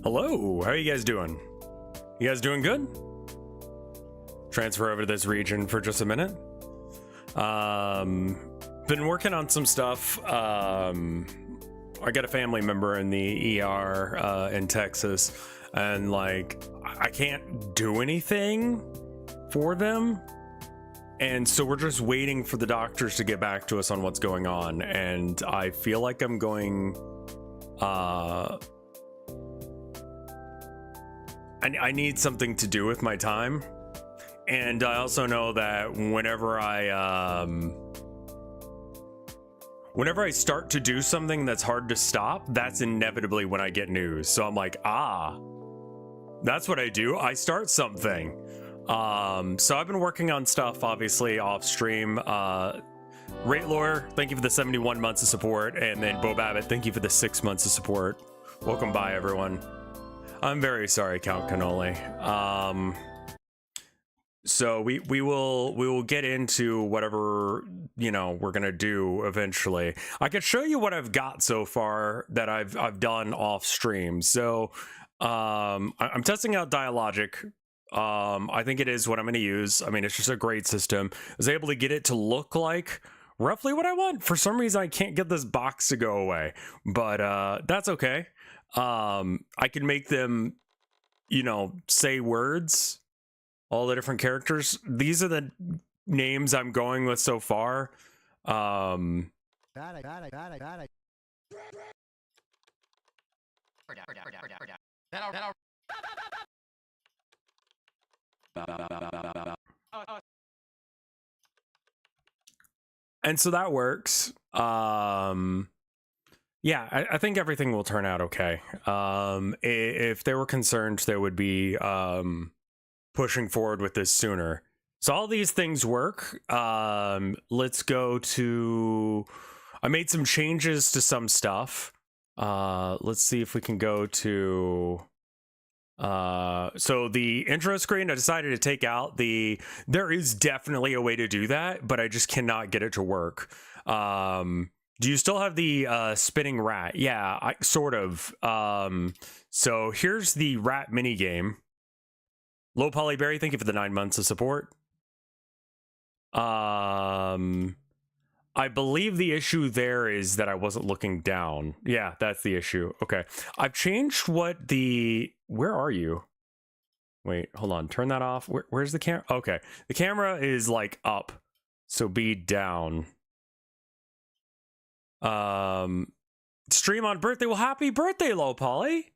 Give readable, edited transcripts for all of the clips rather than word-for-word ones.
Hello, how are you guys doing? You guys doing good? Transfer over to this region for just a minute. Been working on some stuff. I got a family member in the ER in Texas, and like I can't do anything for them. And so we're just waiting for the doctors to get back to us on what's going on. And I feel like I'm going, I need something to do with my time. And I also know that whenever I start to do something that's hard to stop, that's inevitably when I get news. So I'm like, that's what I do. I start something. So I've been working on stuff, obviously, off stream. Rate Lore, thank you for the 71 months of support. And then Bo Babbitt, thank you for the 6 months of support. Welcome by, everyone. I'm very sorry, Count Cannoli. So we will get into whatever, you know, we're gonna do eventually. I could show you what I've got so far that I've done off stream. So I'm testing out Dialogic. I think it is what I'm going to use. I mean, it's just a great system. I was able to get it to look like roughly what I want. For some reason, I can't get this box to go away, but that's okay. I can make them, you know, say words, all the different characters. These are the names I'm going with so far. And so that works. Yeah, I think everything will turn out okay. If they were concerned, they would be pushing forward with this sooner. So all these things work. Let's go to... I made some changes to some stuff. Let's see if we can go to... so the intro screen, I decided to take out there is definitely a way to do that, but I just cannot get it to work. Do you still have the spinning rat? Yeah, I sort of. So here's the rat mini game. Low Polyberry, thank you for the 9 months of support. I believe the issue there is that I wasn't looking down. Yeah, that's the issue. Okay. I've changed where are you? Wait, hold on. Turn that off. Where's the camera? Okay. The camera is like up. So be down. Stream on birthday. Well, happy birthday, Low Poly.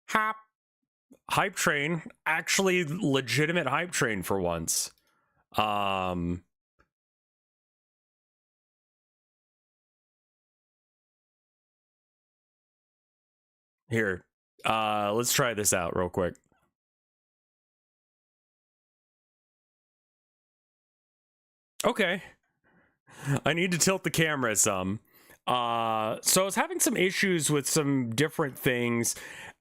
Hype train. Actually legitimate hype train for once. Here, let's try this out real quick. Okay. I need to tilt the camera some. So I was having some issues with some different things,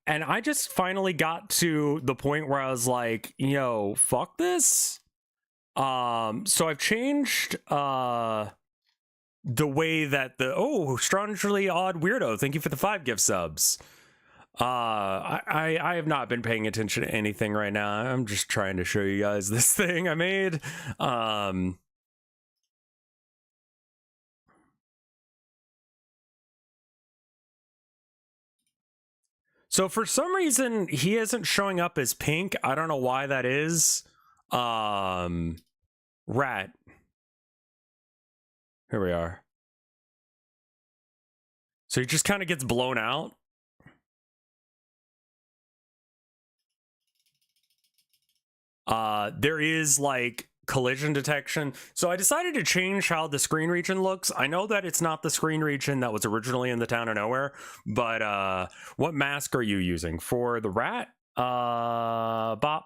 and I just finally got to the point where I was like, yo, fuck this. So I've changed, the way that strangely odd weirdo, thank you for the 5 gift subs. I have not been paying attention to anything right now. I'm just trying to show you guys this thing I made. So for some reason he isn't showing up as pink. I don't know why that is. Rat. Here we are. So he just kind of gets blown out. There is like collision detection. So I decided to change how the screen region looks. I know that it's not the screen region that was originally in the Town of Nowhere, but what mask are you using for the rat? Bop.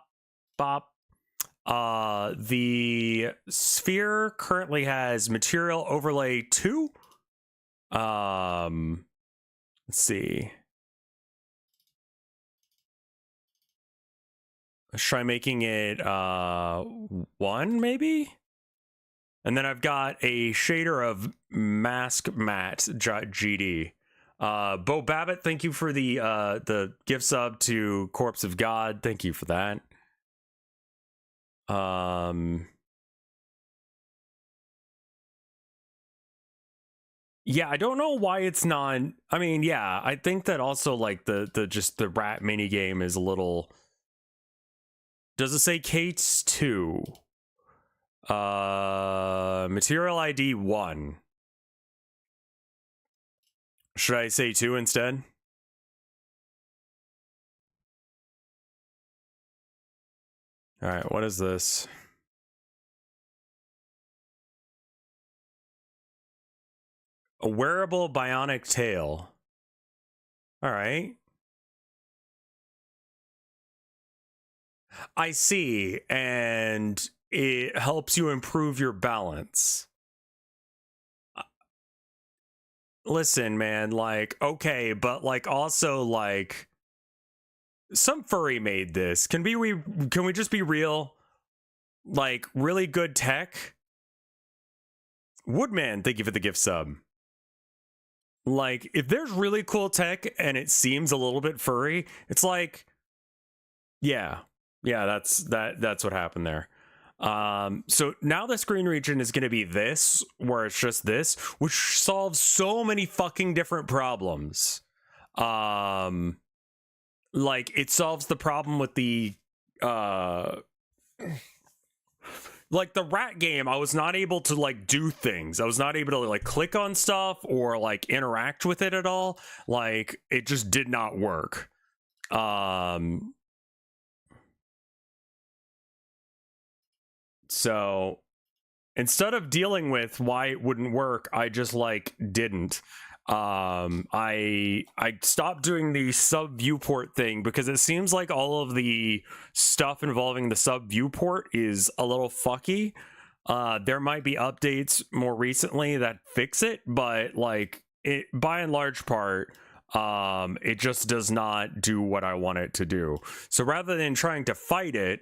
The sphere currently has material overlay 2. Let's see. Let's try making it 1 maybe. And then I've got a shader of mask matte GD. Bo Babbitt, thank you for the gift sub to Corpse of God. Thank you for that. Yeah, I don't know why it's not. I mean, yeah, I think that also like the rat mini game is a little. Does it say Kate's 2? Material ID 1. Should I say 2 instead? All right, what is this? A wearable bionic tail. All right. I see, and it helps you improve your balance. Listen, man, like, okay, but like also like some furry made this. Can we just be real? Like, really good tech. Woodman, thank you for the gift sub. Like, if there's really cool tech and it seems a little bit furry, it's like, yeah, that's what happened there. So now the screen region is going to be this, where it's just this, which solves so many fucking different problems. Like, it solves the problem with the like the rat game. I was not able to like do things. I was not able to like click on stuff or like interact with it at all. Like, it just did not work. So instead of dealing with why it wouldn't work, I just like didn't. I stopped doing the sub viewport thing because it seems like all of the stuff involving the sub viewport is a little fucky. There might be updates more recently that fix it, but like it by and large part, it just does not do what I want it to do. So rather than trying to fight it,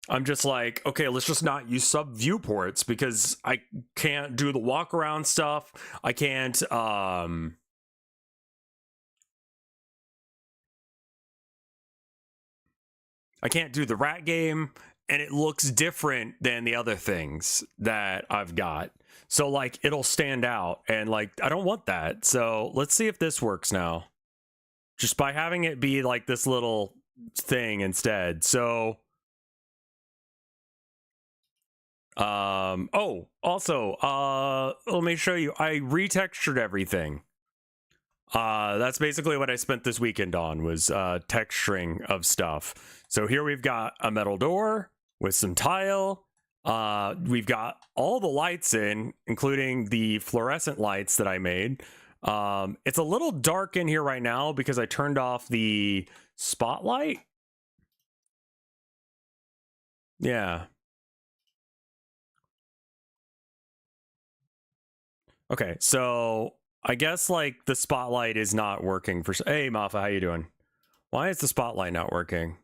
I'm just like, okay, let's just not use sub viewports because I can't do the walk around stuff. I can't do the rat game, and it looks different than the other things that I've got. So like it'll stand out, and like I don't want that. So let's see if this works now. Just by having it be like this little thing instead. So oh, also, let me show you. I retextured everything. That's basically what I spent this weekend on, was texturing of stuff. So here we've got a metal door with some tile. We've got all the lights in, including the fluorescent lights that I made. It's a little dark in here right now because I turned off the spotlight. Yeah. Okay, so I guess like the spotlight is not working for. Hey, Mafa, how you doing? Why is the spotlight not working?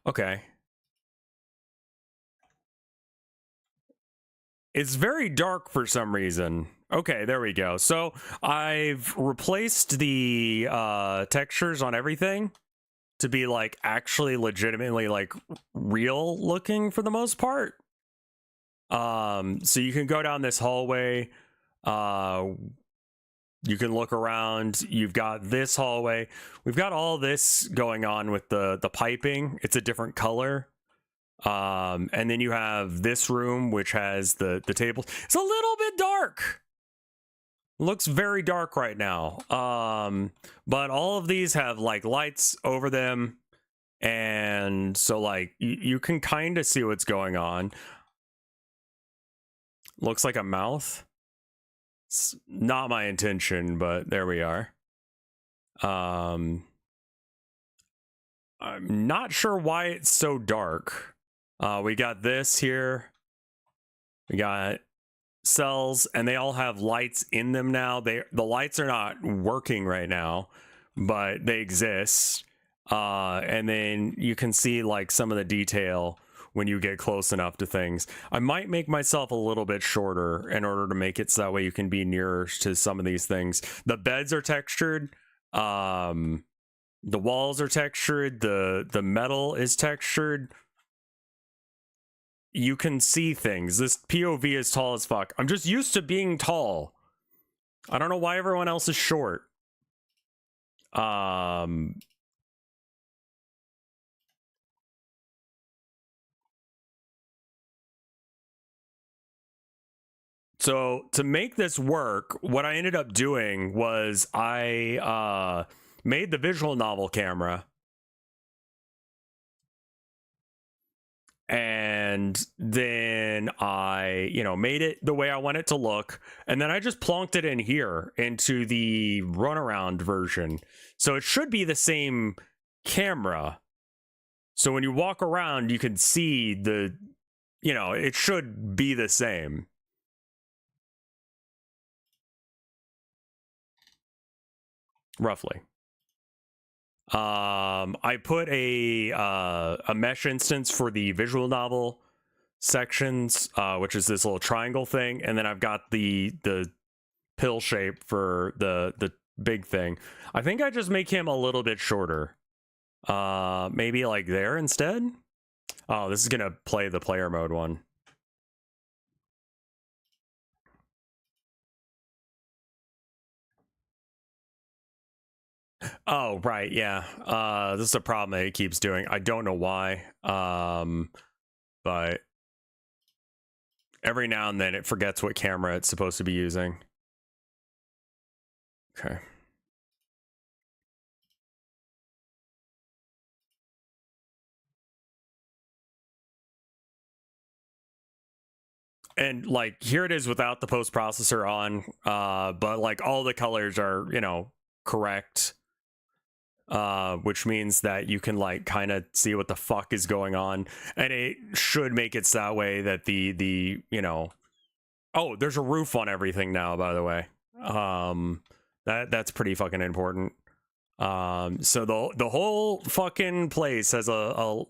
Okay. It's very dark for some reason. Okay, there we go. So I've replaced the textures on everything to be like actually legitimately like real looking for the most part. So you can go down this hallway. You can look around. You've got this hallway. We've got all this going on with the piping. It's a different color. And then you have this room, which has the table. It's a little bit dark. Looks very dark right now. But all of these have like lights over them. And so like you can kind of see what's going on. Looks like a mouth. It's not my intention, but there we are. I'm not sure why it's so dark. We got this here. We got cells, and they all have lights in them now. The lights are not working right now, but they exist. And then you can see like some of the detail when you get close enough to things. I might make myself a little bit shorter in order to make it so that way you can be nearer to some of these things. The beds are textured. The walls are textured. The metal is textured. You can see things. This POV is tall as fuck. I'm just used to being tall. I don't know why everyone else is short. So to make this work, what I ended up doing was I made the visual novel camera, and then I, made it the way I want it to look, and then I just plonked it in here into the runaround version. So it should be the same camera. So when you walk around, you can see it should be the same. Roughly. I put a mesh instance for the visual novel sections, which is this little triangle thing, and then I've got the pill shape for the big thing. I think I just make him a little bit shorter. Maybe like there instead. Oh, this is gonna play the player mode one. Oh, right, yeah. This is a problem that it keeps doing. I don't know why. But every now and then it forgets what camera it's supposed to be using. Okay. And like here it is without the post processor on, but like all the colors are, correct. Which means that you can like kind of see what the fuck is going on, and it should make it so that way that the oh, there's a roof on everything now, by the way. That's pretty fucking important. So the whole fucking place has a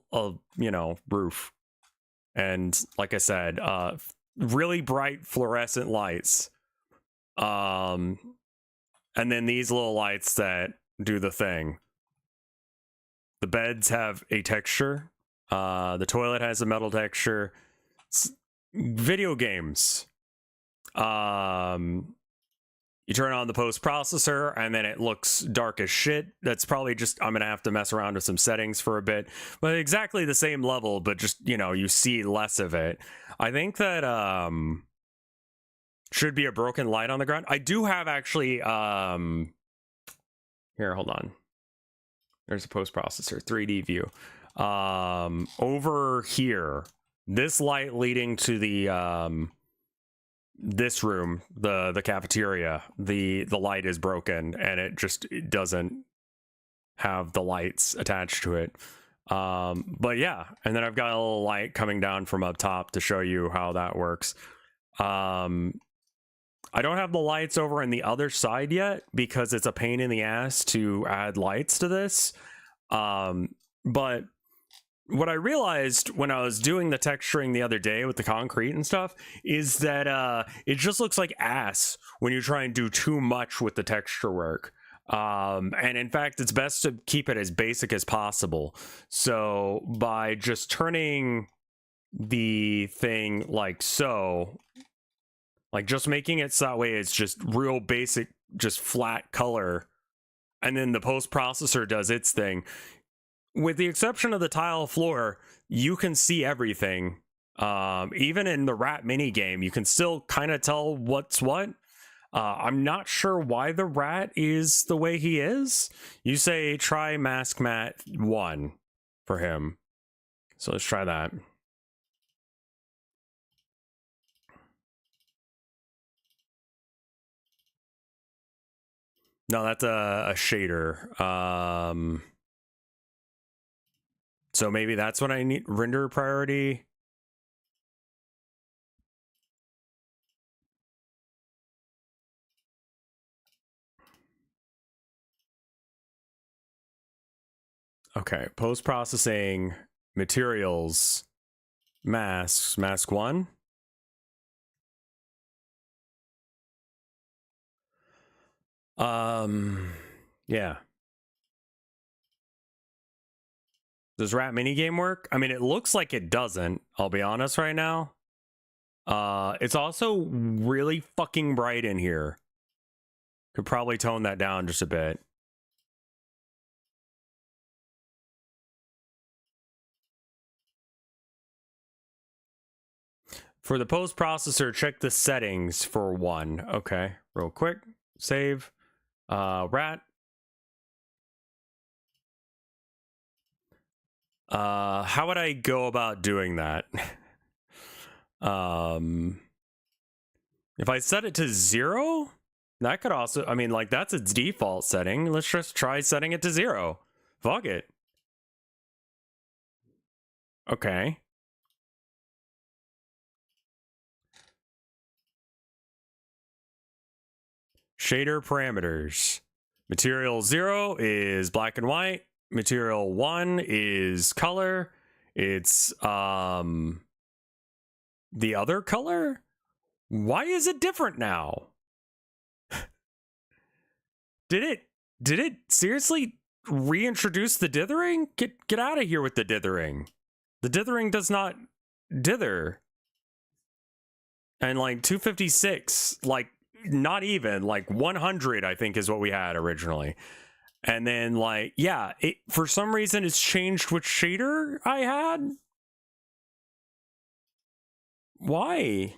roof, and like I said, really bright fluorescent lights, and then these little lights that do the thing. The beds have a texture. The toilet has a metal texture. Video games. You turn on the post processor and then it looks dark as shit. That's probably just, I'm gonna have to mess around with some settings for a bit, but exactly the same level, but just, you see less of it. I think that should be a broken light on the ground. I do have actually here, hold on. There's a post processor 3D view. Over here, this light leading to the this room, the cafeteria, the light is broken and it doesn't have the lights attached to it. But yeah, and then I've got a little light coming down from up top to show you how that works. I don't have the lights over on the other side yet because it's a pain in the ass to add lights to this. But what I realized when I was doing the texturing the other day with the concrete and stuff is that it just looks like ass when you try and do too much with the texture work. And in fact, it's best to keep it as basic as possible. So by just turning the thing like so, like just making it so that way it's just real basic, just flat color, and then the post processor does its thing. With the exception of the tile floor, you can see everything. Even in the rat mini game, you can still kind of tell what's what. I'm not sure why the rat is the way he is. You say try mask mat 1 for him. So let's try that. No, that's a shader. So maybe that's what I need. Render priority. Okay, post-processing materials. Masks. Mask 1. Yeah. Does rat minigame work? I mean, it looks like it doesn't, I'll be honest right now. It's also really fucking bright in here. Could probably tone that down just a bit. For the post processor, check the settings for 1. Okay, real quick. Save. Rat. How would I go about doing that? If I set it to 0, that could also, I mean, like, that's its default setting. Let's just try setting it to 0. Fuck it. Okay. Shader parameters. Material 0 is black and white. Material 1 is color. It's the other color? Why is it different now? Did it seriously reintroduce the dithering? Get out of here with the dithering. The dithering does not dither. And like 256, like not even, like 100 I think is what we had originally. And then like, yeah, it for some reason it's changed which shader I had. Why?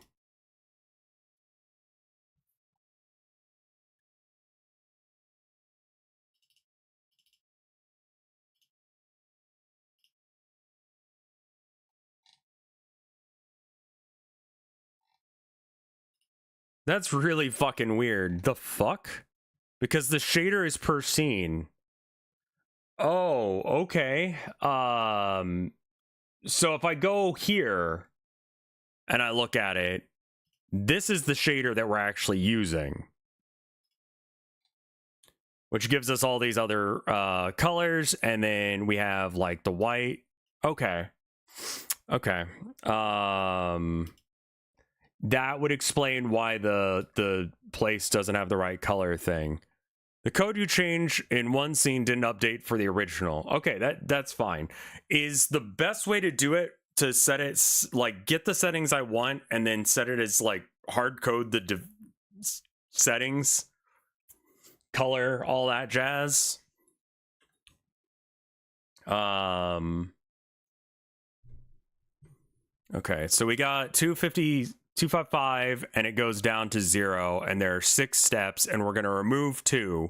That's really fucking weird. The fuck? Because the shader is per scene. Oh, okay. So if I go here and I look at it, this is the shader that we're actually using, which gives us all these other colors, and then we have like the white. Okay. Okay. That would explain why the place doesn't have the right color thing. The code you change in one scene didn't update for the original. Okay, that's fine. Is the best way to do it to set it, like, get the settings I want and then set it as, like, hard code the settings, color, all that jazz? Okay, so we got 255, and it goes down to 0, and there are 6 steps, and we're going to remove 2.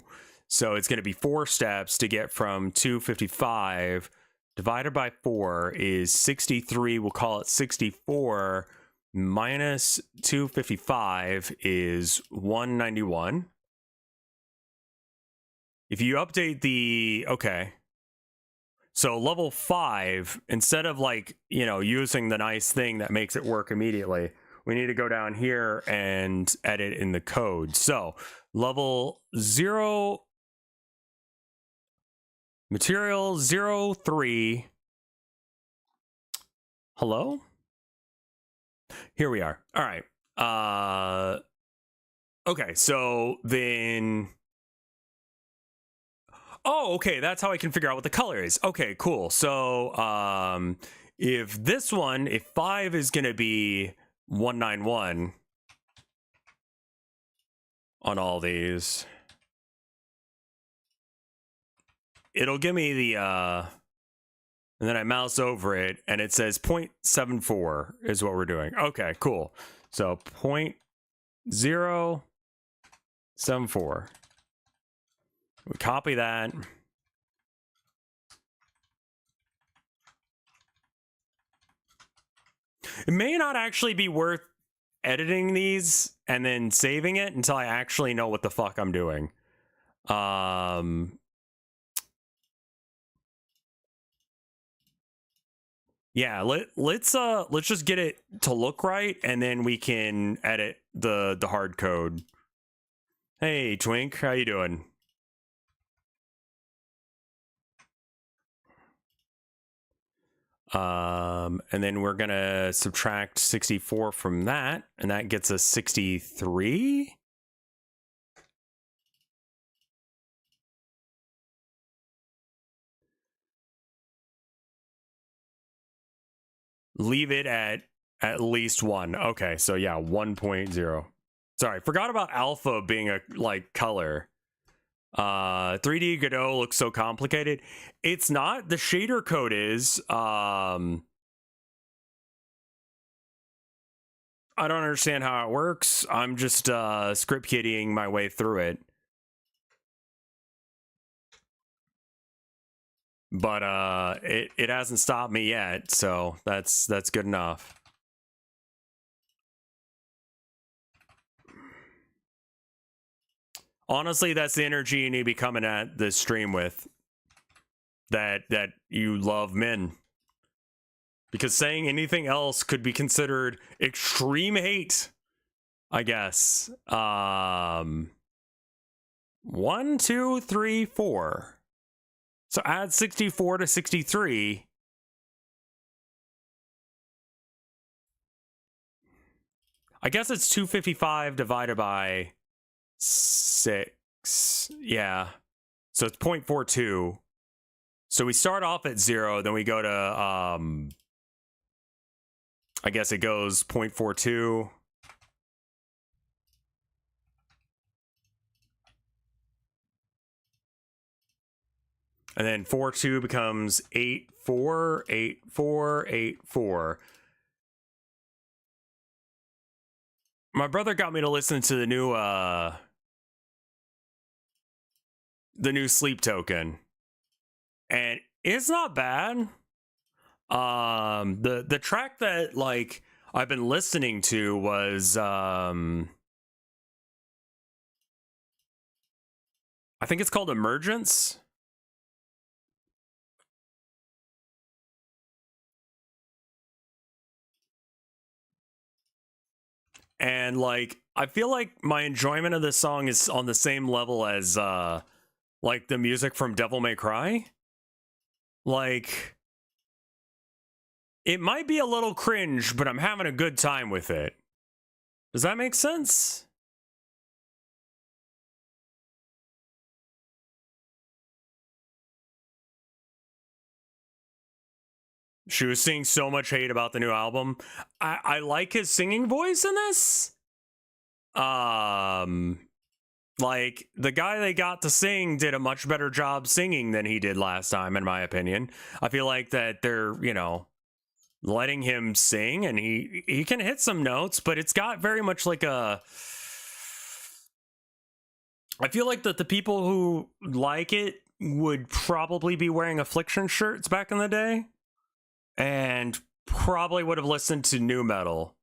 So it's going to be 4 steps to get from 255 divided by 4 is 63. We'll call it 64 minus 255 is 191. If you update the, okay. So level 5, instead of, like, you know, using the nice thing that makes it work immediately, we need to go down here and edit in the code. So level 0, material 03. Hello? Here we are. All right. Okay, so then, oh, okay, that's how I can figure out what the color is. Okay, cool. So if this one, if 5 is going to be 191 on all these, it'll give me the and then I mouse over it and it says 0.74 is what we're doing. Okay, cool. So 0.074. We copy that. It may not actually be worth editing these and then saving it until I actually know what the fuck I'm doing. Yeah, let's just get it to look right, and then we can edit the hard code. Hey Twink, how you doing? And then we're gonna subtract 64 from that, and that gets us 63. Leave it at least 1. Okay, so yeah, 1.0. Sorry, forgot about alpha being a like color. 3D Godot looks so complicated. It's not. The shader code is. I don't understand how it works. I'm just script kidding my way through it. But it hasn't stopped me yet, so that's good enough. Honestly, that's the energy you need to be coming at this stream with. That you love men. Because saying anything else could be considered extreme hate, I guess. 1, 2, 3, 4. So add 64 to 63. I guess it's 255 divided by 6. Yeah. So it's 0.42. So we start off at 0, then we go to, I guess it goes 0.42. And then 4.2 becomes 8.4, 8.4, 8.4. My brother got me to listen to the new sleep token. And it's not bad. The track that like I've been listening to was I think it's called Emergence. And like I feel like my enjoyment of this song is on the same level as like the music from Devil May Cry. Like it might be a little cringe, but I'm having a good time with it. Does that make sense? She was seeing so much hate about the new album. I like his singing voice in this. Like the guy they got to sing did a much better job singing than he did last time, in my opinion. I feel like that they're, you know, letting him sing, and he can hit some notes, but it's got very much like a. I feel like that the people who like it would probably be wearing Affliction shirts back in the day, and probably would have listened to nu metal.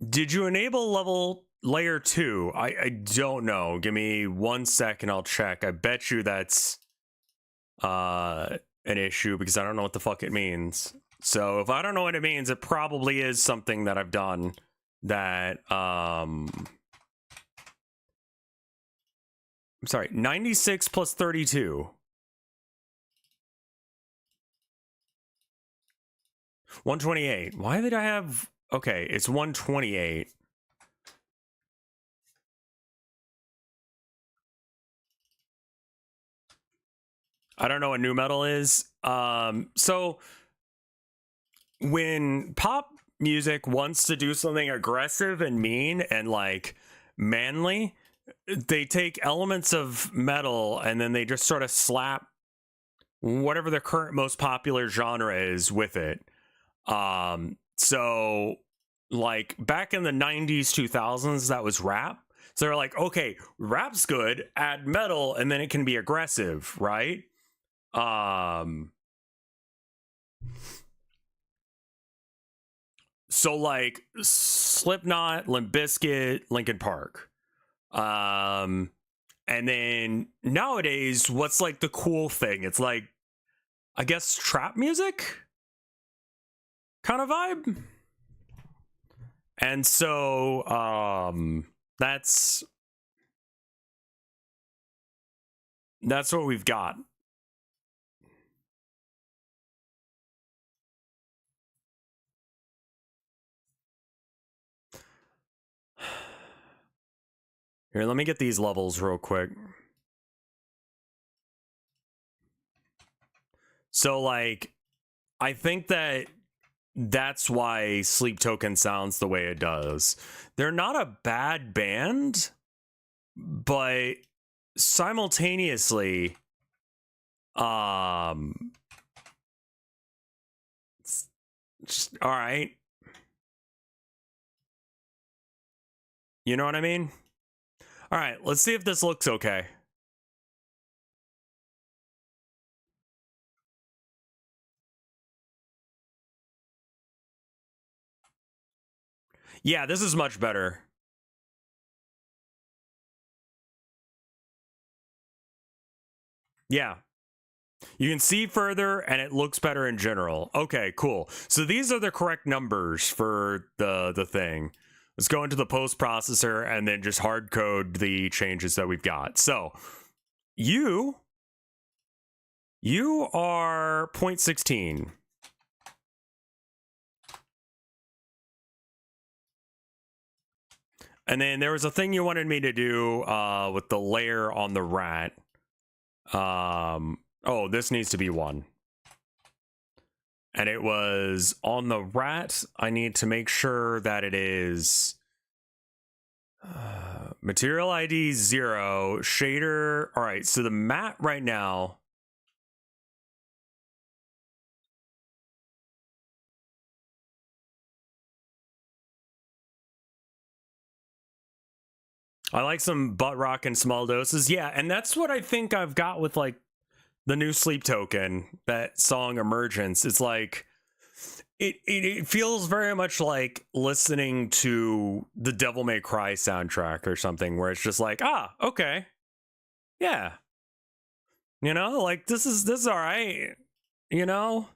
Did you enable layer 2? I don't know. Give me 1 second, I'll check. I bet you that's an issue because I don't know what the fuck it means. So if I don't know what it means, it probably is something that I've done that I'm sorry, 96 plus 32. 128. Why did I have... Okay, it's 128. I don't know what nu metal is. So when pop music wants to do something aggressive and mean and like manly, they take elements of metal and then they just sort of slap whatever the current most popular genre is with it. So like back in the 90s, 2000s, that was rap. So they're like, okay, rap's good, add metal, and then it can be aggressive, right? So like Slipknot, Limp Bizkit, Linkin Park. And then nowadays, what's like the cool thing? It's like, I guess, trap music kind of vibe. And so that's That's what we've got. Here, let me get these levels real quick. So, like, I think that's why Sleep Token sounds the way it does. They're not a bad band, but simultaneously, all right. You know what I mean? All right, let's see if this looks okay. Yeah, this is much better. Yeah. You can see further and it looks better in general. Okay, cool. So these are the correct numbers for the thing. Let's go into the post processor and then just hard code the changes that we've got. So you are 0.16. And then there was a thing you wanted me to do with the layer on the rat. Oh, this needs to be 1. And it was on the rat. I need to make sure that it is material ID 0, shader. All right, so the matte right now. I like some butt rock in small doses. Yeah, and that's what I think I've got with like the new Sleep Token, that song Emergence. It's like it feels very much like listening to the Devil May Cry soundtrack or something, where it's just like, okay, yeah, you know, like this is all right, you know,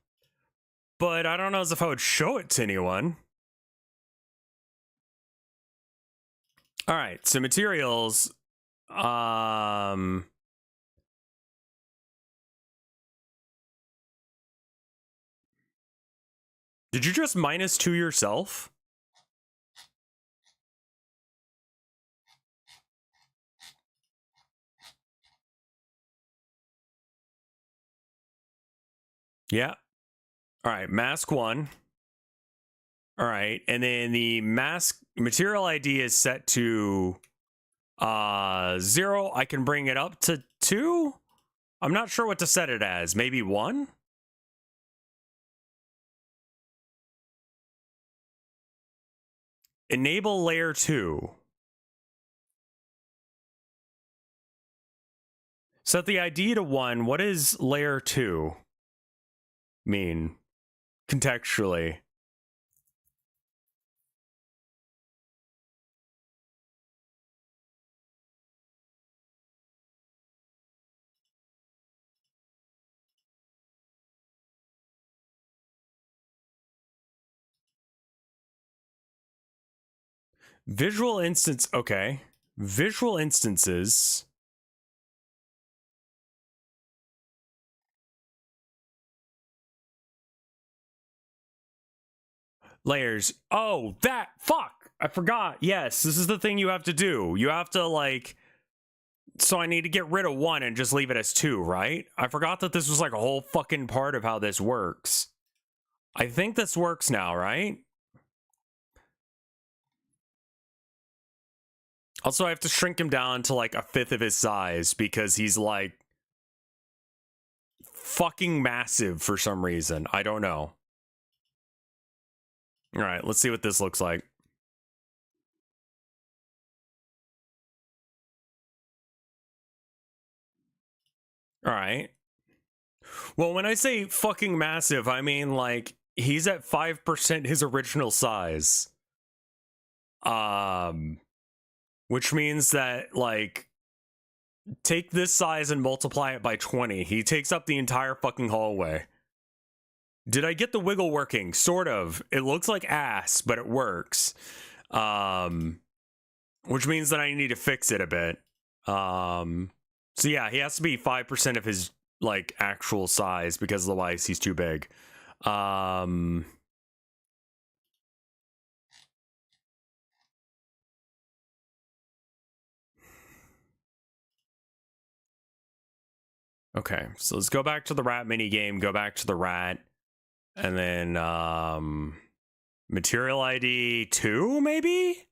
but I don't know as if I would show it to anyone. All right, so materials, did you just -2 yourself? Yeah. All right, mask 1. All right, and then the mask material ID is set to 0. I can bring it up to 2. I'm not sure what to set it as. Maybe 1? Enable layer 2. Set the ID to 1. What does layer 2 mean contextually? Visual instance. Okay. Visual instances. Layers. Oh, that. Fuck. I forgot. Yes, this is the thing you have to do. You have to, like. So I need to get rid of 1 and just leave it as 2, right? I forgot that this was like a whole fucking part of how this works. I think this works now, right? Also, I have to shrink him down to like 1/5 of his size because he's like fucking massive for some reason. I don't know. All right, let's see what this looks like. All right. Well, when I say fucking massive, I mean like he's at 5% his original size. Which means that like take this size and multiply it by 20. He takes up the entire fucking hallway. Did I get the wiggle working? Sort of. It looks like ass, but it works. Which means that I need to fix it a bit. So yeah, he has to be 5% of his like actual size because otherwise he's too big. Okay, so let's go back to the rat mini game, go back to the rat, and then material ID 2 maybe?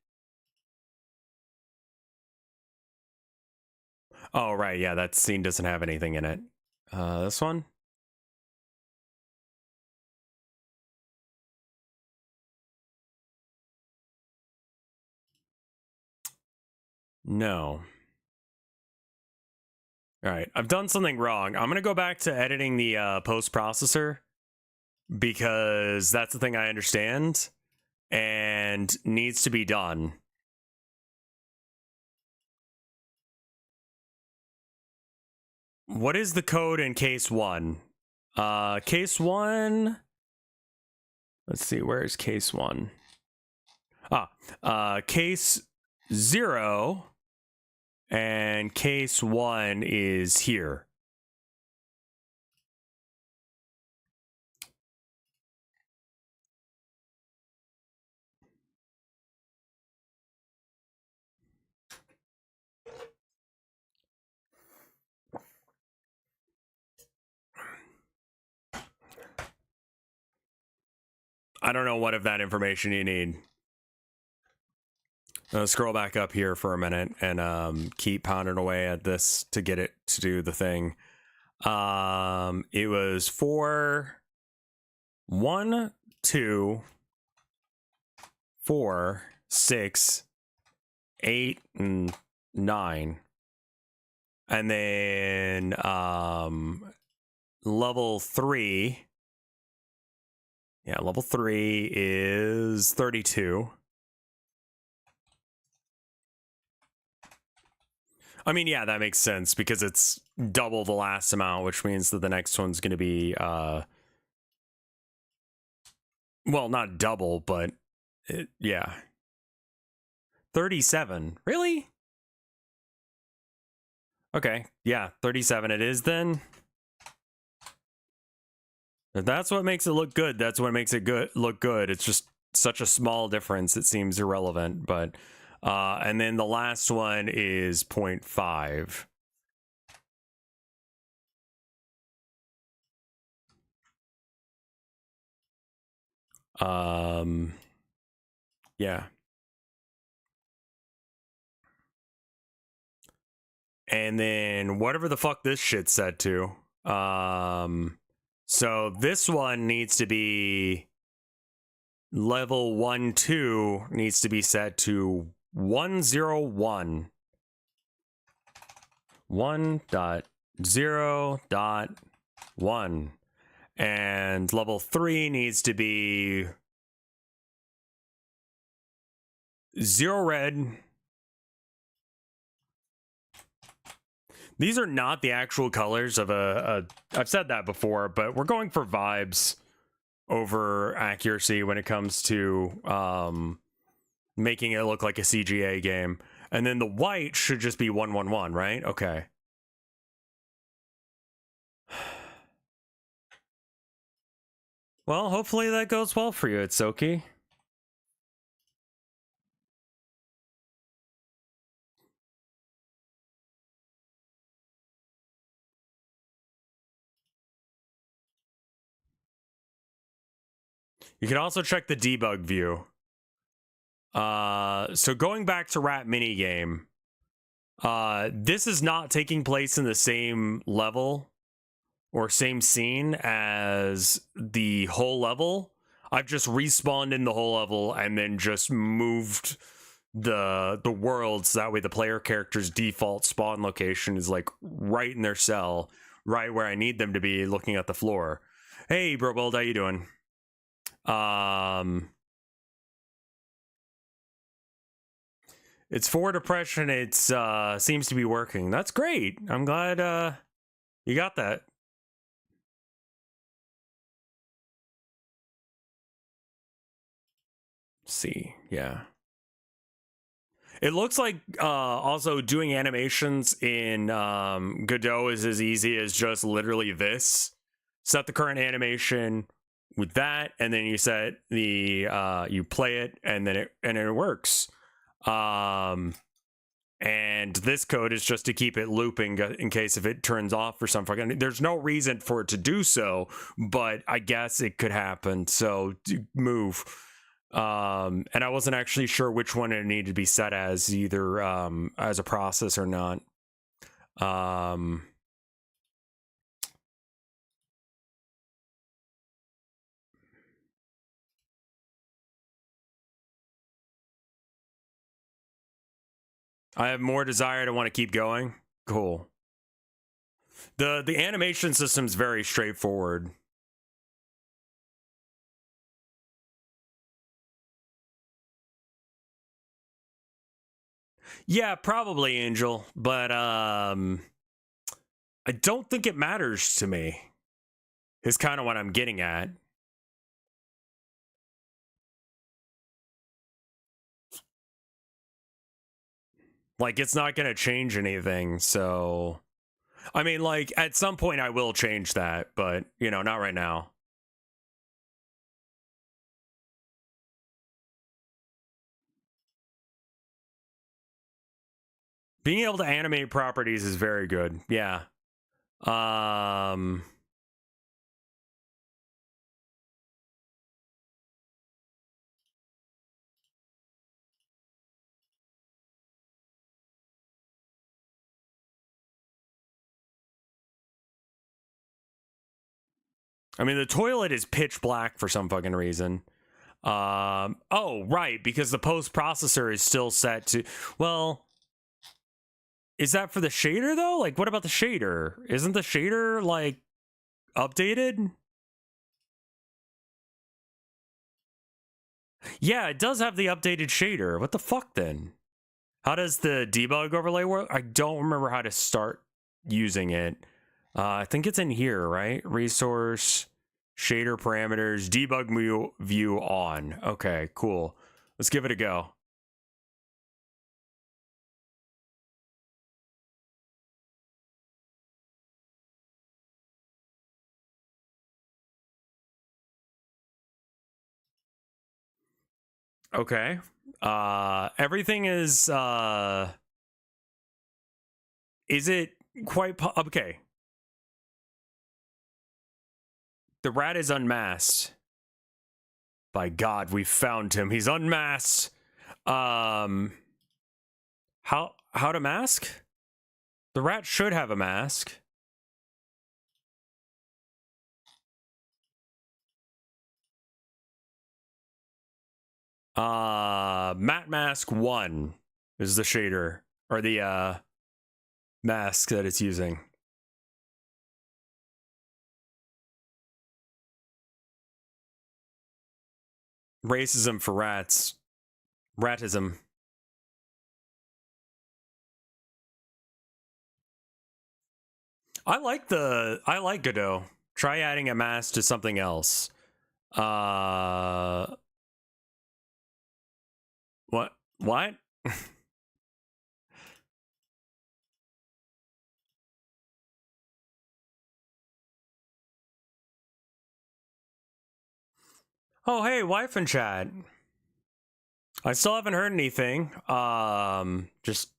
Oh right, yeah, that scene doesn't have anything in it. This one? No. All right, I've done something wrong. I'm gonna go back to editing the post processor because that's the thing I understand and needs to be done. What is the code in case 1? Case 1. Let's see, where is case 1? Case 0 and case 1 is here. I don't know what of that information you need. Scroll back up here for a minute and keep pounding away at this to get it to do the thing. It was 4, 1, 2, 4, 6, 8, and 9. And then level 3. Yeah, level 3 is 32. I mean, yeah, that makes sense because it's double the last amount, which means that the next one's going to be, well, not double, but yeah. 37. Really? Okay, yeah, 37 it is then. If that's what makes it look good, that's what makes it look good. It's just such a small difference, it seems irrelevant, but and then the last one is 0.5. Yeah. And then whatever the fuck this shit's set to. So this one needs to be level 1, 2 needs to be set to 101. 1.0.1. And level 3 needs to be 0 red. These are not the actual colors of I've said that before, but we're going for vibes over accuracy when it comes to making it look like a CGA game. And then the white should just be 111, right? Okay. Well, hopefully that goes well for you, Itsoki. You can also check the debug view. So going back to Rat Minigame, this is not taking place in the same level or same scene as the whole level. I've just respawned in the whole level and then just moved the worlds, that way the player character's default spawn location is like right in their cell, right where I need them to be, looking at the floor. Hey Brobold, how you doing? It's for depression. It's seems to be working. That's great. I'm glad you got that. See, yeah. It looks like also doing animations in Godot is as easy as just literally this. Set the current animation with that, and then you set the you play it, and then it works. And this code is just to keep it looping in case if it turns off or something. There's no reason for it to do so, but I guess it could happen. So move. And I wasn't actually sure which one it needed to be set as, either as a process or not. I have more desire to want to keep going. Cool. The animation system's very straightforward. Yeah, probably, Angel, but I don't think it matters to me. Is kind of what I'm getting at. Like, it's not going to change anything, so... I mean, like, at some point I will change that, but, you know, not right now. Being able to animate properties is very good, yeah. I mean, the toilet is pitch black for some fucking reason. Oh, right, because the post processor is still set to... Well... Is that for the shader, though? Like, what about the shader? Isn't the shader, like, updated? Yeah, it does have the updated shader. What the fuck, then? How does the debug overlay work? I don't remember how to start using it. I think it's in here, right? Resource, shader parameters, debug view on. Okay, cool. Let's give it a go. Okay. Everything is it quite okay. The rat is unmasked. By God, we found him. He's unmasked. How to mask? The rat should have a mask. Matte mask 1 is the shader, or the mask that it's using. Racism for rats. Ratism. I like Godot. Try adding a mask to something else. What? What? Oh, hey, wife in chat. I still haven't heard anything. Just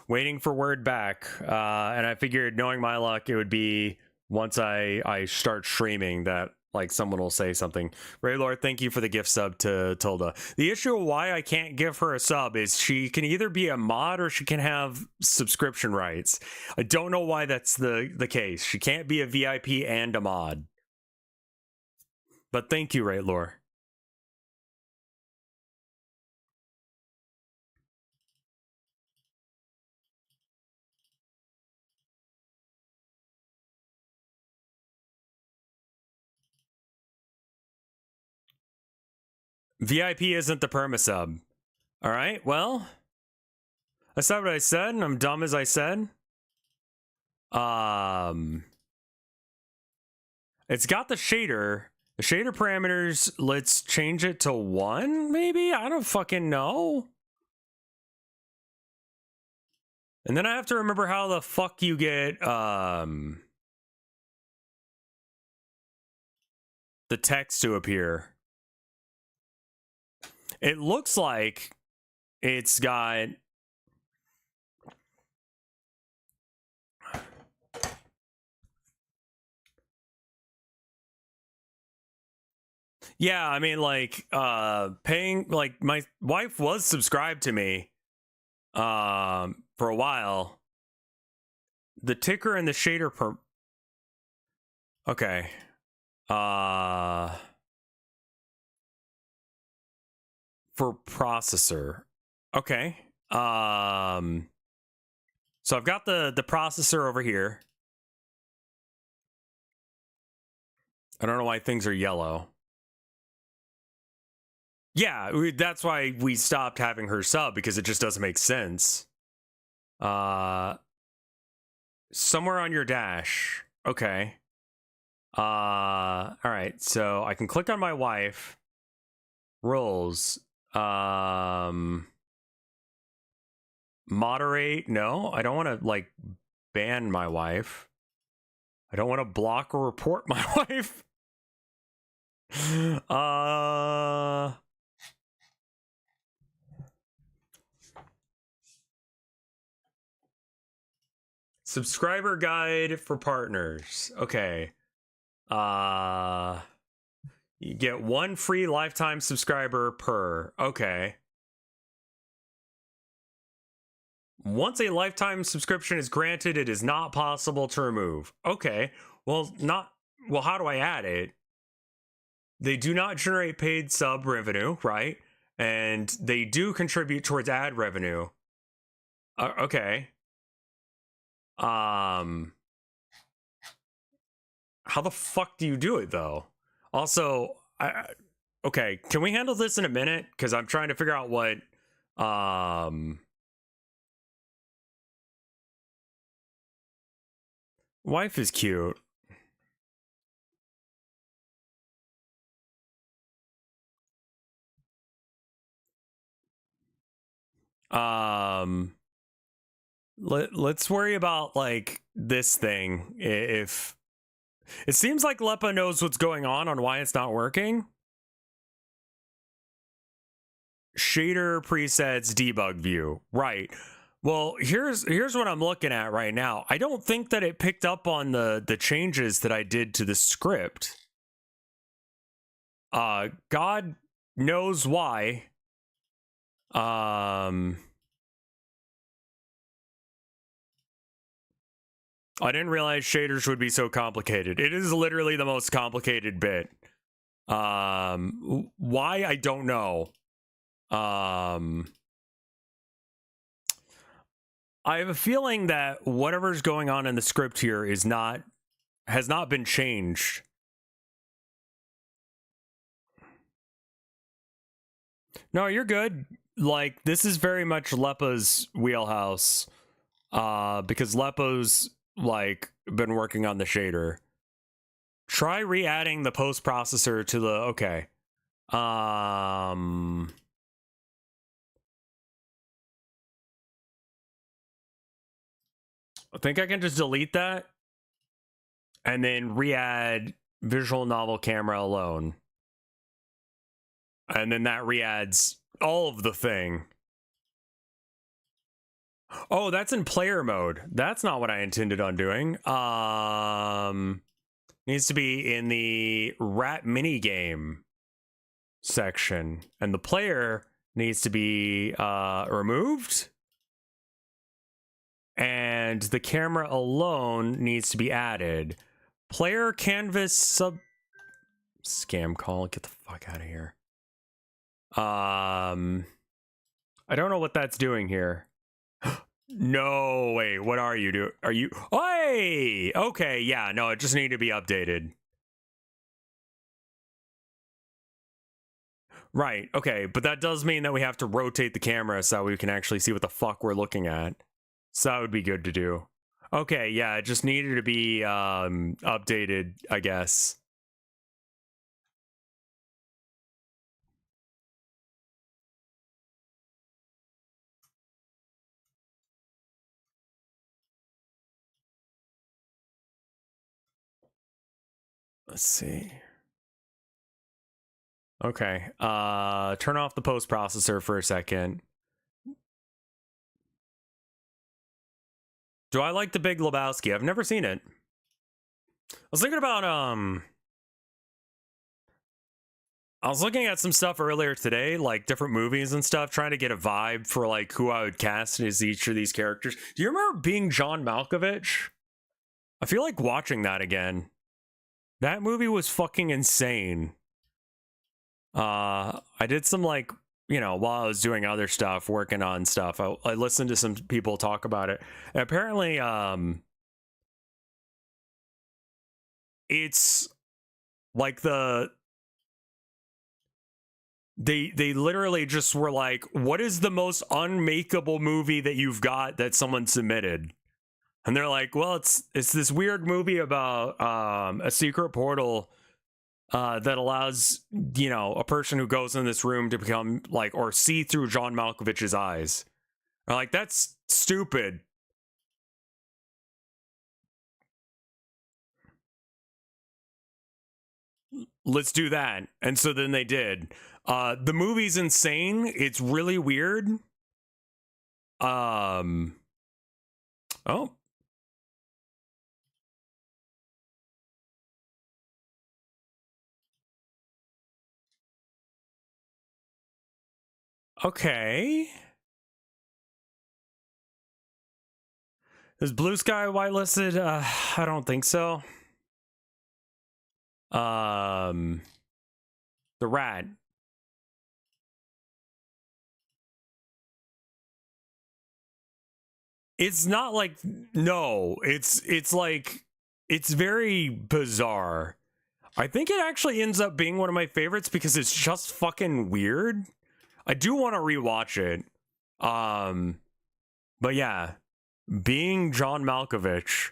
waiting for word back. And I figured, knowing my luck, it would be once I start streaming that, like, someone will say something. Raylord, thank you for the gift sub to Tilda. The issue of why I can't give her a sub is she can either be a mod or she can have subscription rights. I don't know why that's the case. She can't be a VIP and a mod. But thank you, Raylord. VIP isn't the permasub. All right, well, I said what I said, and I'm dumb as I said. It's got the shader. The shader parameters, let's change it to 1, maybe? I don't fucking know. And then I have to remember how the fuck you get the text to appear. It looks like it's got... Yeah, I mean, like, paying, like, my wife was subscribed to me for a while. The ticker and the shader per... Okay. For processor. Okay. So I've got the processor over here. I don't know why things are yellow. Yeah, that's why we stopped having her sub, because it just doesn't make sense. Somewhere on your dash. Okay. All right. So I can click on my wife. Roles. Moderate. No, I don't want to like ban my wife. I don't want to block or report my wife. Subscriber guide for partners. Okay. You get 1 free lifetime subscriber per. Okay. Once a lifetime subscription is granted, it is not possible to remove. Okay. Well, how do I add it? They do not generate paid sub revenue, right? And they do contribute towards ad revenue. Okay. How the fuck do you do it though? Also, okay, can we handle this in a minute? Because I'm trying to figure out what wife is cute. Let's worry about like this thing. If it seems like Lepa knows what's going on why it's not working. Shader presets debug view. Right. Well, here's what I'm looking at right now. I don't think that it picked up on the changes that I did to the script. God knows why. I didn't realize shaders would be so complicated. It is literally the most complicated bit. Why? I don't know. I have a feeling that whatever's going on in the script here has not been changed. No, you're good. Like, this is very much Lepa's wheelhouse. Because Lepo's like been working on the shader. Try re-adding the post processor to the okay. I think I can just delete that and then re-add visual novel camera alone. And then that re-adds all of the thing. Oh, that's in player mode. That's not what I intended on doing. Needs to be in the rat mini game section, and the player needs to be removed, and the camera alone needs to be added. Player canvas sub scam call. Get the fuck out of here. I don't know what that's doing here. No, wait, what are you doing? Are you... Hey! Okay, yeah, no, it just needed to be updated. Right, okay, but that does mean that we have to rotate the camera so we can actually see what the fuck we're looking at. So that would be good to do. Okay, yeah, it just needed to be updated, I guess. Let's see. Okay. Turn off the post processor for a second. Do I like The Big Lebowski? I've never seen it. I was thinking about I was looking at some stuff earlier today, like different movies and stuff, trying to get a vibe for like who I would cast as each of these characters. Do you remember being John Malkovich? I feel like watching that again. That movie was fucking insane. I did some like, you know, while I was doing other stuff, working on stuff, I listened to some people talk about it. And apparently, it's like they literally just were like, what is the most unmakeable movie that you've got that someone submitted? And they're like, well, it's this weird movie about a secret portal that allows, you know, a person who goes in this room to become like, or see through John Malkovich's eyes. They're like, that's stupid. Let's do that. And so then they did. The movie's insane. It's really weird. Oh. Okay. Is Blue Sky whitelisted? I don't think so. The Rat. It's not like, no, it's like, it's very bizarre. I think it actually ends up being one of my favorites because it's just fucking weird. I do want to rewatch it. But yeah, being John Malkovich,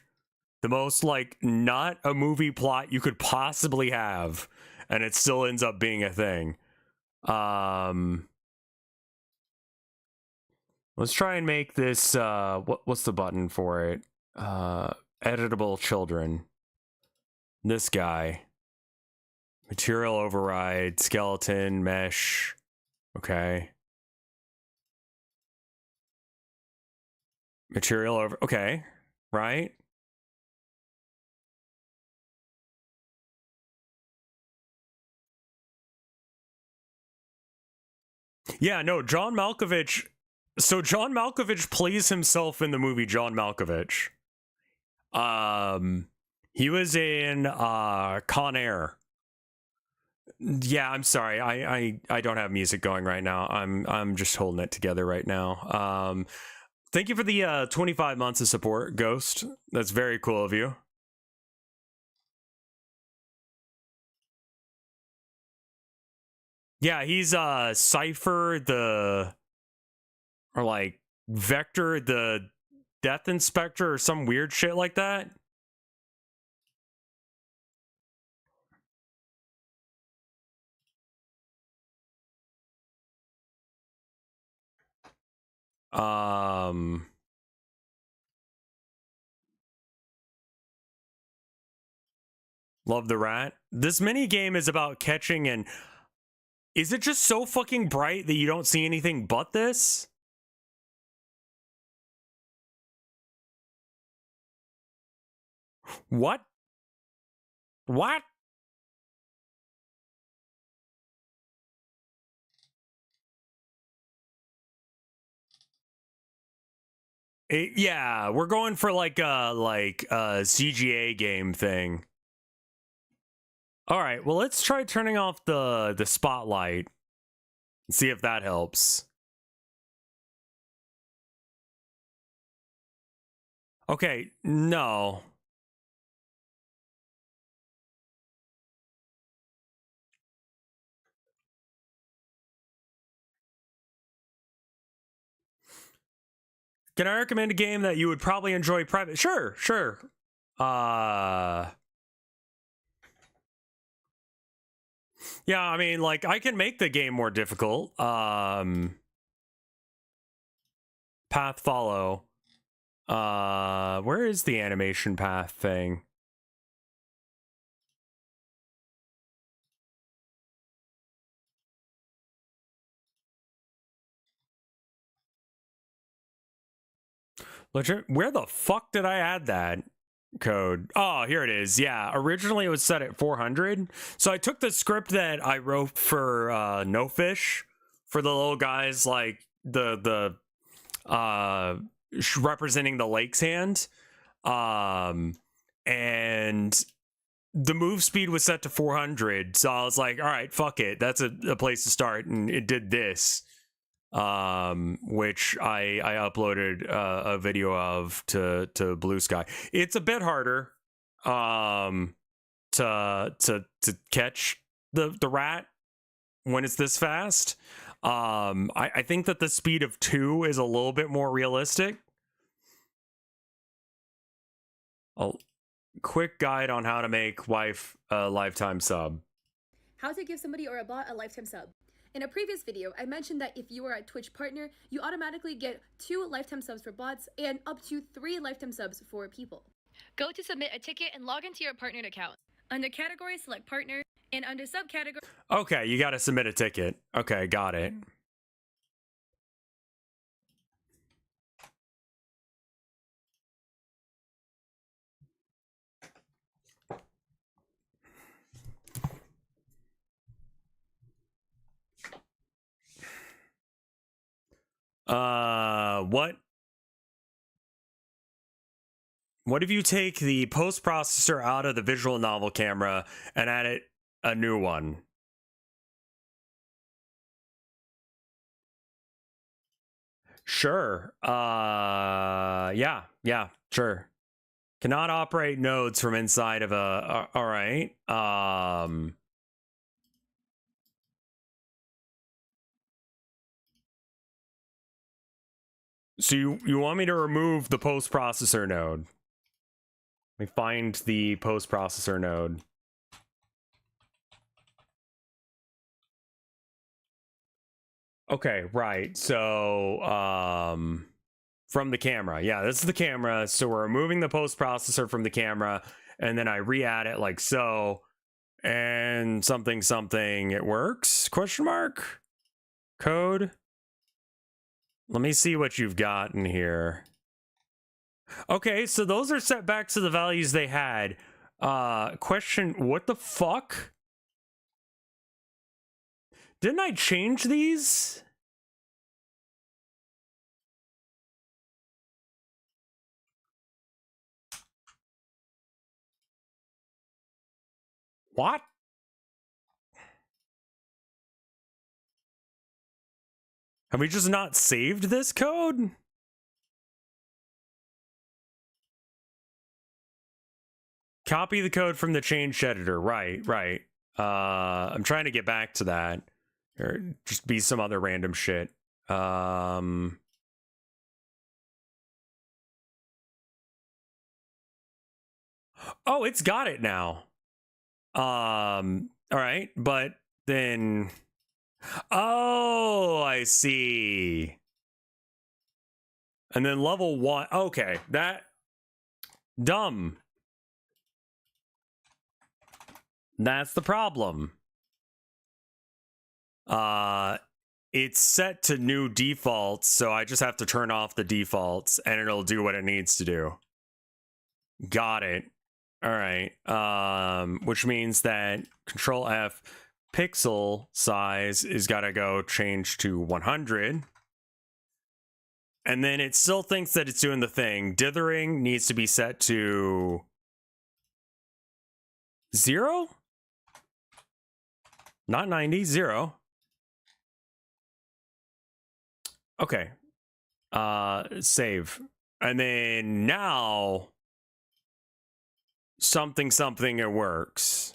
the most like not a movie plot you could possibly have, and it still ends up being a thing. Let's try and make this what's the button for it? Editable children. This guy. Material override, skeleton, mesh. Okay. Material over, okay, right? Yeah, no, John Malkovich. So John Malkovich plays himself in the movie John Malkovich. He was in Con Air. Yeah, I'm sorry. I don't have music going right now. I'm just holding it together right now. Thank you for the 25 months of support, Ghost. That's very cool of you. Yeah, he's Cypher or like Vector the Death Inspector or some weird shit like that. Love the Rat. This mini game is about catching, and is it just so fucking bright that you don't see anything but this? What? What? Yeah, we're going for like a CGA game thing. All right, well, let's try turning off the spotlight and see if that helps. Okay, no. Can I recommend a game that you would probably enjoy private? Sure, sure. Yeah, I mean, like, I can make the game more difficult. Path follow. Where is the animation path thing? Legit, where the fuck did I add that code? Oh, here it is. Yeah, originally it was set at 400. So I took the script that I wrote for No Fish for the little guys, like the representing the lake's hand. And the move speed was set to 400, so I was like, all right, fuck it, that's a place to start. And it did this, which I uploaded a video of to Blue Sky. It's a bit harder to catch the rat when it's this fast. I think that the speed of 2 is a little bit more realistic. A quick guide on how to make wife a lifetime sub. How to give somebody or a bot a lifetime sub. In a previous video, I mentioned that if you are a Twitch partner, you automatically get 2 lifetime subs for bots and up to 3 lifetime subs for people. Go to submit a ticket and log into your partnered account. Under category, select partner, and under subcategory... Okay, you gotta submit a ticket. Okay, got it. What if you take the post processor out of the visual novel camera and add it a new one? Sure. Yeah, sure. Cannot operate nodes from inside of a all right. So you want me to remove the post processor node? Let me find the post processor node. Okay, right. So from the camera. Yeah, this is the camera. So we're removing the post processor from the camera, and then I re-add it like so, and something it works? Question mark? Code? Let me see what you've got in here. Okay, so those are set back to the values they had. Question, what the fuck? Didn't I change these? What? Have we just not saved this code? Copy the code from the change editor. Right. I'm trying to get back to that. Or just be some other random shit. Oh, it's got it now. All right, but then... Oh, I see. And then level 1. Okay, that... Dumb. That's the problem. It's set to new defaults, so I just have to turn off the defaults and it'll do what it needs to do. Got it. All right. Which means that Control F pixel size is got to go change to 100. And then it still thinks that it's doing the thing. Dithering needs to be set to 0? Not 90, 0. Okay. Save. And then now something it works.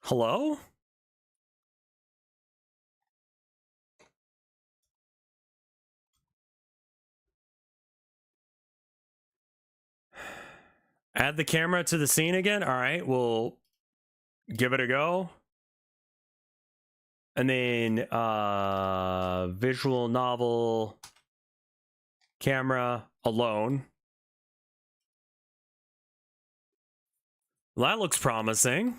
Hello? Add the camera to the scene again? All right, we'll give it a go. And then visual novel camera alone. Well, that looks promising.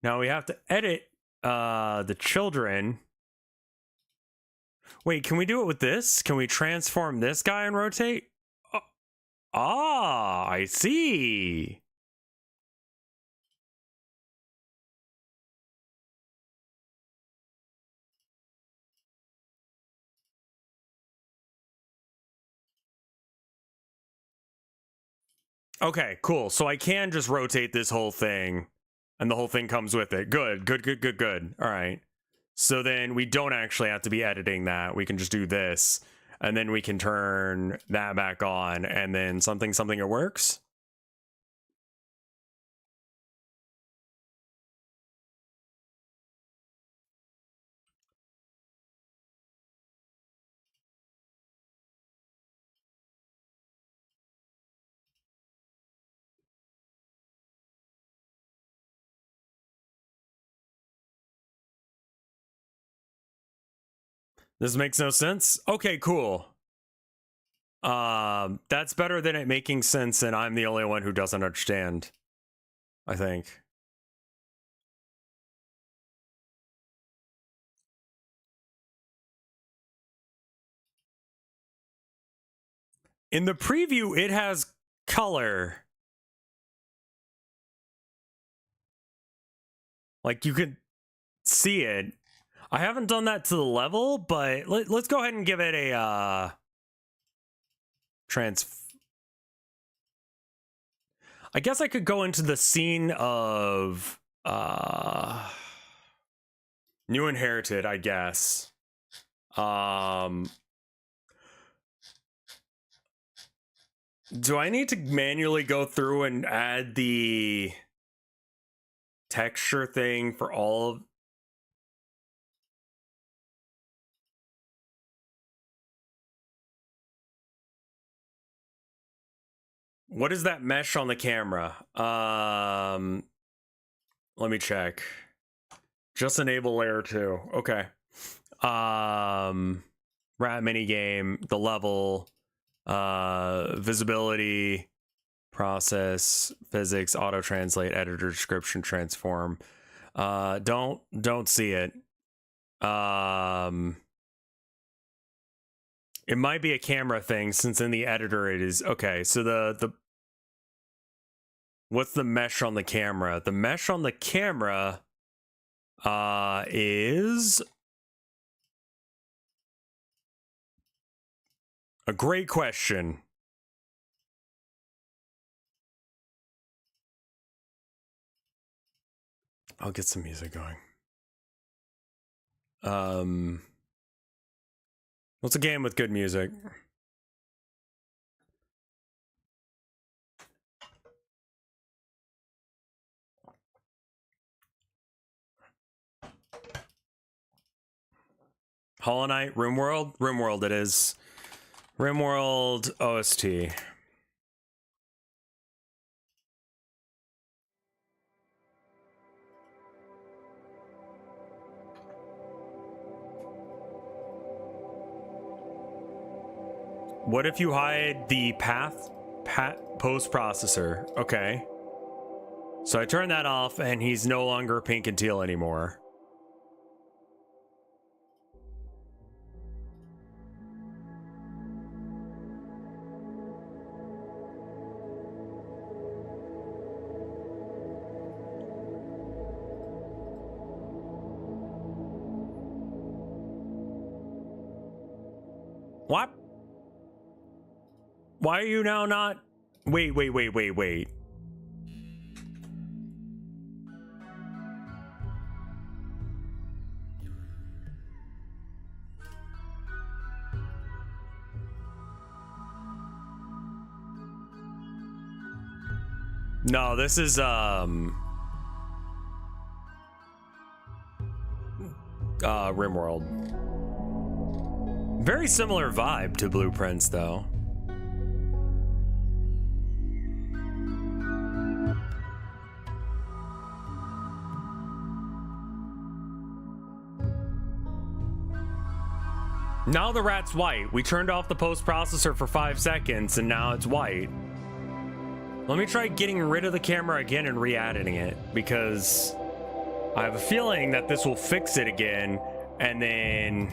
Now we have to edit the children. Wait, can we do it with this? Can we transform this guy and rotate? Ah, I see. Okay, cool. So I can just rotate this whole thing and the whole thing comes with it. Good, good, good, good, good. All right. So then we don't actually have to be editing that. We can just do this and then we can turn that back on and then something, it works. This makes no sense. Okay, cool. That's better than it making sense and I'm the only one who doesn't understand, I think. In the preview, it has color. Like you could see it. I haven't done that to the level, but let's go ahead and give it a I guess I could go into the scene of New Inherited, I guess. Do I need to manually go through and add the texture thing for all of... What is that mesh on the camera? Let me check. Just enable layer 2. Okay. Rat minigame, the level, visibility, process, physics, auto translate, editor description, transform. Don't see it. It might be a camera thing since in the editor it is okay. So the what's the mesh on the camera? The mesh on the camera is a great question. I'll get some music going. What's a game with good music? Hollow Knight, RimWorld? RimWorld it is. RimWorld OST. What if you hide the post processor? Okay. So I turn that off and he's no longer pink and teal anymore. What? Why are you now not? Wait. No, this is RimWorld. Very similar vibe to Blueprints though. Now the rat's white. We turned off the post processor for 5 seconds and now it's white. Let me try getting rid of the camera again and re-editing it, because I have a feeling that this will fix it again. And then,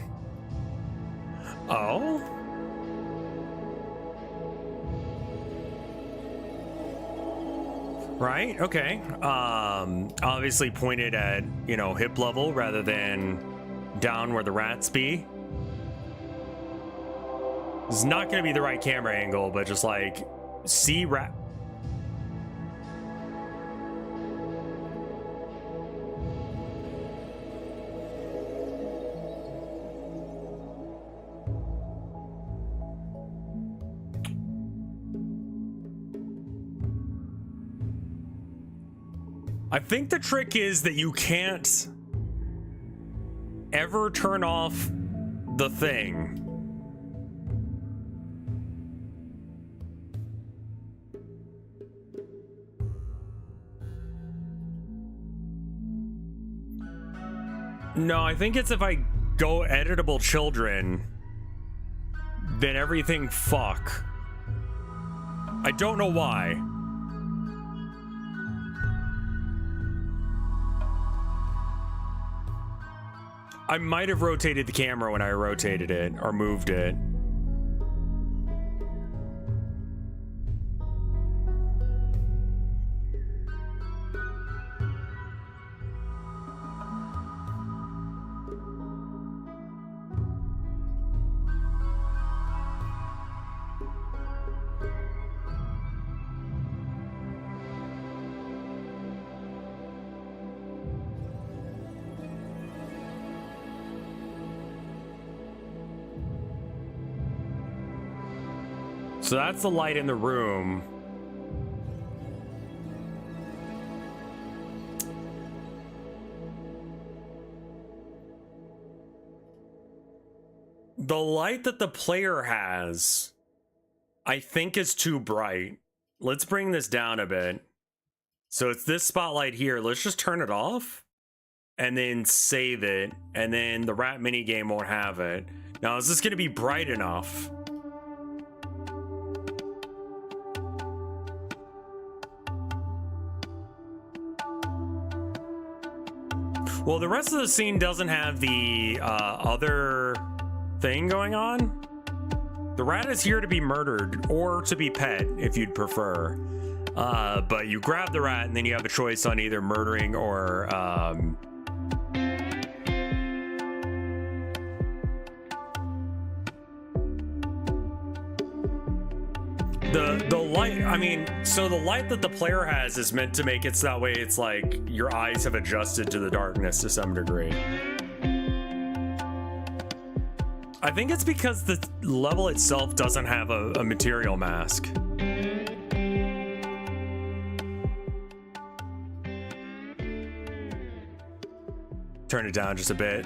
oh, right, okay. Obviously pointed at, you know, hip level rather than down where the rats be. It's not going to be the right camera angle, but just like see rat. I think the trick is that you can't ever turn off the thing. No, I think it's if I go editable children, then everything fuck. I don't know why. I might have rotated the camera when I rotated it or moved it. So that's the light in the room. The light that the player has, I think, is too bright. Let's bring this down a bit. So it's this spotlight here. Let's just turn it off and then save it. And then the rat minigame won't have it. Now, is this going to be bright enough? Well, the rest of the scene doesn't have the other thing going on. The rat is here to be murdered or to be pet, if you'd prefer. But you grab the rat and then you have a choice on either murdering or... The light, I mean, so the light that the player has is meant to make it so that way it's like your eyes have adjusted to the darkness to some degree. I think it's because the level itself doesn't have a material mask. Turn it down just a bit.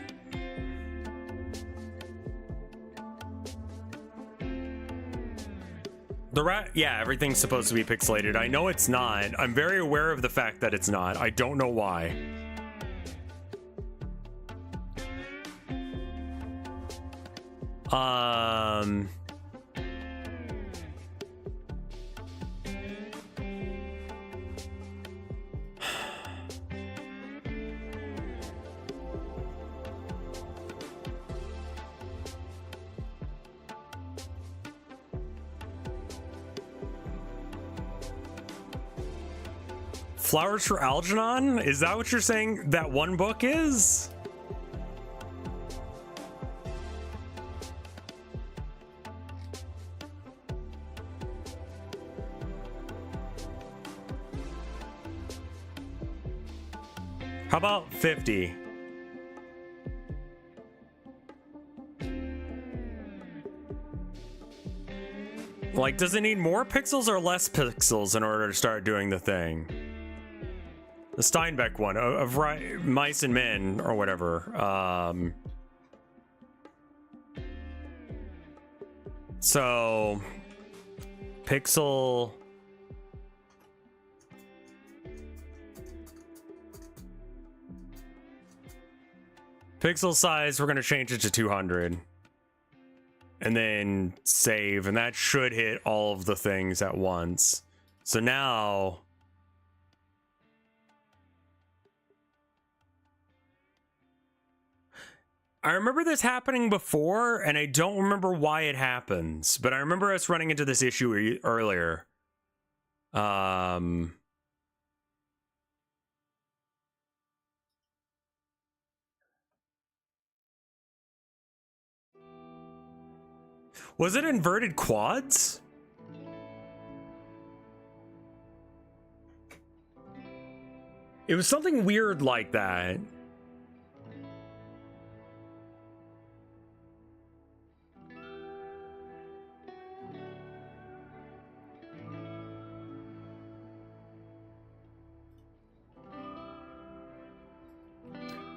The rat, yeah, everything's supposed to be pixelated. I know it's not. I'm very aware of the fact that it's not. I don't know why. Flowers for Algernon? Is that what you're saying that one book is? How about 50? Like, does it need more pixels or less pixels in order to start doing the thing? The Steinbeck one of Mice and Men or whatever. So pixel size, we're going to change it to 200. and then save, and that should hit all of the things at once. So now I remember this happening before, and I don't remember why it happens, but I remember us running into this issue earlier. Was it inverted quads? It was something weird like that.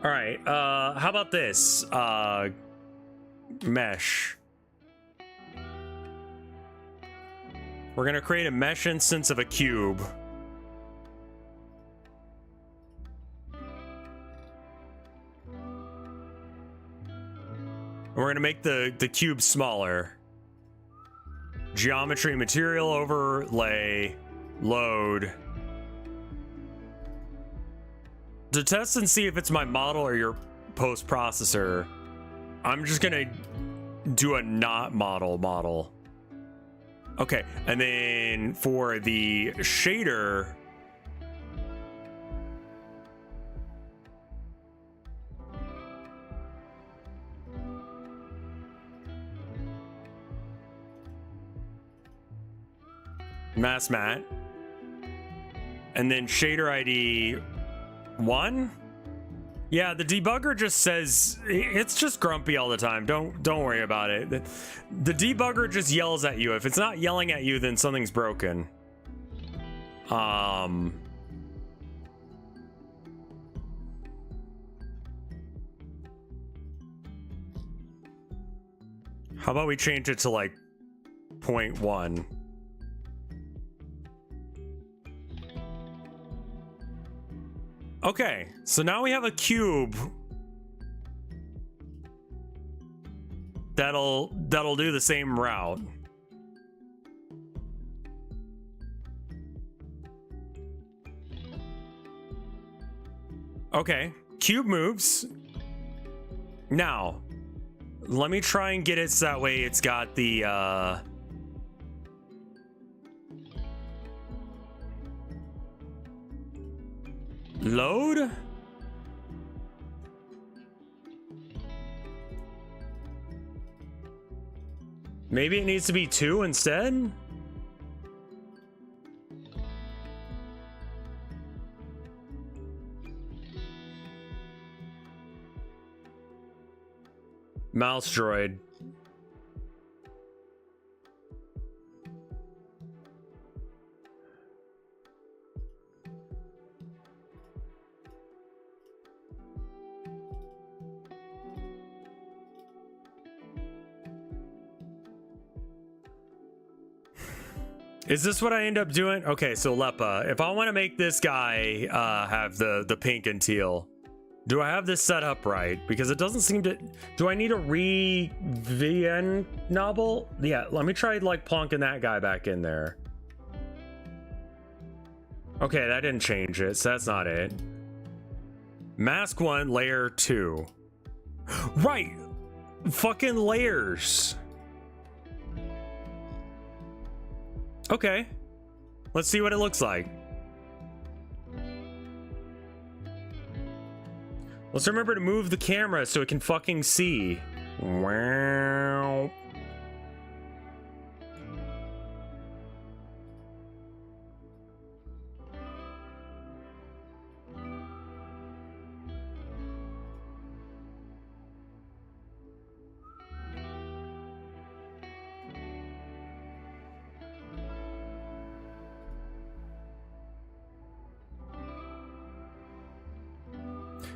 All right, how about this? Mesh. We're gonna create a mesh instance of a cube. We're gonna make the cube smaller. Geometry, material overlay, load. To test and see if it's my model or your post processor, I'm just gonna do a not model. Okay, and then for the shader, mass mat, and then shader ID 1. Yeah, the debugger just says it's just grumpy all the time. Don't worry about it. The debugger just yells at you. If it's not yelling at you, then something's broken. How about we change it to like 0.1? Okay, so now we have a cube that'll do the same route. Okay, cube moves. Now, let me try and get it so that way it's got the load? Maybe it needs to be 2 instead? Mouse droid. Is this what I end up doing? Okay, so Lepa, if I want to make this guy have the pink and teal, do I have this set up right? Because it doesn't seem to... Do I need a re-VN novel? Yeah, let me try like plonking that guy back in there. Okay, that didn't change it, so that's not it. Mask 1, layer 2. Right! Fucking layers. Okay, let's see what it looks like. Let's remember to move the camera so it can fucking see. Wow.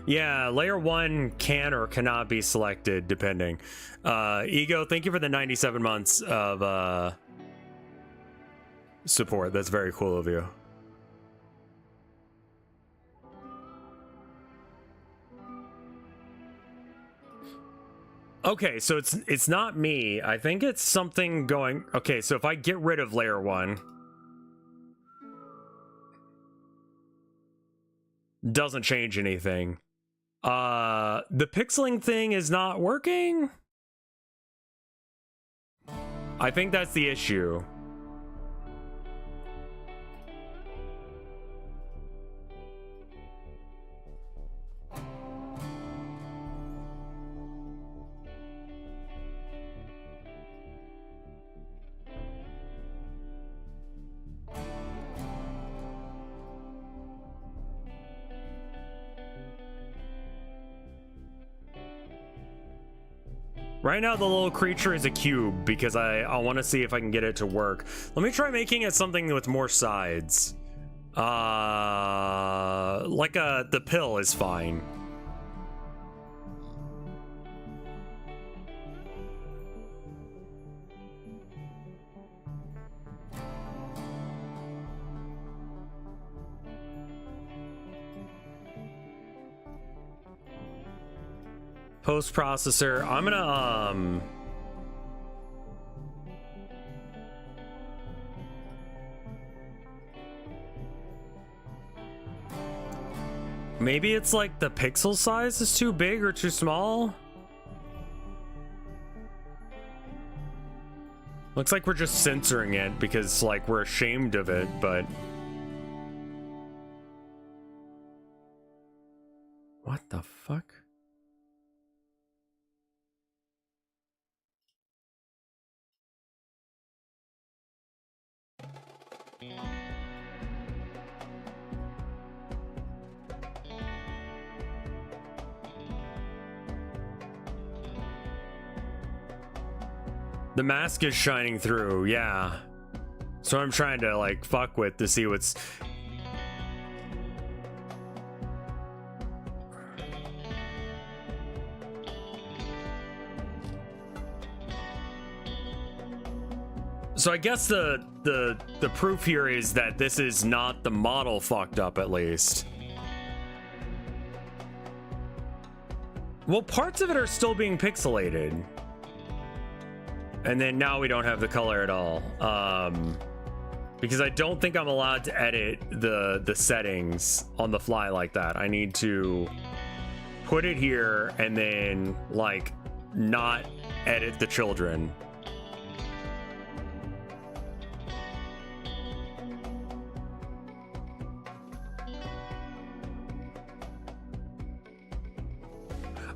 Yeah, layer 1 can or cannot be selected depending. Ego, thank you for the 97 months of support. That's very cool of you. Okay, so it's not me. I think it's something going... Okay, so if I get rid of layer 1... Doesn't change anything. The pixeling thing is not working? I think that's the issue. Right now, the little creature is a cube because I want to see if I can get it to work. Let me try making it something with more sides. Like the pill is fine. Post processor. I'm gonna maybe it's like the pixel size is too big or too small. Looks like we're just censoring it because like we're ashamed of it, but what the fuck? The mask is shining through, yeah. So I'm trying to like fuck with to see what's... So I guess the proof here is that this is not the model fucked up, at least. Well, parts of it are still being pixelated. And then now we don't have the color at all. Because I don't think I'm allowed to edit the settings on the fly like that. I need to put it here and then like not edit the children.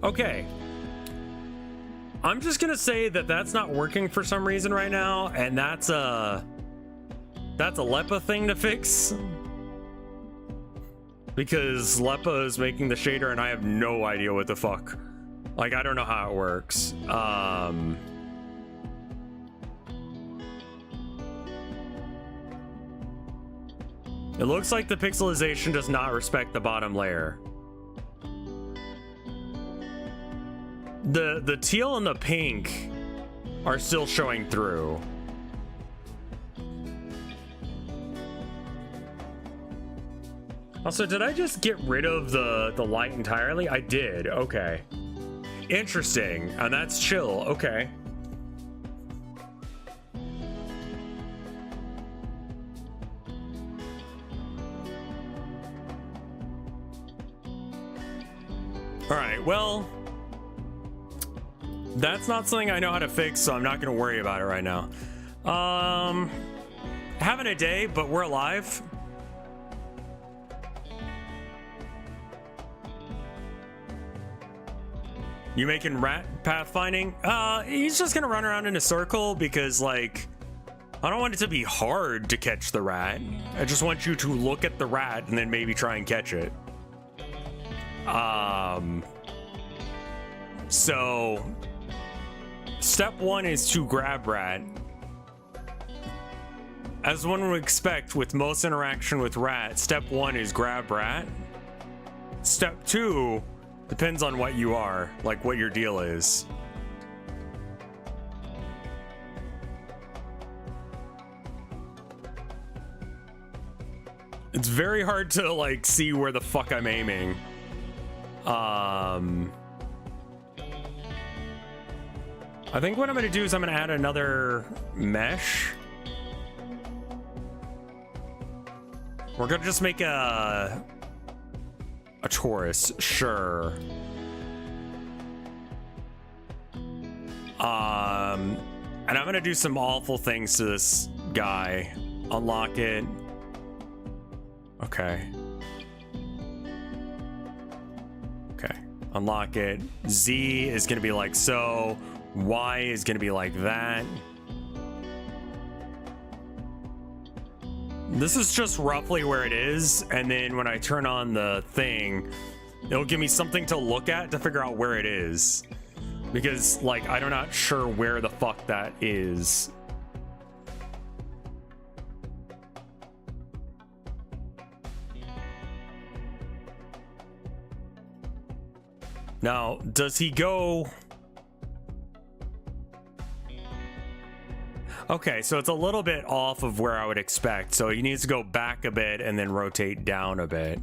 Okay. I'm just gonna say that that's not working for some reason right now, and that's a LEPA thing to fix. Because LEPA is making the shader and I have no idea what the fuck. Like, I don't know how it works. It looks like the pixelization does not respect the bottom layer. The teal and the pink are still showing through. Also, did I just get rid of the light entirely? I did. Okay. Interesting. And that's chill. Okay. All right. Well, that's not something I know how to fix, so I'm not going to worry about it right now. Having a day, but we're alive. You making rat pathfinding? He's just gonna run around in a circle because, like, I don't want it to be hard to catch the rat. I just want you to look at the rat and then maybe try and catch it. So step one is to grab rat. As one would expect with most interaction with rat, step one is grab rat. Step two depends on what you are, like what your deal is. It's very hard to like see where the fuck I'm aiming. I think what I'm going to do is I'm going to add another mesh. We're going to just make a torus, sure. And I'm going to do some awful things to this guy. Unlock it. Okay. Okay. Unlock it. Z is going to be like so. Y is going to be like that. This is just roughly where it is. And then when I turn on the thing, it'll give me something to look at to figure out where it is. Because, like, I'm not sure where the fuck that is. Now, does he go... Okay, so it's a little bit off of where I would expect. So he needs to go back a bit and then rotate down a bit.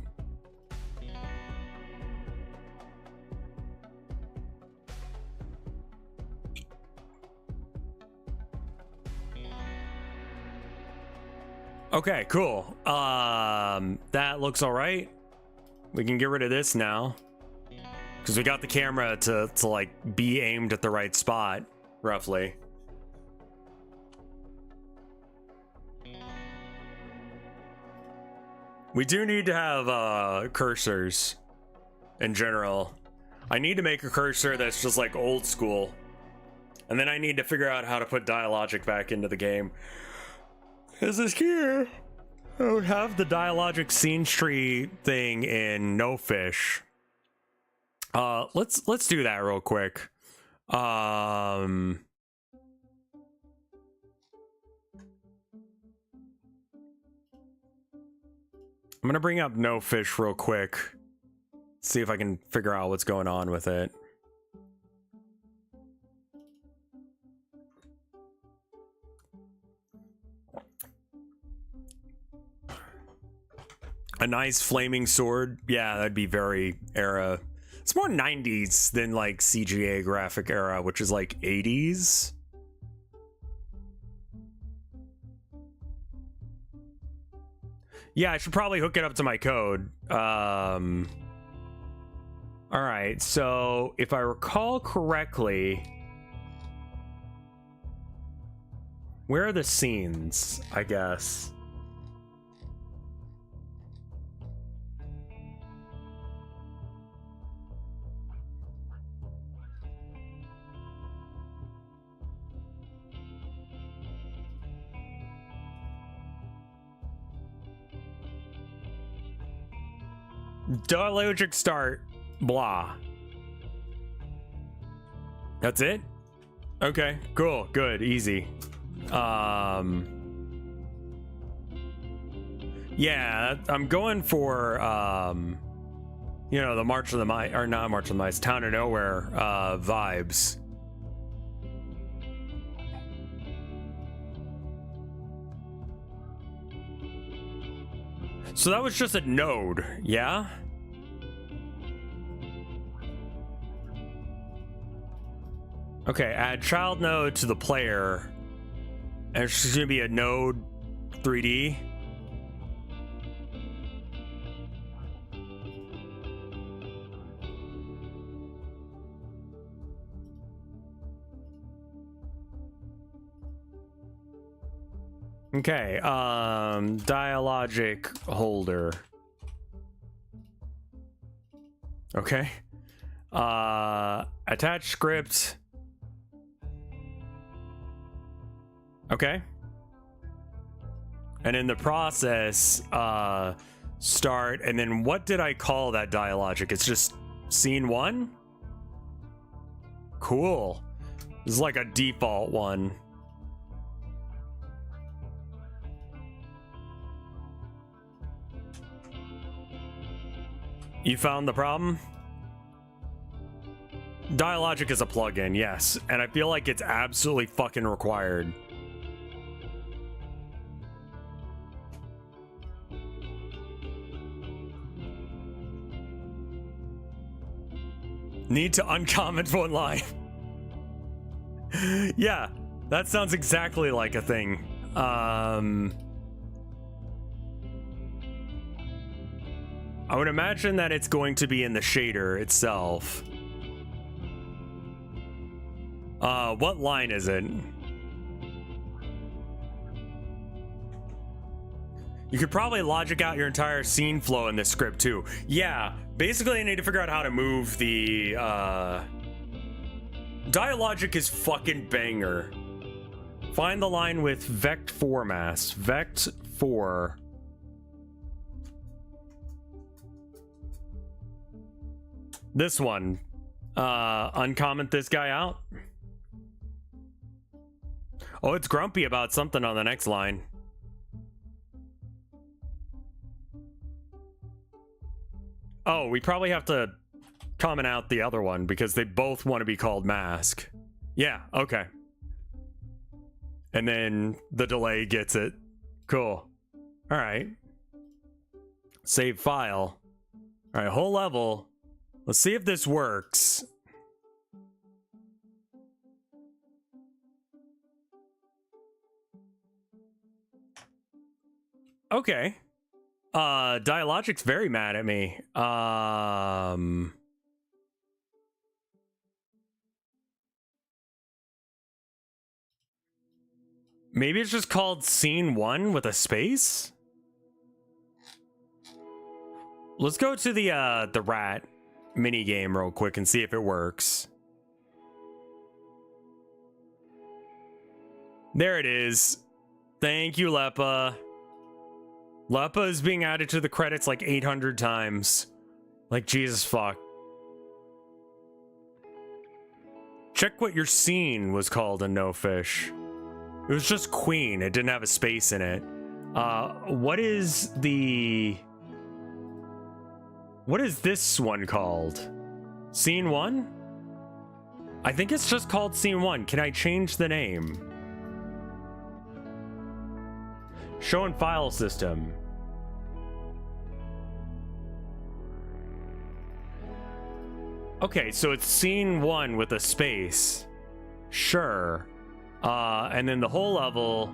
Okay, cool. That looks all right. We can get rid of this now. Because we got the camera to like be aimed at the right spot, roughly. We do need to have cursors in general. I need to make a cursor that's just like old school. And then I need to figure out how to put dialogic back into the game. This is here. I don't have the dialogic scene tree thing in No Fish. Let's do that real quick. I'm gonna bring up No Fish real quick. See if I can figure out what's going on with it. A nice flaming sword. Yeah, that'd be very era. It's more 90s than like CGA graphic era, which is like 80s. Yeah, I should probably hook it up to my code. All right, so if I recall correctly, where are the scenes, I guess? Dialogic start, blah. That's it? Okay, cool, good, easy. Yeah, I'm going for, you know, the March of the Mice, or not March of the Mice, Town of Nowhere vibes. So that was just a node, yeah? Okay, add child node to the player. And it's just gonna be a node 3D. Okay, dialogic holder. Okay. Attach script. Okay. And in the process, start, and then what did I call that dialogic? It's just scene 1? Cool. This is like a default one. You found the problem? Dialogic is a plugin, yes, and I feel like it's absolutely fucking required. Need to uncomment one line. Yeah, that sounds exactly like a thing. I would imagine that it's going to be in the shader itself. What line is it? You could probably logic out your entire scene flow in this script too. Yeah, basically I need to figure out how to move the, Dialogic is fucking banger. Find the line with Vect 4 mass. Vect 4. This one. Uncomment this guy out. Oh, it's grumpy about something on the next line. Oh, we probably have to comment out the other one because they both want to be called mask. Yeah, okay. And then the delay gets it. Cool. All right. Save file. All right, whole level. Let's see if this works. Okay. Dialogic's very mad at me. Maybe it's just called Scene 1 with a space? Let's go to the rat mini game real quick and see if it works. There it is. Thank you, Lepa. Lepa is being added to the credits like 800 times. Like, Jesus fuck. Check what your scene was called in No Fish. It was just Queen. It didn't have a space in it. What is this one called? Scene 1? I think it's just called Scene 1. Can I change the name? Show in file system. Okay, so it's Scene 1 with a space. Sure. And then the whole level,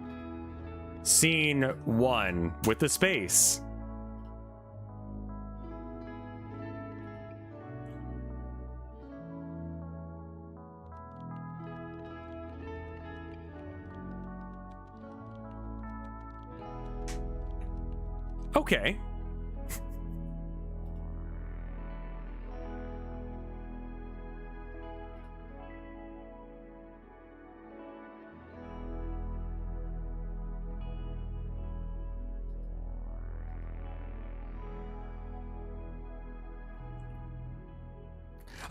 Scene 1 with a space. Okay.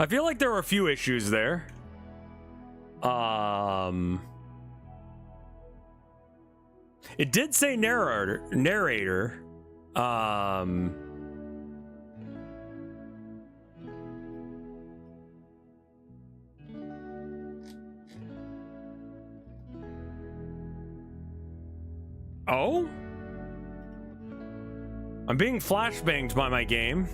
I feel like there were a few issues there. It did say narrator. Oh? I'm being flashbanged by my game.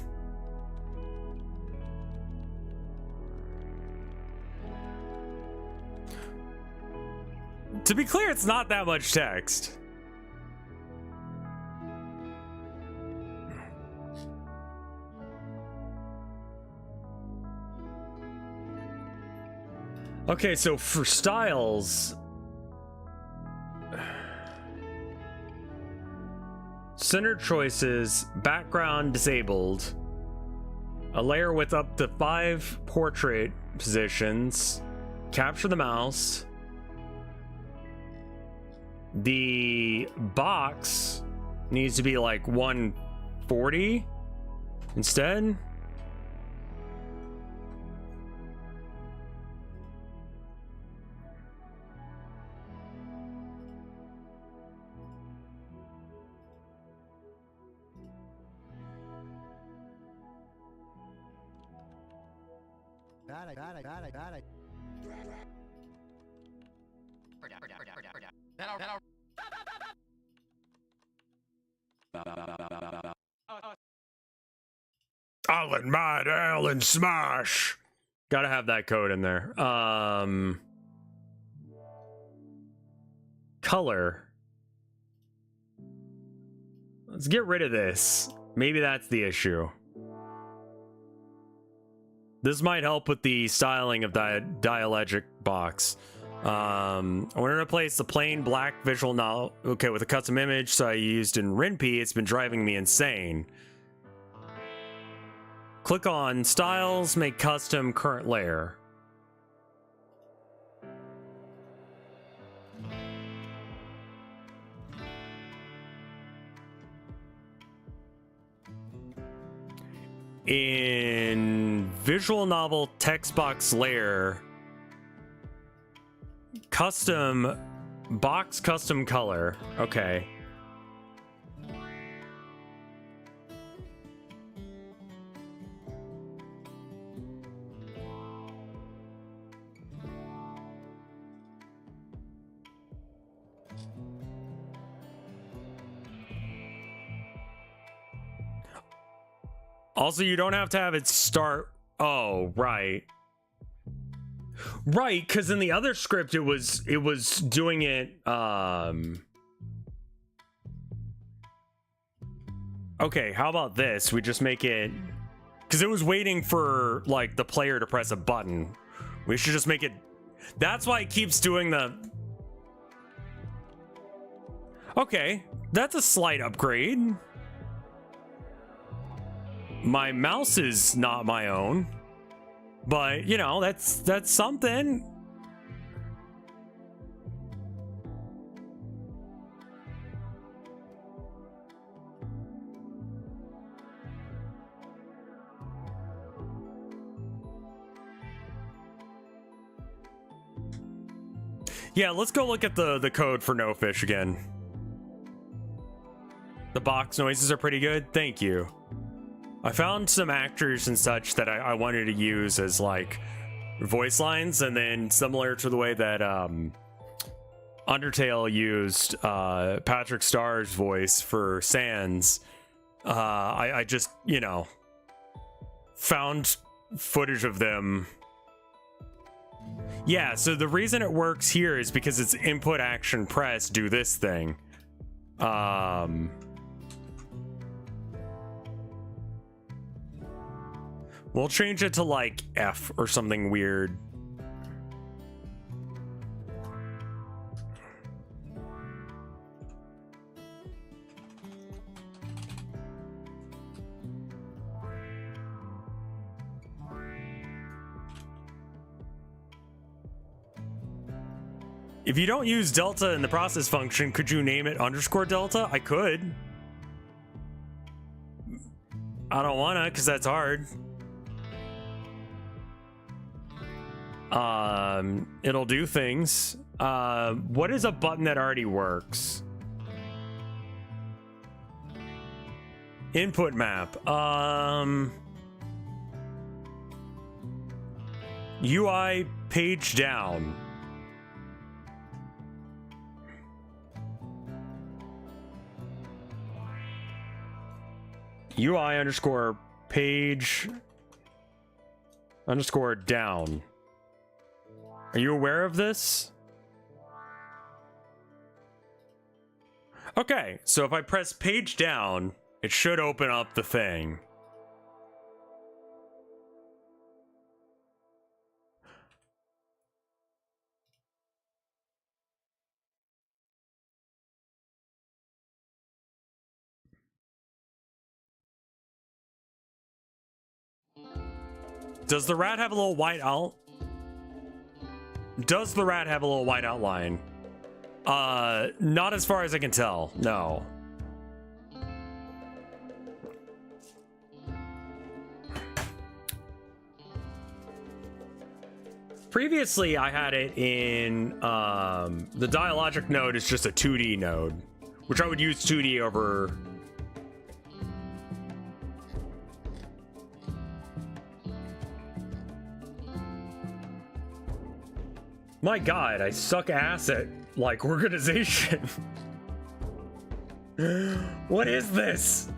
To be clear, it's not that much text. Okay, so for styles, center choices, background disabled, a layer with up to 5 portrait positions, capture the mouse, the box needs to be like 140 instead. Got it. Alan Mad, Alan Smash. Gotta have that code in there. color. Let's get rid of this. Maybe that's the issue. This might help with the styling of the dielectric box. I want to replace the plain black visual novel. Okay, with a custom image, so I used in RenP. It's been driving me insane. Click on Styles, make custom current layer. In visual novel text box layer, custom box custom color. Okay. Also, you don't have to have it start. Oh, right. Right, because in the other script it was doing it okay, how about this? We just make it, because it was waiting for like the player to press a button. We should just make it. That's why it keeps doing the. Okay, that's a slight upgrade. My mouse is not my own, but you know, that's something. Yeah, let's go look at the code for No Fish again. The box noises are pretty good. Thank you. I found some actors and such that I wanted to use as like voice lines, and then similar to the way that Undertale used Patrick Starr's voice for Sans, I just, you know, found footage of them. Yeah, so the reason it works here is because it's input action press do this thing. We'll change it to like F or something weird. If you don't use delta in the process function, could you name it _delta? I could. I don't wanna, because that's hard. It'll do things. What is a button that already works? Input map. UI page down. UI underscore page underscore down. Are you aware of this? Okay, so if I press page down, it should open up the thing. Does the rat have a little white out? Does the rat have a little white outline? Not as far as I can tell, no. Previously, I had it in, the dialogic node is just a 2D node, which I would use 2D over... My god, I suck ass at, like, organization. What is this?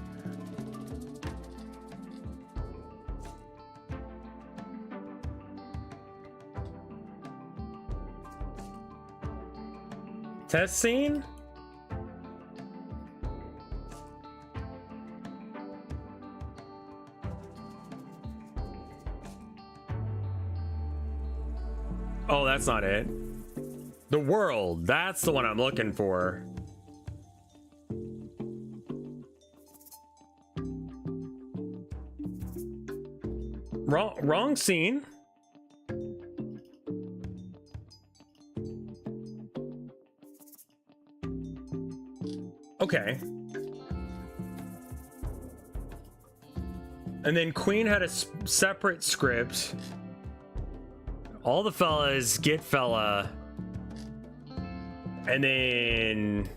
Test scene? Oh, that's not it. The world, that's the one I'm looking for. Wrong scene. Okay. And then Queen had a separate script. All the fellas get fella. And then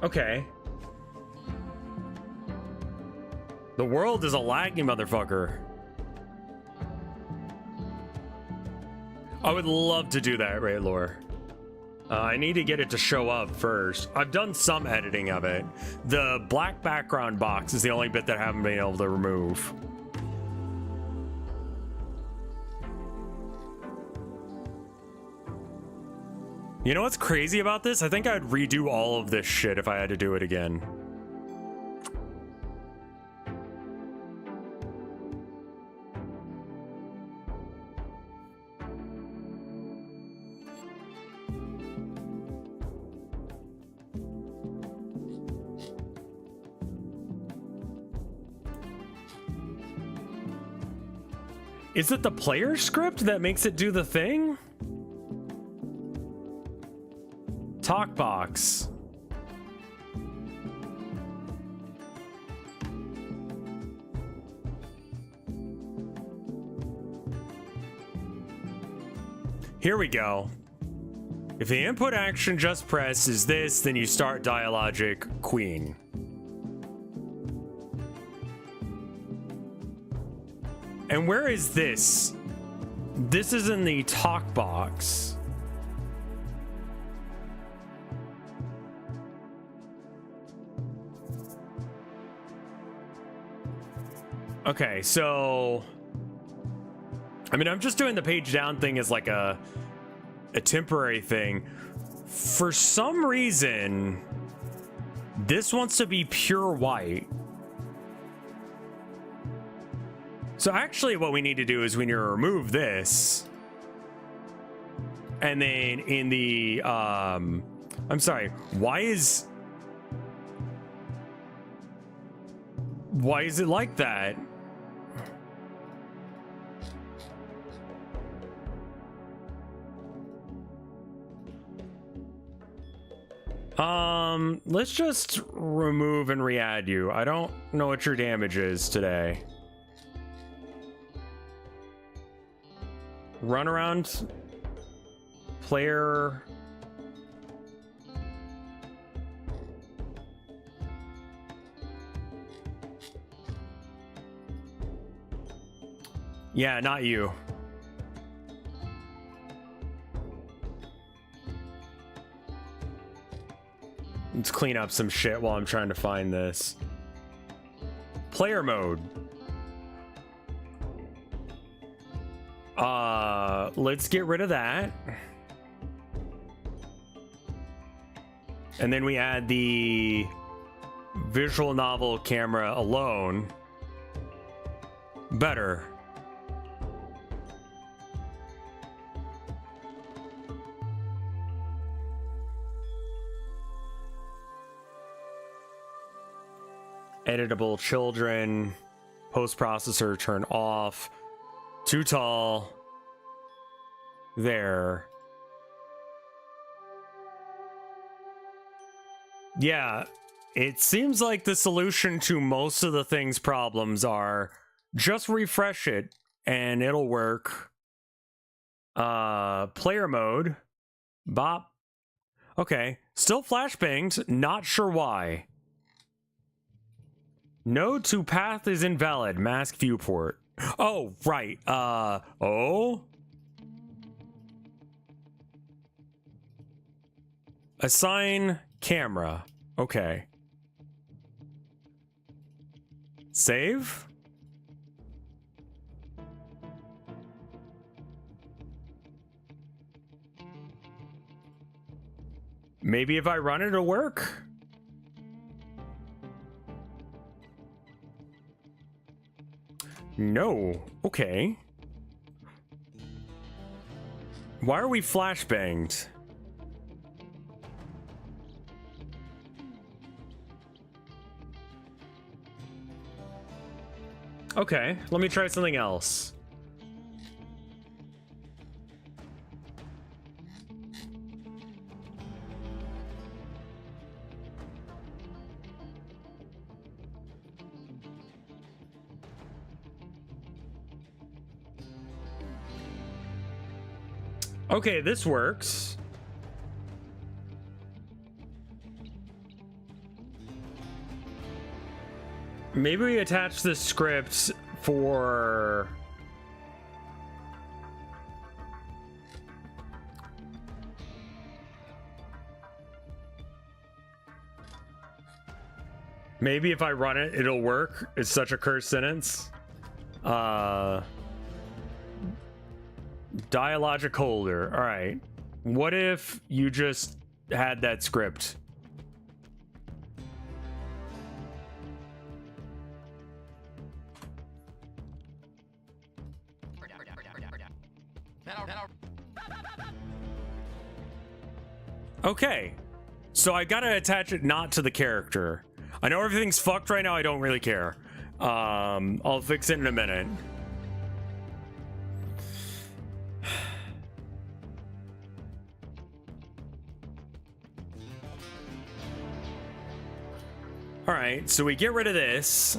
okay. The world is a laggy motherfucker. I would love to do that, right, Lore? I need to get it to show up first. I've done some editing of it. The black background box is the only bit that I haven't been able to remove. You know what's crazy about this? I think I'd redo all of this shit if I had to do it again. Is it the player script that makes it do the thing? Talk box. Here we go. If the input action just press is this, then you start dialogic Queen. And where is this? This is in the talk box. Okay, so I mean, I'm just doing the page down thing as like a temporary thing. For some reason, this wants to be pure white. So actually what we need to do is we need to remove this. And then in the, I'm sorry, why is it like that? Let's just remove and re-add you. I don't know what your damage is today. Run around player. Yeah, not you. Let's clean up some shit while I'm trying to find this. Player mode. Let's get rid of that. And then we add the visual novel camera alone. Better. Editable children. Post processor turn off. Too tall. There. Yeah, it seems like the solution to most of the thing's problems are just refresh it and it'll work. Player mode. Bop. Okay, still flashbanged, not sure why. Node to path is invalid, mask viewport. Oh, right. Oh. Assign camera. Okay. Save? Maybe if I run it, it'll work? No. Okay. Why are we flashbanged? Okay, let me try something else. Okay, this works. Maybe we attach the script for... Maybe if I run it, it'll work. It's such a cursed sentence. Dialogic holder. All right. What if you just had that script? Okay. So I gotta attach it not to the character. I know everything's fucked right now. I don't really care. I'll fix it in a minute. All right, so we get rid of this.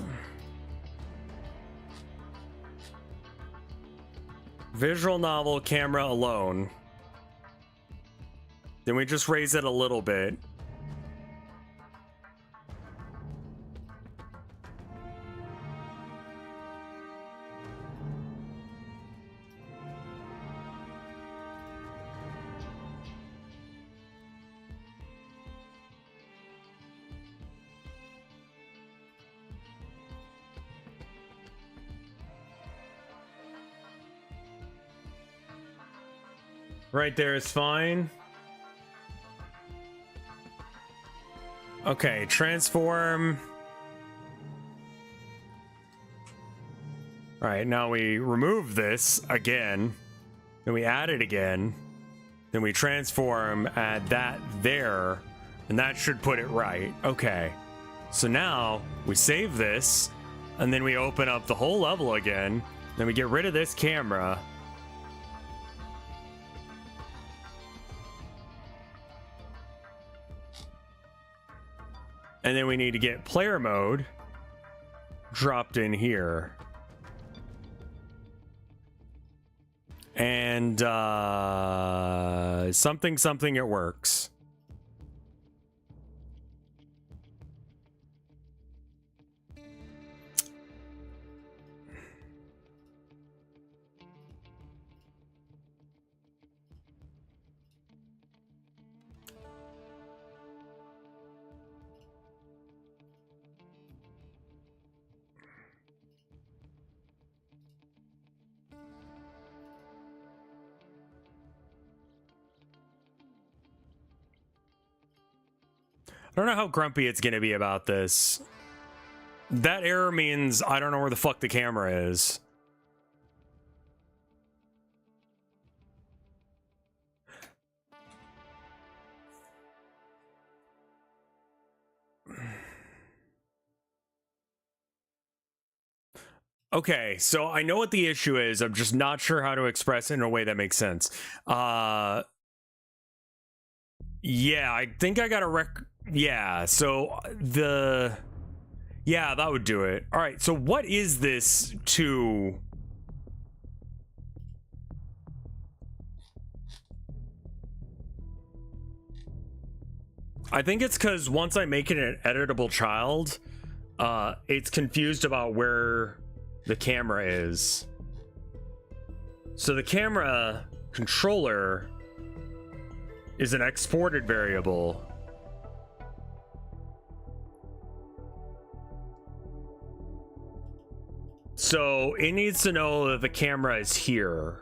Visual novel camera alone. Then we just raise it a little bit. Right there is fine. Okay, transform. All right, now we remove this again. Then we add it again. Then we transform, add that there, and that should put it right. Okay, so now we save this, and then we open up the whole level again. Then we get rid of this camera. And then we need to get player mode dropped in here. And something, it works. I don't know how grumpy it's gonna be about this. That error means I don't know where the fuck the camera is. Okay, so I know what the issue is. I'm just not sure how to express it in a way that makes sense. Yeah, I think I got a yeah, so yeah, that would do it. All right, so what is this to... I think it's because once I make it an editable child, it's confused about where the camera is. So the camera controller is an exported variable. So it needs to know that the camera is here.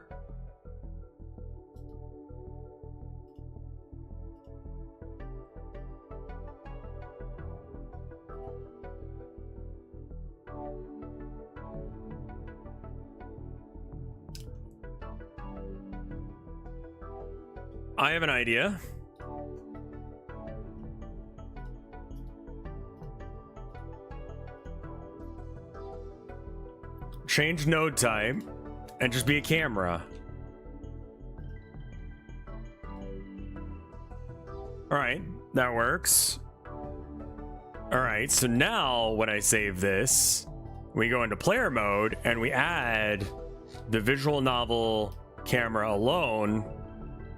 I have an idea. Change node type and just be a camera. All right, that works. All right, so now when I save this, we go into player mode and we add the visual novel camera alone.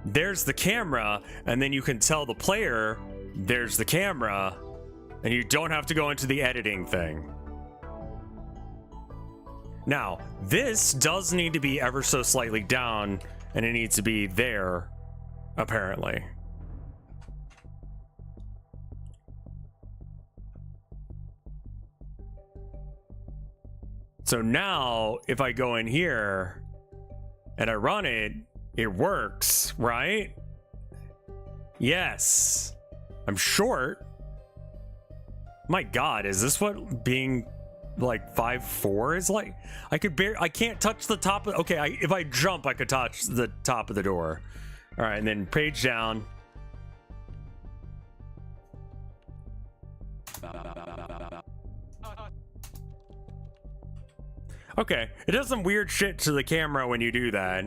There's the camera, and then you can tell the player there's the camera, and you don't have to go into the editing thing. Now, this does need to be ever so slightly down, and it needs to be there, apparently. So now, if I go in here and I run it, it works, right? Yes. I'm short. My God, is this what being like 5'4" is like? I can't touch the top of, okay, if I jump, I could touch the top of the door. All right, and then page down. Okay, it does some weird shit to the camera when you do that.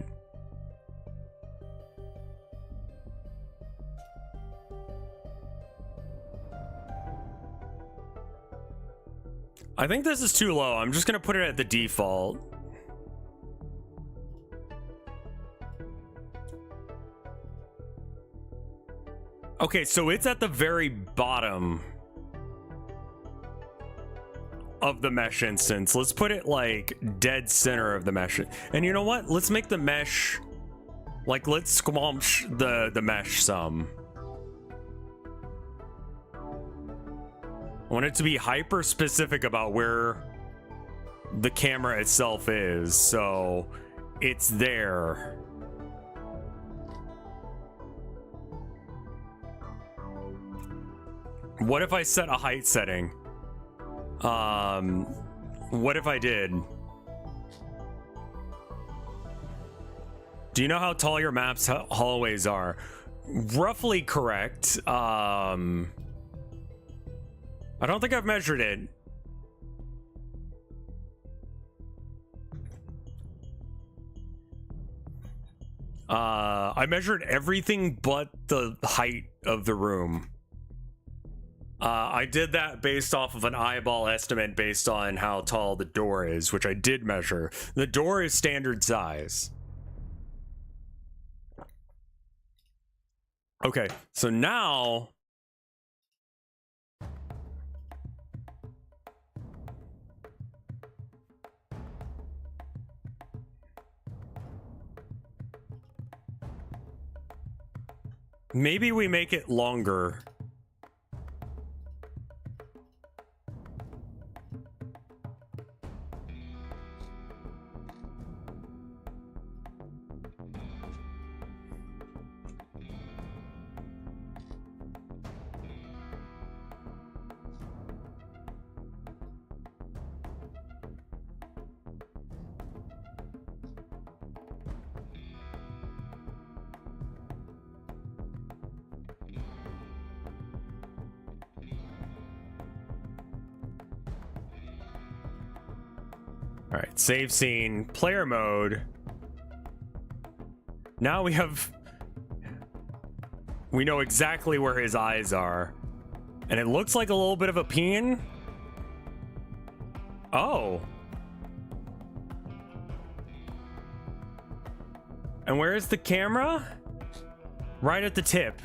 I think this is too low. I'm just gonna put it at the default. Okay, so it's at the very bottom of the mesh instance. Let's put it like dead center of the mesh. And you know what? Let's make the mesh, like, let's squelch the mesh some. I want it to be hyper specific about where the camera itself is, so it's there. What if I set a height setting? What if I did? Do you know how tall your map's hallways are? Roughly correct. I don't think I've measured it. I measured everything but the height of the room. I did that based off of an eyeball estimate based on how tall the door is, which I did measure. The door is standard size. Okay, so now maybe we make it longer. All right, save scene, player mode. Now we know exactly where his eyes are. And it looks like a little bit of a peen. Oh. And where is the camera? Right at the tip.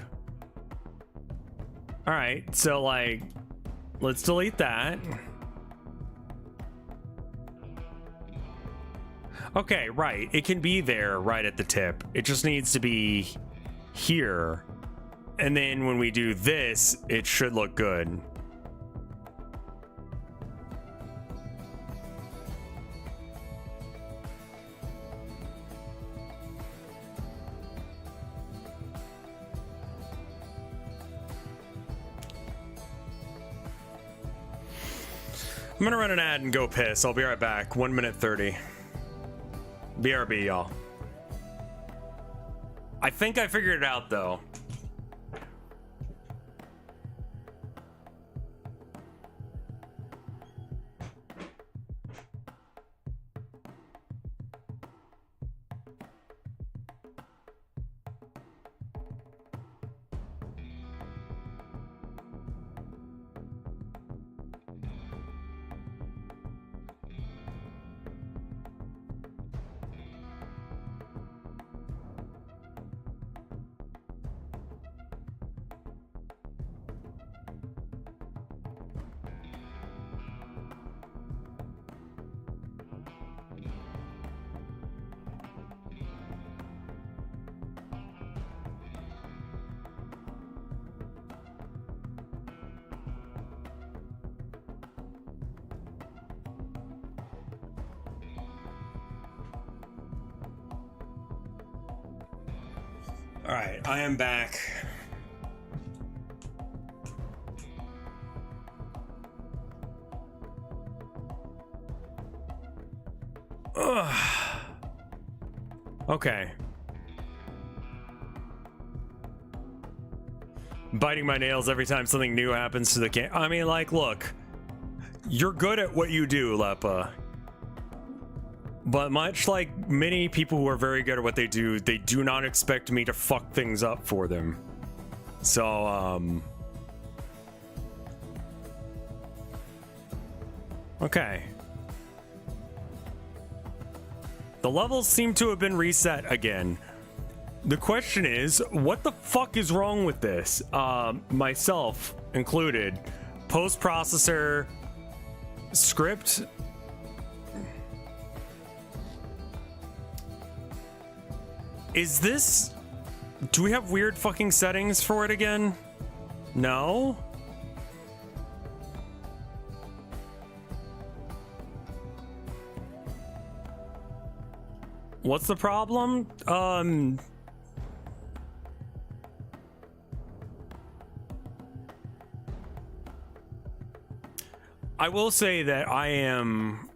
All right, so like, let's delete that. Okay, right. It can be there right at the tip. It just needs to be here. And then when we do this, it should look good. I'm gonna run an ad and go piss. I'll be right back. 1 minute 30. BRB, y'all. I think I figured it out, though. All right, I am back. Ugh. Okay. Biting my nails every time something new happens to the game. I mean, like, look. You're good at what you do, Lepa. But much like many people who are very good at what they do not expect me to fuck things up for them. So, okay. The levels seem to have been reset again. The question is, what the fuck is wrong with this? Myself included. Post-processor, script. Is this... Do we have weird fucking settings for it again? No? What's the problem? I will say that I am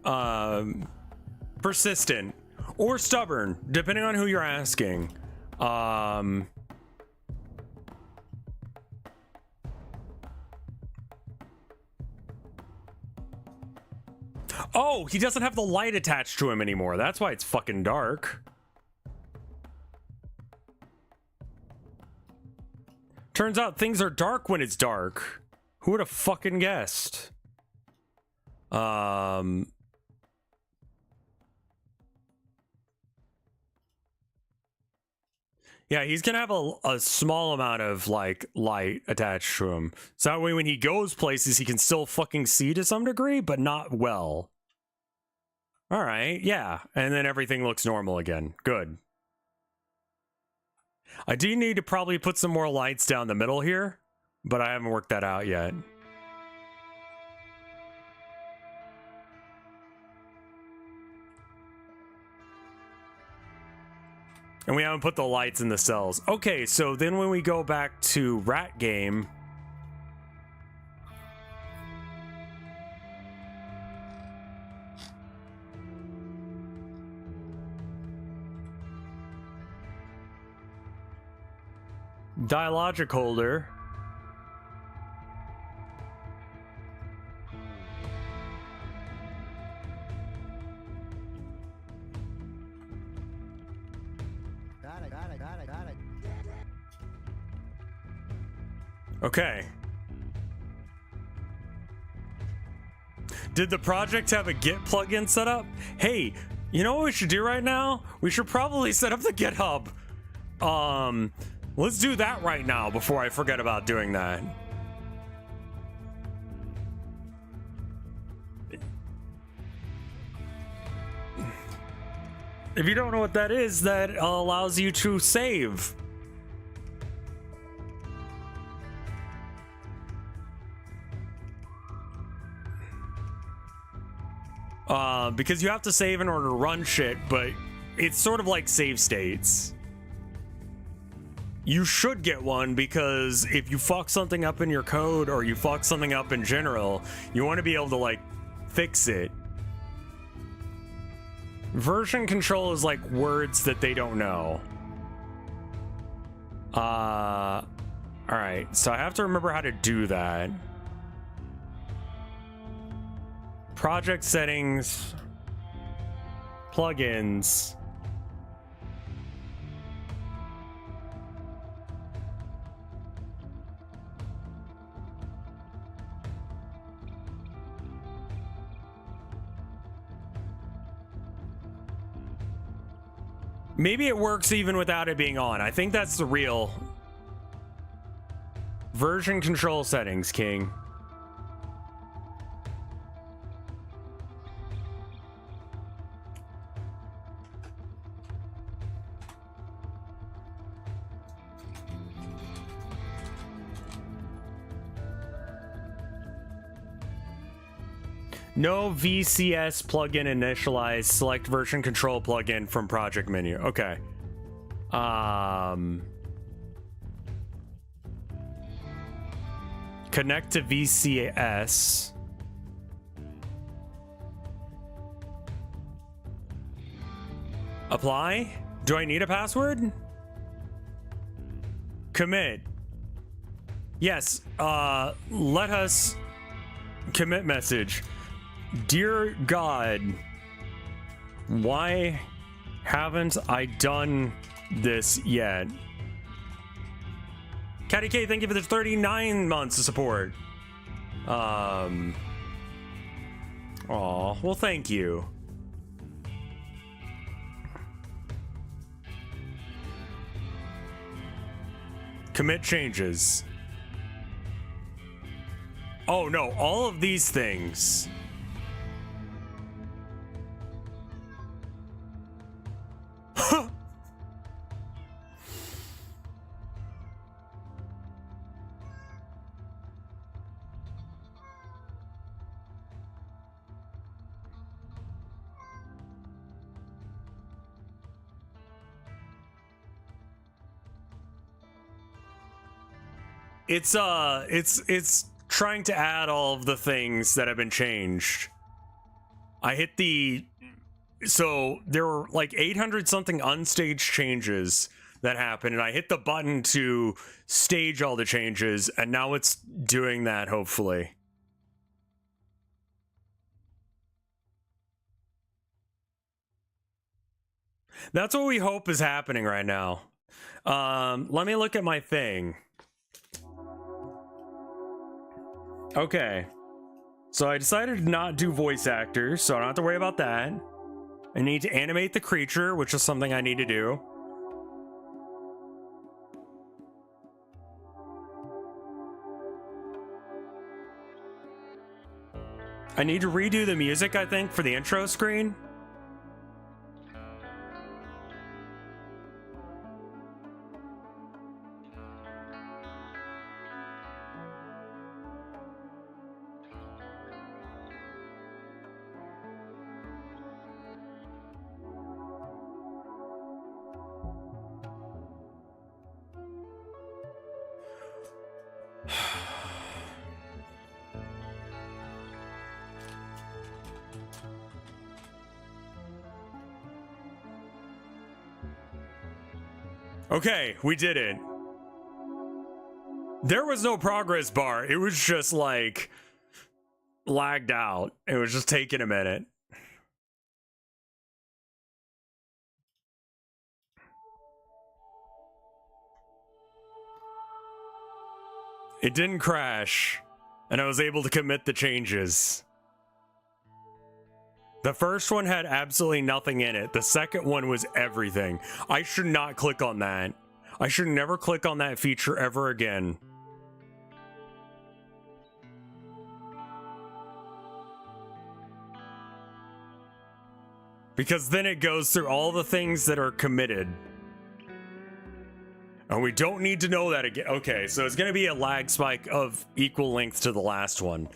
persistent or stubborn, depending on who you're asking. Oh, he doesn't have the light attached to him anymore. That's why it's fucking dark. Turns out things are dark when it's dark. Who would have fucking guessed? Yeah, he's gonna have a small amount of like light attached to him. So that way when he goes places he can still fucking see to some degree, but not well. Alright, yeah. And then everything looks normal again. Good. I do need to probably put some more lights down the middle here, but I haven't worked that out yet. And we haven't put the lights in the cells. Okay, so then when we go back to Rat Game... Dialogic holder. Got it. Okay. Did the project have a Git plugin set up? Hey, you know what we should do right now? We should probably set up the GitHub. Let's do that right now before I forget about doing that. If you don't know what that is, that allows you to save. Because you have to save in order to run shit, but it's sort of like save states. You should get one because if you fuck something up in your code or you fuck something up in general, you want to be able to like fix it. Version control is like words that they don't know. All right, so I have to remember how to do that. Project settings, plugins. Maybe it works even without it being on. I think that's the real version control settings, King. No VCS plugin initialized. Select version control plugin from project menu. Okay. Connect to VCS. Apply? Do I need a password? Commit. Yes. Let us commit message. Dear God, why haven't I done this yet? Catty K, thank you for the 39 months of support. Aw, well, thank you. Commit changes. Oh no, all of these things. It's trying to add all of the things that have been changed. I hit the, so there were like 800 something unstaged changes that happened, and I hit the button to stage all the changes, and now it's doing that, hopefully. That's what we hope is happening right now. Let me look at my thing. Okay, so I decided to not do voice actors, so I don't have to worry about that. I need to animate the creature, which is something I need to do. I need to redo the music, I think, for the intro screen. Okay, we did it. There was no progress bar. It was just like lagged out. It was just taking a minute. It didn't crash, and I was able to commit the changes. The first one had absolutely nothing in it. The second one was everything. I should not click on that. I should never click on that feature ever again. Because then it goes through all the things that are committed. And we don't need to know that again. Okay, so it's going to be a lag spike of equal length to the last one.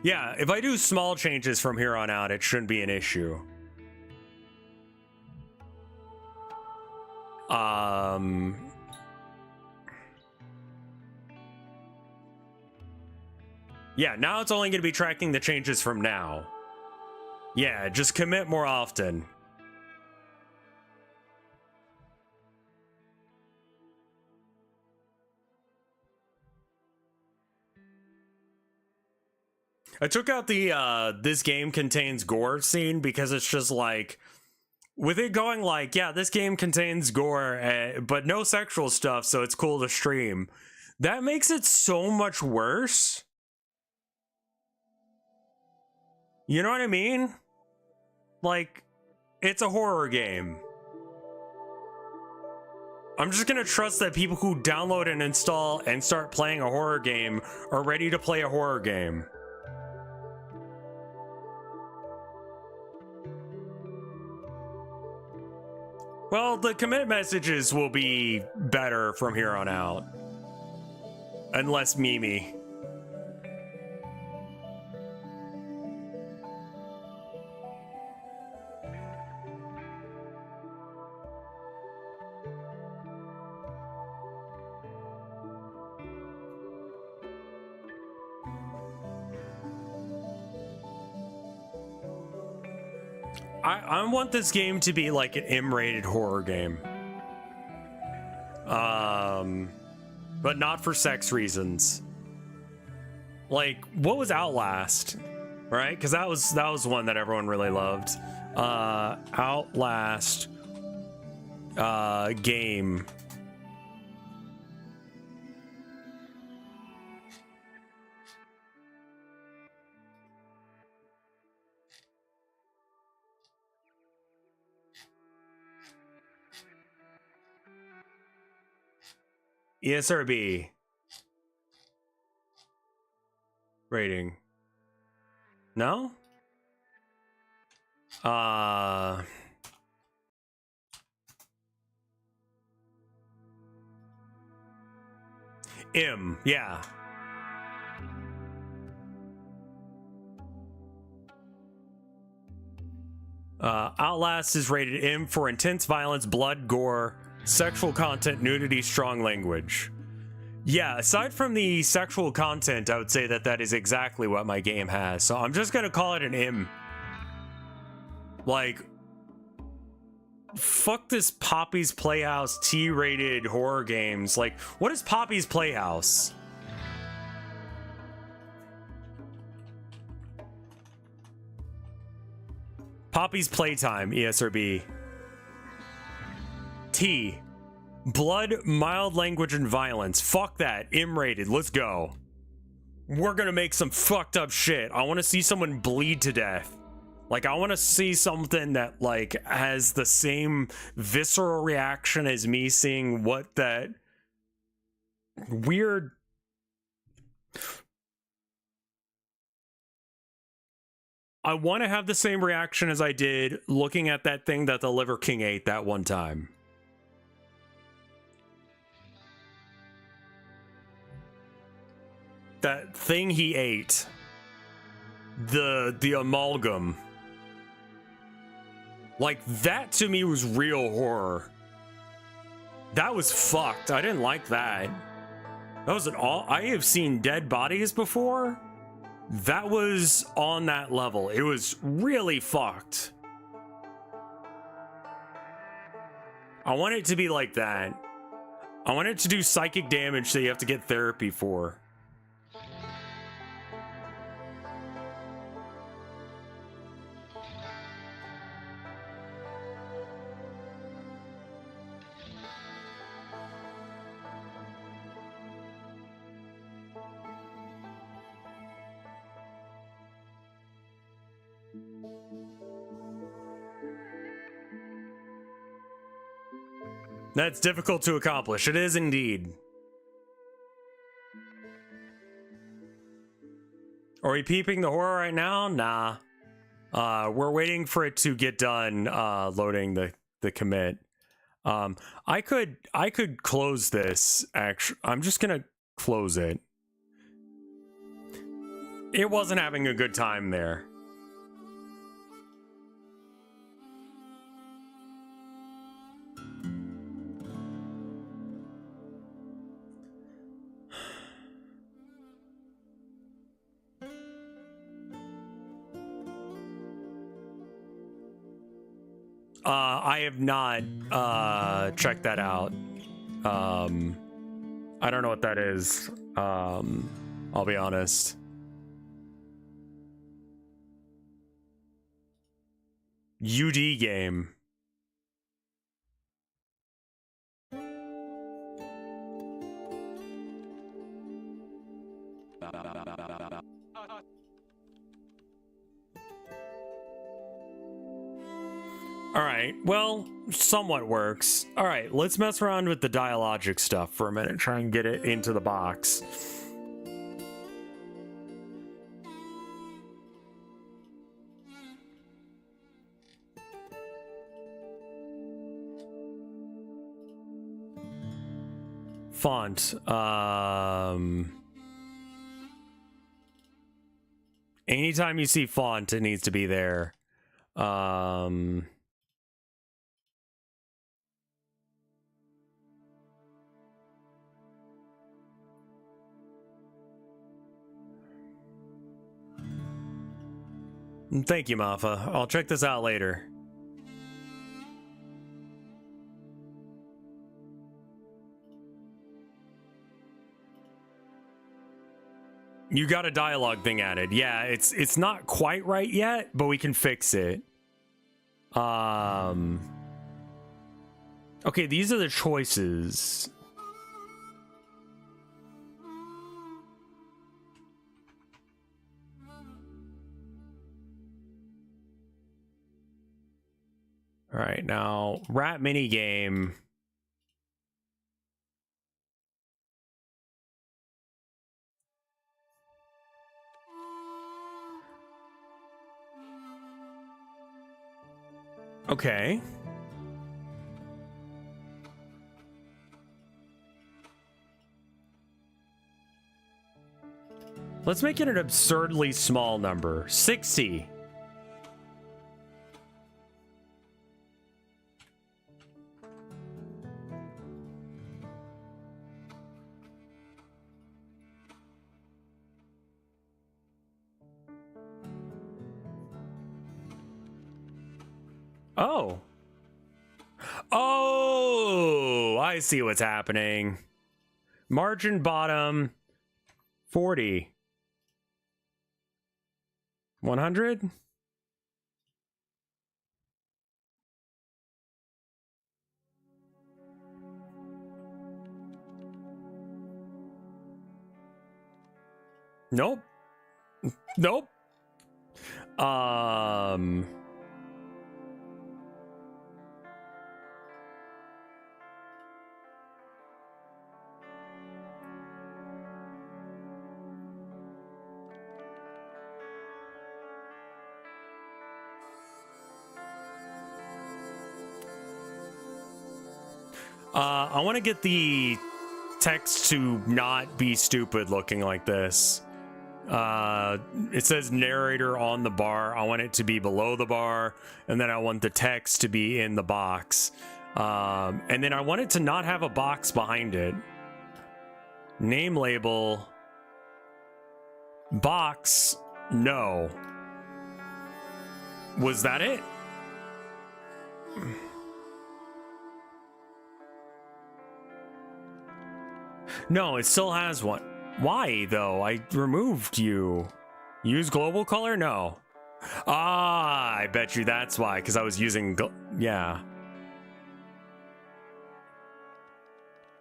Yeah, if I do small changes from here on out, it shouldn't be an issue. Yeah, now it's only going to be tracking the changes from now. Yeah, just commit more often. I took out the this game contains gore scene because it's just like, with it going like, yeah, this game contains gore, but no sexual stuff, so it's cool to stream. That makes it so much worse. You know what I mean? Like, it's a horror game. I'm just gonna trust that people who download and install and start playing a horror game are ready to play a horror game. Well, the commit messages will be better from here on out. And less memey. I want this game to be like an M-rated horror game. But not for sex reasons. Like, what was Outlast? Right? Because that was one that everyone really loved. Outlast game. ESRB rating. No? M, yeah. Outlast is rated M for intense violence, blood, gore, sexual content, nudity, strong language. Yeah, aside from the sexual content, I would say that that is exactly what my game has. So I'm just gonna call it an M. Like, fuck this Poppy's Playhouse T-rated horror games. Like, what is Poppy's Playhouse? Poppy's Playtime, ESRB. T. Blood, mild language, and violence. Fuck that. M-rated. Let's go. We're gonna make some fucked up shit. I want to see someone bleed to death. Like, I want to see something that, like, has the same visceral reaction as me seeing what that weird... I want to have the same reaction as I did looking at that thing that the Liver King ate that one time. That thing he ate. The amalgam. Like, that to me was real horror. That was fucked. I didn't like that. That was an all... I have seen dead bodies before. That was on that level. It was really fucked. I want it to be like that. I want it to do psychic damage that you have to get therapy for. That's difficult to accomplish. It is indeed. Are we peeping the horror right now? Nah. We're waiting for it to get done loading the commit. I could close this. Actually, I'm just gonna close it. It wasn't having a good time there. I have not checked that out. I don't know what that is. I'll be honest. UD game. All right, well, somewhat works. All right, let's mess around with the dialogic stuff for a minute, try and get it into the box. Font. Anytime you see font, it needs to be there. Thank you, Mafa. I'll check this out later. You got a dialogue thing added. Yeah, it's not quite right yet, but we can fix it. Okay, these are the choices. All right, now rat mini game. Okay. Let's make it an absurdly small number. 60. Oh. Oh, I see what's happening. Margin bottom 40. 100? Nope. Nope. I want to get the text to not be stupid looking like this. It says narrator on the bar. I want it to be below the bar, and then I want the text to be in the box. And then I want it to not have a box behind it. Name label. Box. No. Was that it? No, it still has one. Why, though? I removed you. Use global color? No. Ah, I bet you that's why, because I was using... yeah.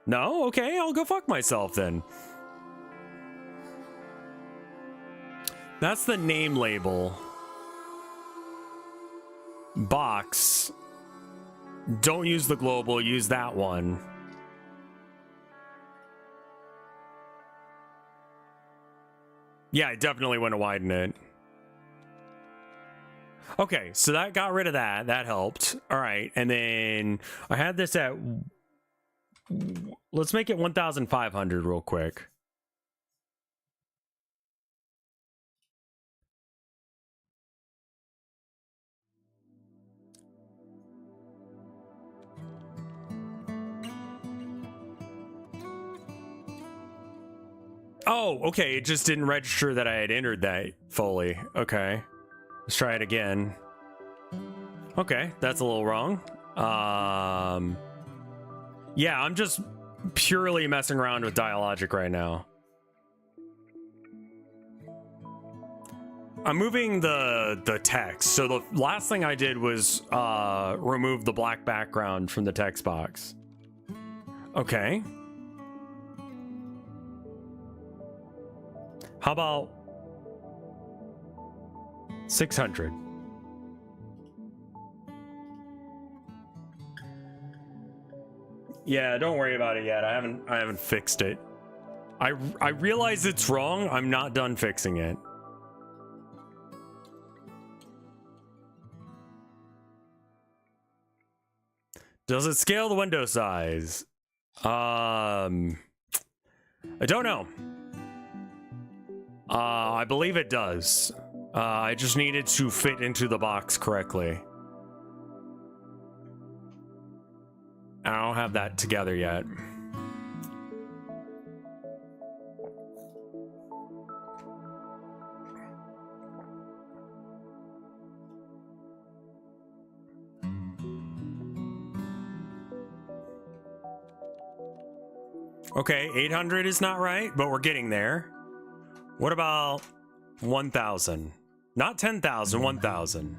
No? Okay, I'll go fuck myself then. That's the name label. Box. Don't use the global, use that one. Yeah, I definitely want to widen it. Okay, so that got rid of that. That helped. All right, and then I had this at... let's make it 1,500 real quick. Oh, okay, it just didn't register that I had entered that fully. Okay, let's try it again. Okay, that's a little wrong. Yeah, I'm just purely messing around with dialogic right now. I'm moving the text. So the last thing I did was remove the black background from the text box. Okay. How about 600? Yeah, don't worry about it yet. I haven't fixed it. I realize it's wrong. I'm not done fixing it. Does it scale the window size? I don't know. I believe it does. I just needed to fit into the box correctly. I don't have that together yet. Okay, 800 is not right, but we're getting there. What about 1,000? Not 10,000, 1,000.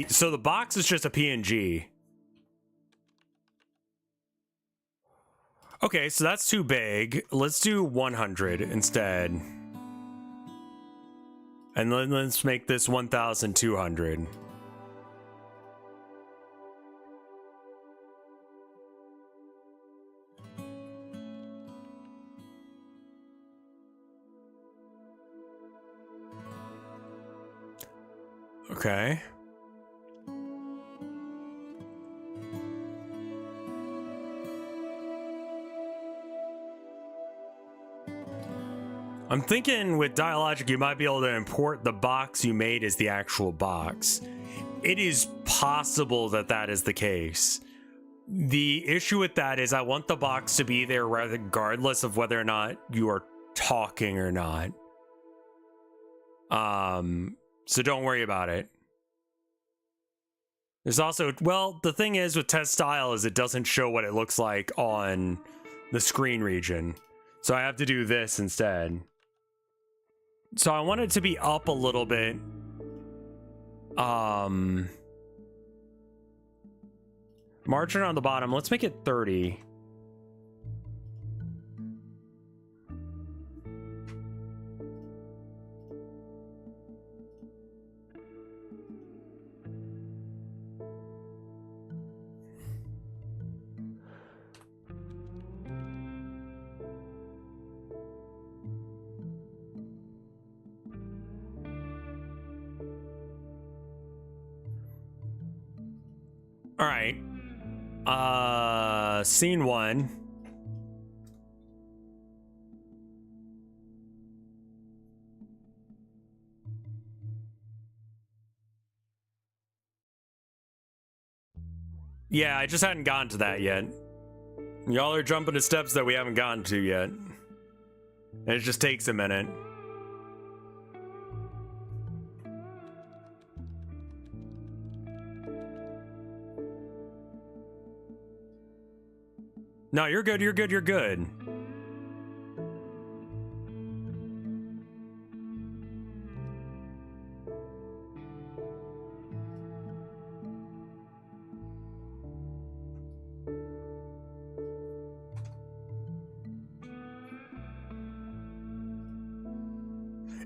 So the box is just a PNG. Okay, so that's too big. Let's do 100 instead. And then let's make this 1,200. Okay. I'm thinking with Dialogic, you might be able to import the box you made as the actual box. It is possible that that is the case. The issue with that is I want the box to be there regardless of whether or not you are talking or not. So don't worry about it. There's also, well, the thing is with test style is it doesn't show what it looks like on the screen region. So I have to do this instead. So I want it to be up a little bit. Margin on the bottom, let's make it 30. All right. Scene 1. Yeah, I just hadn't gotten to that yet. Y'all are jumping to steps that we haven't gotten to yet. And it just takes a minute. No, you're good, you're good, you're good.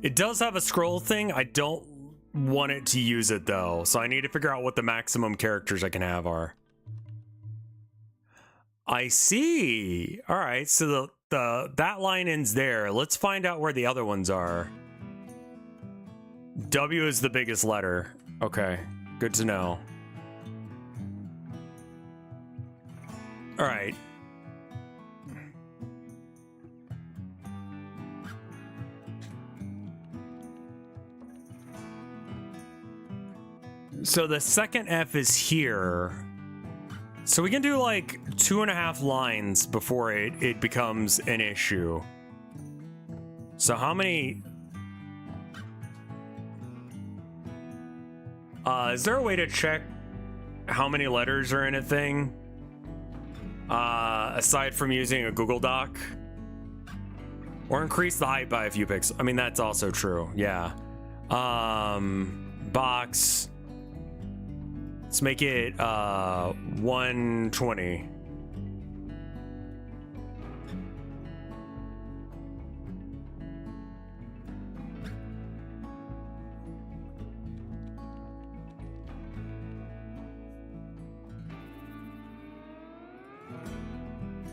It does have a scroll thing. I don't want it to use it though, so I need to figure out what the maximum characters I can have are. I see. All right, so that line ends there. Let's find out where the other ones are. W is the biggest letter. Okay, good to know. All right. So the second F is here. So we can do like 2.5 lines before it becomes an issue. So how many... is there a way to check how many letters are in a thing? Aside from using a Google Doc? Or increase the height by a few pixels. I mean, that's also true, yeah. Box. Let's make it 120.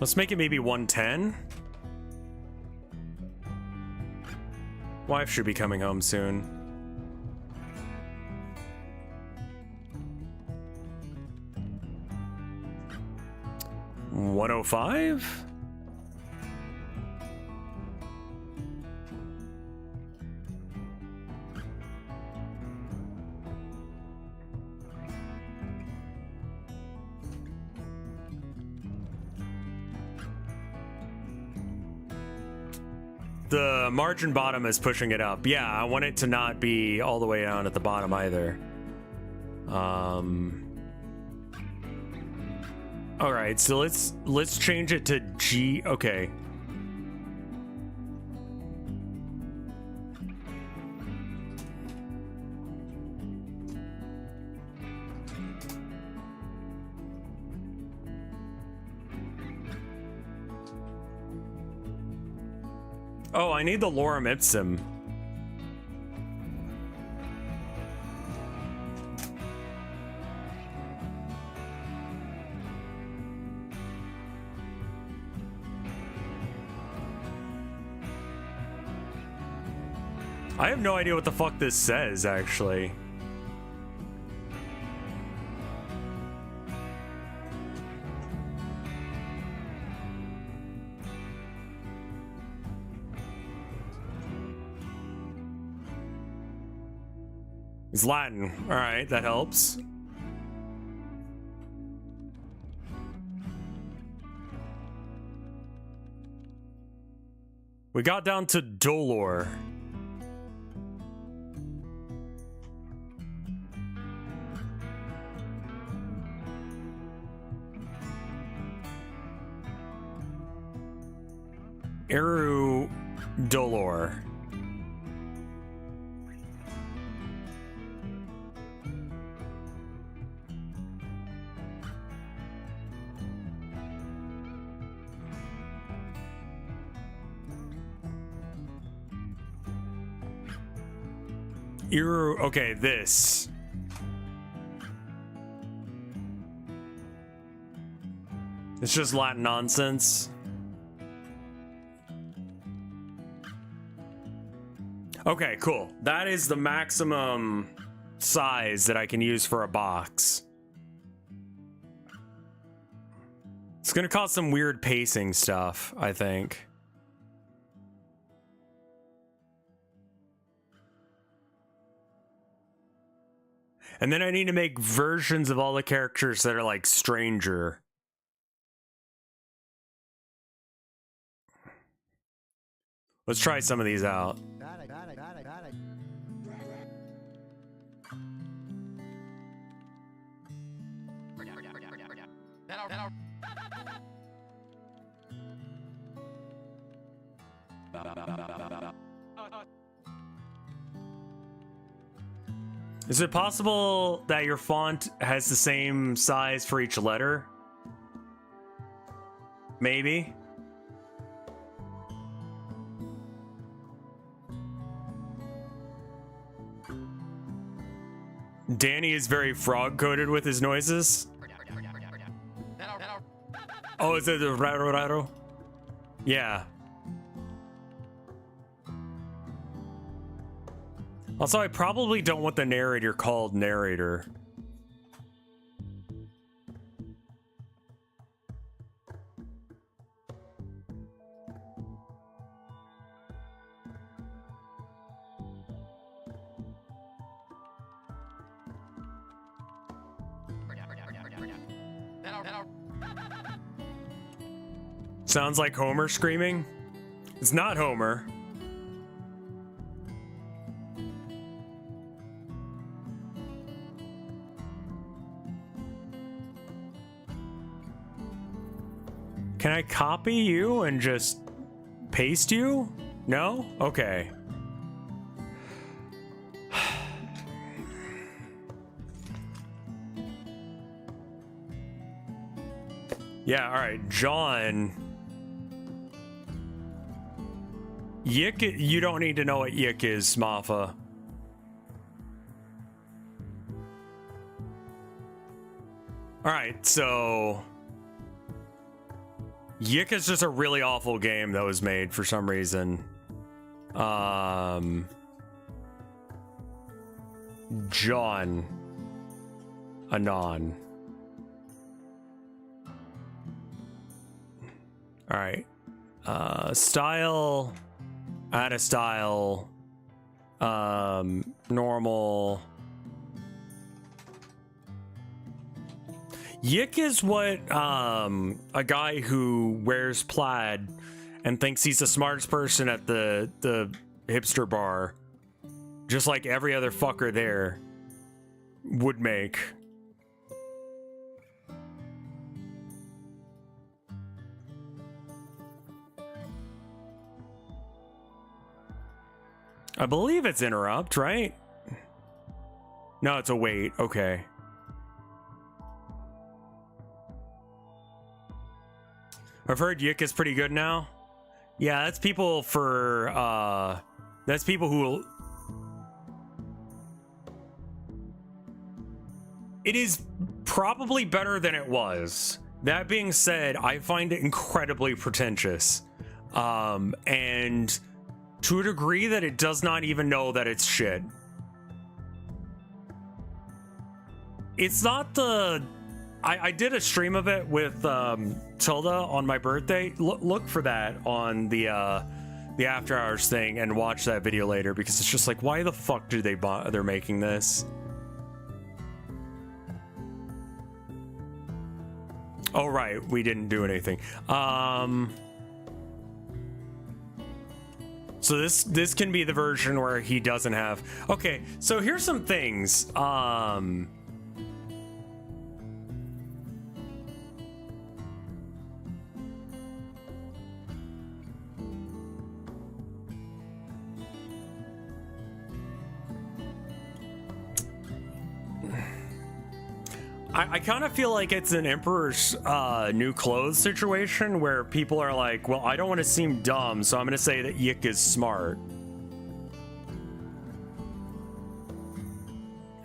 Let's make it maybe 110. Wife should be coming home soon. $105? The margin bottom is pushing it up. Yeah, I want it to not be all the way down at the bottom either. All right, so let's change it to G. Okay. Oh, I need the lorem ipsum. I have no idea what the fuck this says, actually. It's Latin. All right, that helps. We got down to dolor. Eru dolor. Eru, okay, this. It's just Latin nonsense. Okay, cool. That is the maximum size that I can use for a box. It's gonna cause some weird pacing stuff, I think. And then I need to make versions of all the characters that are like stranger. Let's try some of these out. Is it possible that your font has the same size for each letter? Maybe. Danny is very frog-coded with his noises. Oh, is it the raro raro? Yeah. Also, I probably don't want the narrator called narrator. Sounds like Homer screaming. It's not Homer. Can I copy you and just paste you? No? Okay. Yeah, alright, John. Yik, you don't need to know what Yik is, Mafa. Alright, so... Yik is just a really awful game that was made for some reason. John. Anon. Alright. Style. Add a style. Normal. Yik is what a guy who wears plaid and thinks he's the smartest person at the hipster bar, just like every other fucker there, would make. I believe it's interrupt, right? No, it's a wait. Okay. I've heard Yik is pretty good now. Yeah, that's people for, that's people who will... It is probably better than it was. That being said, I find it incredibly pretentious. And to a degree that it does not even know that it's shit. It's not the... I did a stream of it with Tilda on my birthday. Look for that on the After Hours thing and watch that video later, because it's just like, why the fuck do they're making this? Oh right, we didn't do anything. So this can be the version where he doesn't have. Okay, so here's some things. I kind of feel like it's an Emperor's New Clothes situation where people are like, well, I don't want to seem dumb, so I'm going to say that Yik is smart.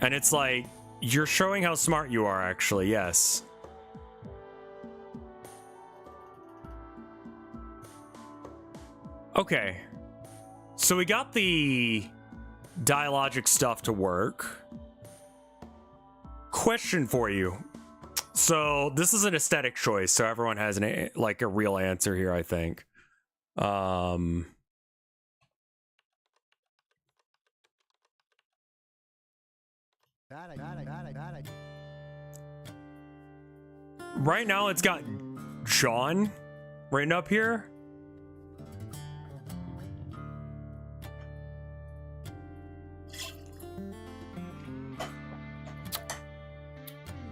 And it's like, you're showing how smart you are, actually, yes. Okay. So we got the dialogic stuff to work. Question for you. So this is an aesthetic choice, so everyone has a real answer here, I think. Right now it's got John written up here.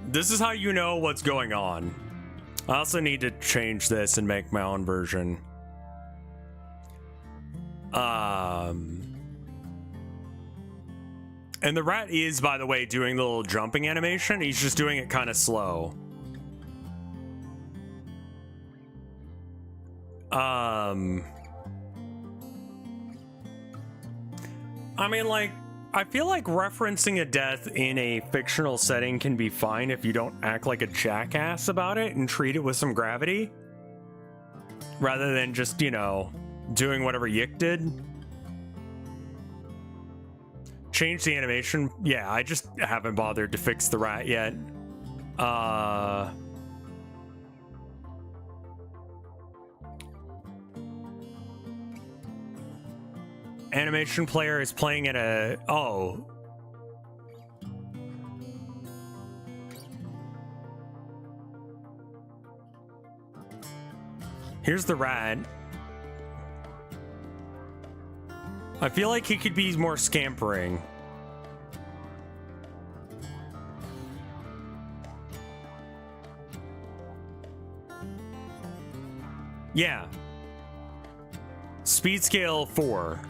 This is how you know what's going on. I also need to change this and make my own version. And the rat is, by the way, doing the little jumping animation. He's just doing it kind of slow. I mean, like, I feel like referencing a death in a fictional setting can be fine if you don't act like a jackass about it and treat it with some gravity. Rather than just, you know, doing whatever Yik did. Change the animation. Yeah, I just haven't bothered to fix the rat yet. Animation player is playing at a... Oh. Here's the rat. I feel like he could be more scampering. Yeah. Speed scale 4.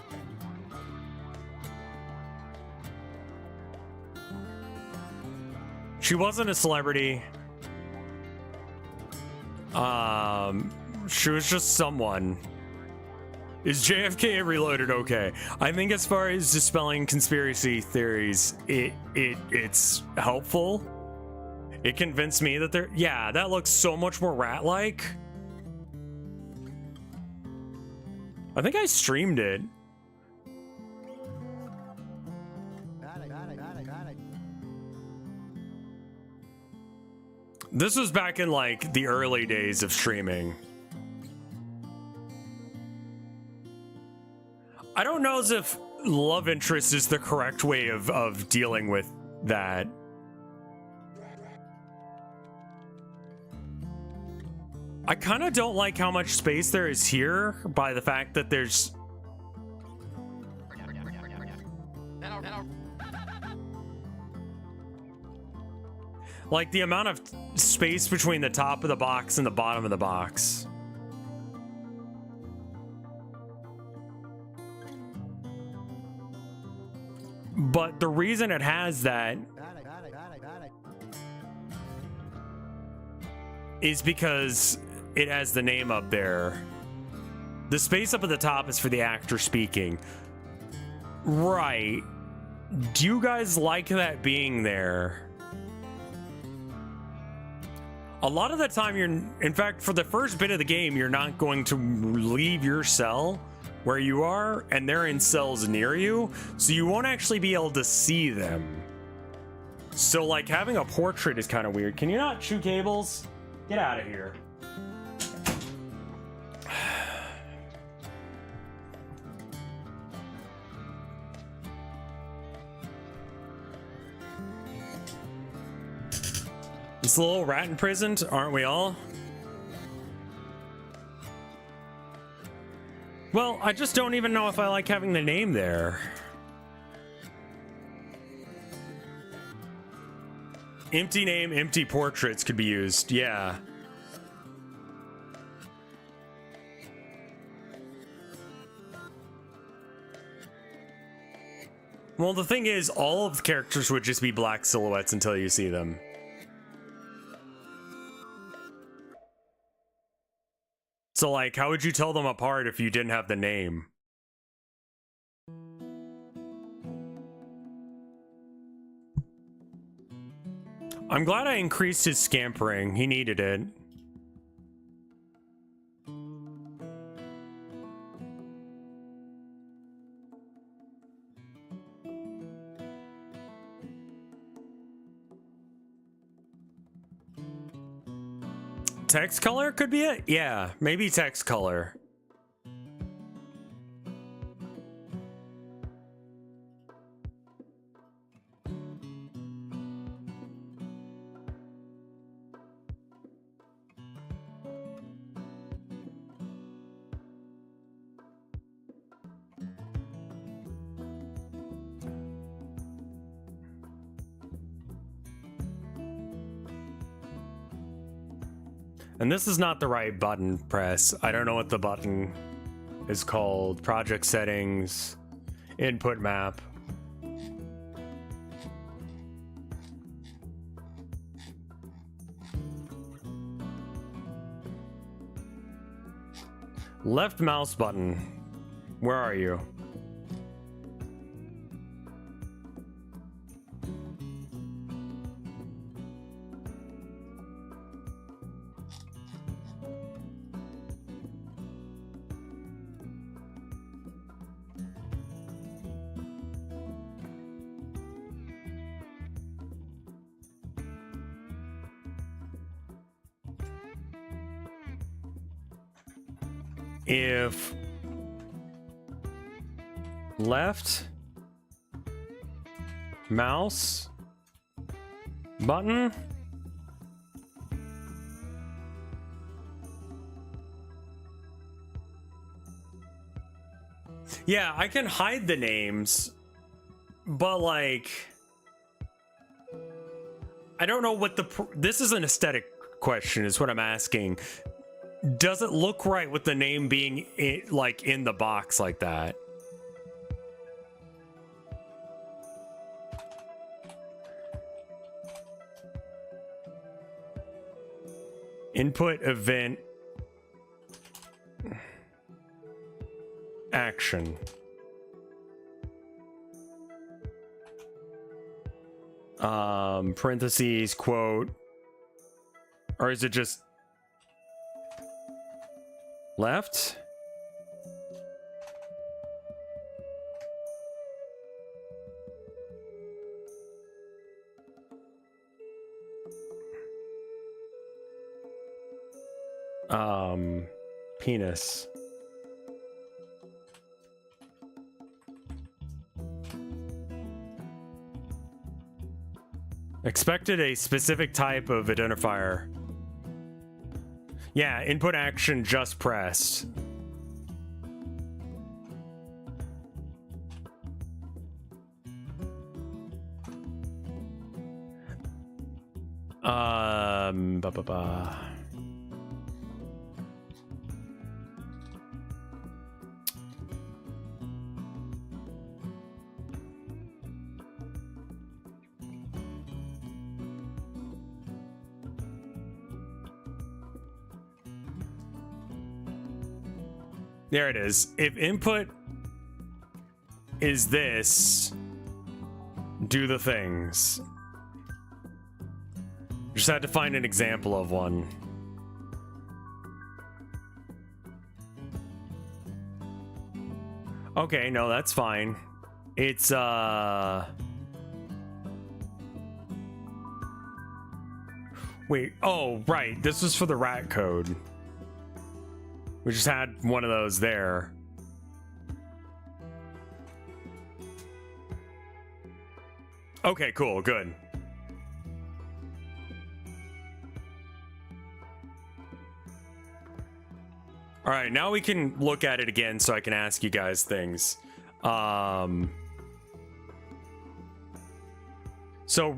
She wasn't a celebrity. She was just someone. Is JFK Reloaded okay? I think as far as dispelling conspiracy theories, it's helpful. It convinced me that they're, yeah, that looks so much more rat-like. I think I streamed it. This was back in like the early days of streaming. I don't know as if love interest is the correct way of dealing with that. I kind of don't like how much space there is here by the fact that there's... like the amount of space between the top of the box and the bottom of the box. But the reason it has that is because it has the name up there. The space up at the top is for the actor speaking. Right. Do you guys like that being there? A lot of the time you're, in fact, for the first bit of the game, you're not going to leave your cell where you are, and they're in cells near you, so you won't actually be able to see them. So like having a portrait is kind of weird. Can you not chew cables? Get out of here. This little rat imprisoned, aren't we all? Well, I just don't even know if I like having the name there. Empty name, empty portraits could be used, yeah. Well, the thing is, all of the characters would just be black silhouettes until you see them. So, like, how would you tell them apart if you didn't have the name? I'm glad I increased his scampering. He needed it. Text color could be it? Yeah, maybe text color. And this is not the right button press. I don't know what the button is called. Project settings, input map. Left mouse button. Where are you? If left mouse button Yeah, I can hide the names, but like, I don't know what this is an aesthetic question is what I'm asking. Does it look right with the name being like in the box like that? Input event action. Parentheses, quote, or is it just left? Penis. Expected a specific type of identifier. Yeah, input action just pressed. Ba ba ba. There it is. If input is this, do the things. Just had to find an example of one. Okay, no, that's fine. It's wait, oh right, this was for the rat code. We just had one of those there. Okay, cool, good. All right, now we can look at it again so I can ask you guys things. So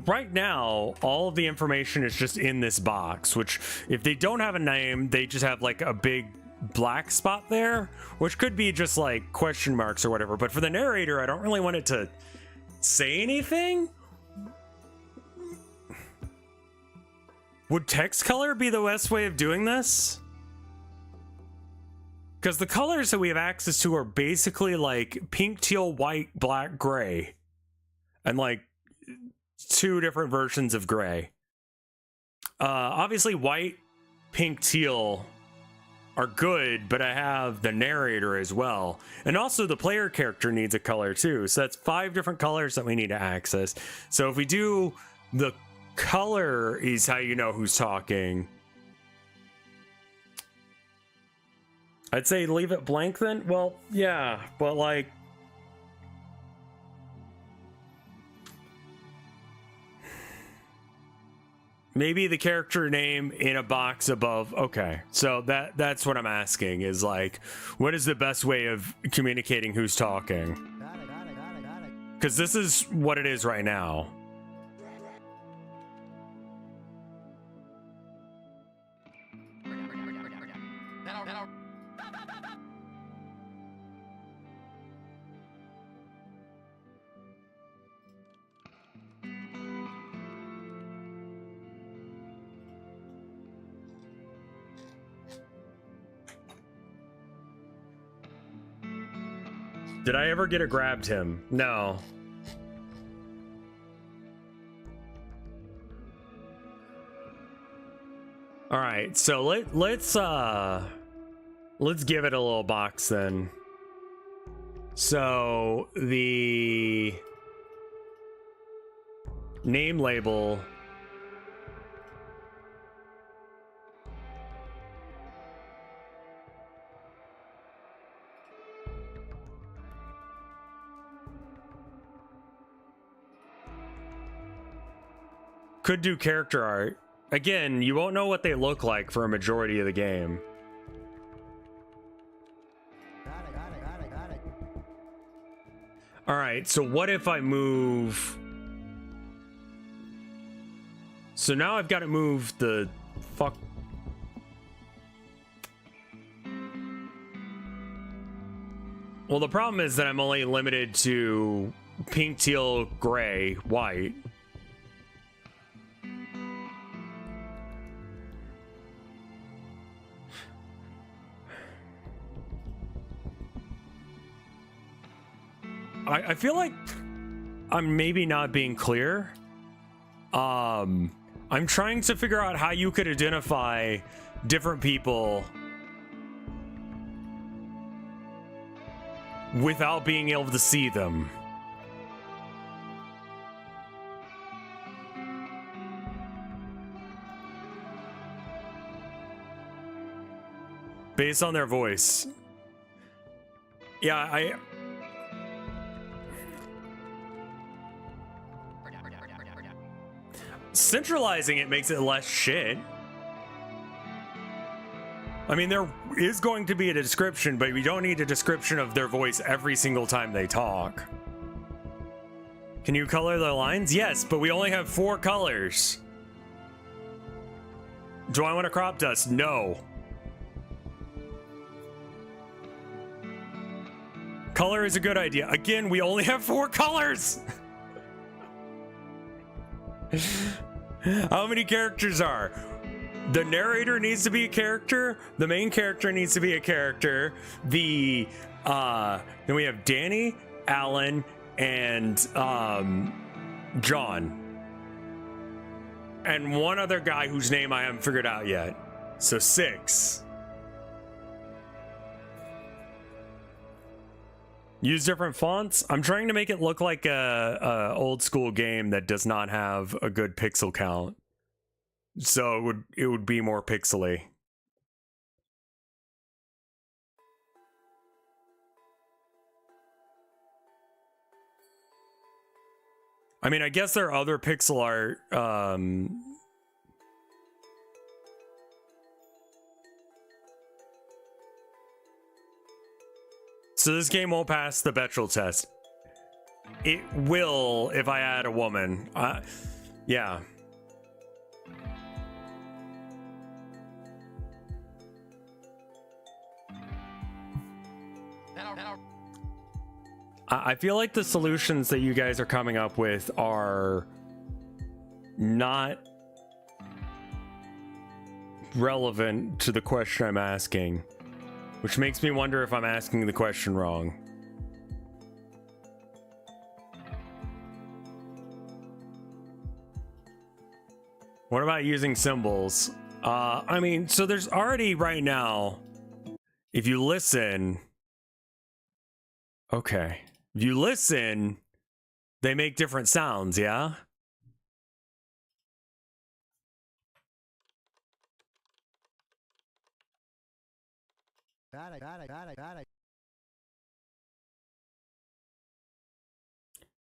right now, all of the information is just in this box, which if they don't have a name, they just have like a big black spot there, which could be just like question marks or whatever. But for the narrator, I don't really want it to say anything. Would text color be the best way of doing this? Because the colors that we have access to are basically like pink, teal, white, black, gray. And like 2 different versions of gray. Obviously white, pink, teal are good, but I have the narrator as well. And also the player character needs a color too. So that's 5 different colors that we need to access. So if we do the color is how you know who's talking. I'd say leave it blank then. Well, yeah, but like maybe the character name in a box above. Okay, so that's what I'm asking is like, what is the best way of communicating who's talking? Because this is what it is right now. Did I ever get a grabbed him? No. All right, so let's give it a little box then. So the name label could do character art. Again, you won't know what they look like for a majority of the game. All right, so what if I move? So now I've got to move the fuck. Well, the problem is that I'm only limited to pink, teal, gray, white. I feel like I'm maybe not being clear. I'm trying to figure out how you could identify different people without being able to see them. Based on their voice. Yeah, centralizing it makes it less shit. I mean, there is going to be a description, but we don't need a description of their voice every single time they talk. Can you color the lines? Yes, but we only have 4 colors. Do I want to crop dust? No. Color is a good idea. Again, we only have 4 colors. How many characters are? The narrator needs to be a character. The main character needs to be a character. Then we have Danny, Alan, and John. And one other guy whose name I haven't figured out yet. So 6. Use different fonts. I'm trying to make it look like a old school game that does not have a good pixel count. So it would be more pixely. I mean, I guess there are other pixel art so this game won't pass the Bechdel test. It will if I add a woman. Yeah. I feel like the solutions that you guys are coming up with are not relevant to the question I'm asking. Which makes me wonder if I'm asking the question wrong. What about using symbols? I mean, so there's already right now, if you listen, okay. If you listen, they make different sounds, yeah?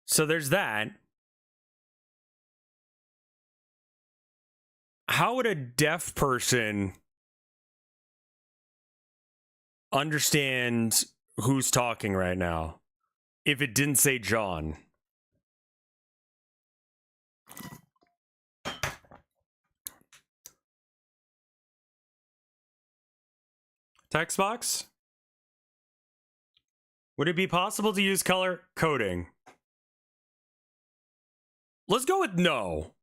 So there's that. How would a deaf person understand who's talking right now if it didn't say John? Text box? Would it be possible to use color coding? Let's go with no.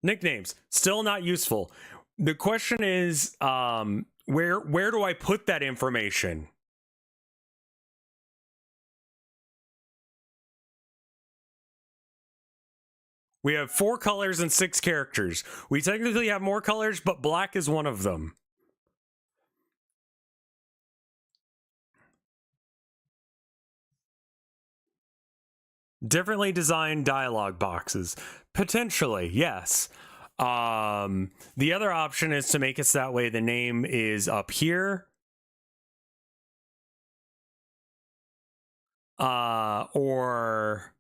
Nicknames, still not useful. The question is, where do I put that information? We have 4 colors and 6 characters. We technically have more colors, but black is one of them. Differently designed dialogue boxes. Potentially, yes. The other option is to make it so that way the name is up here. Or...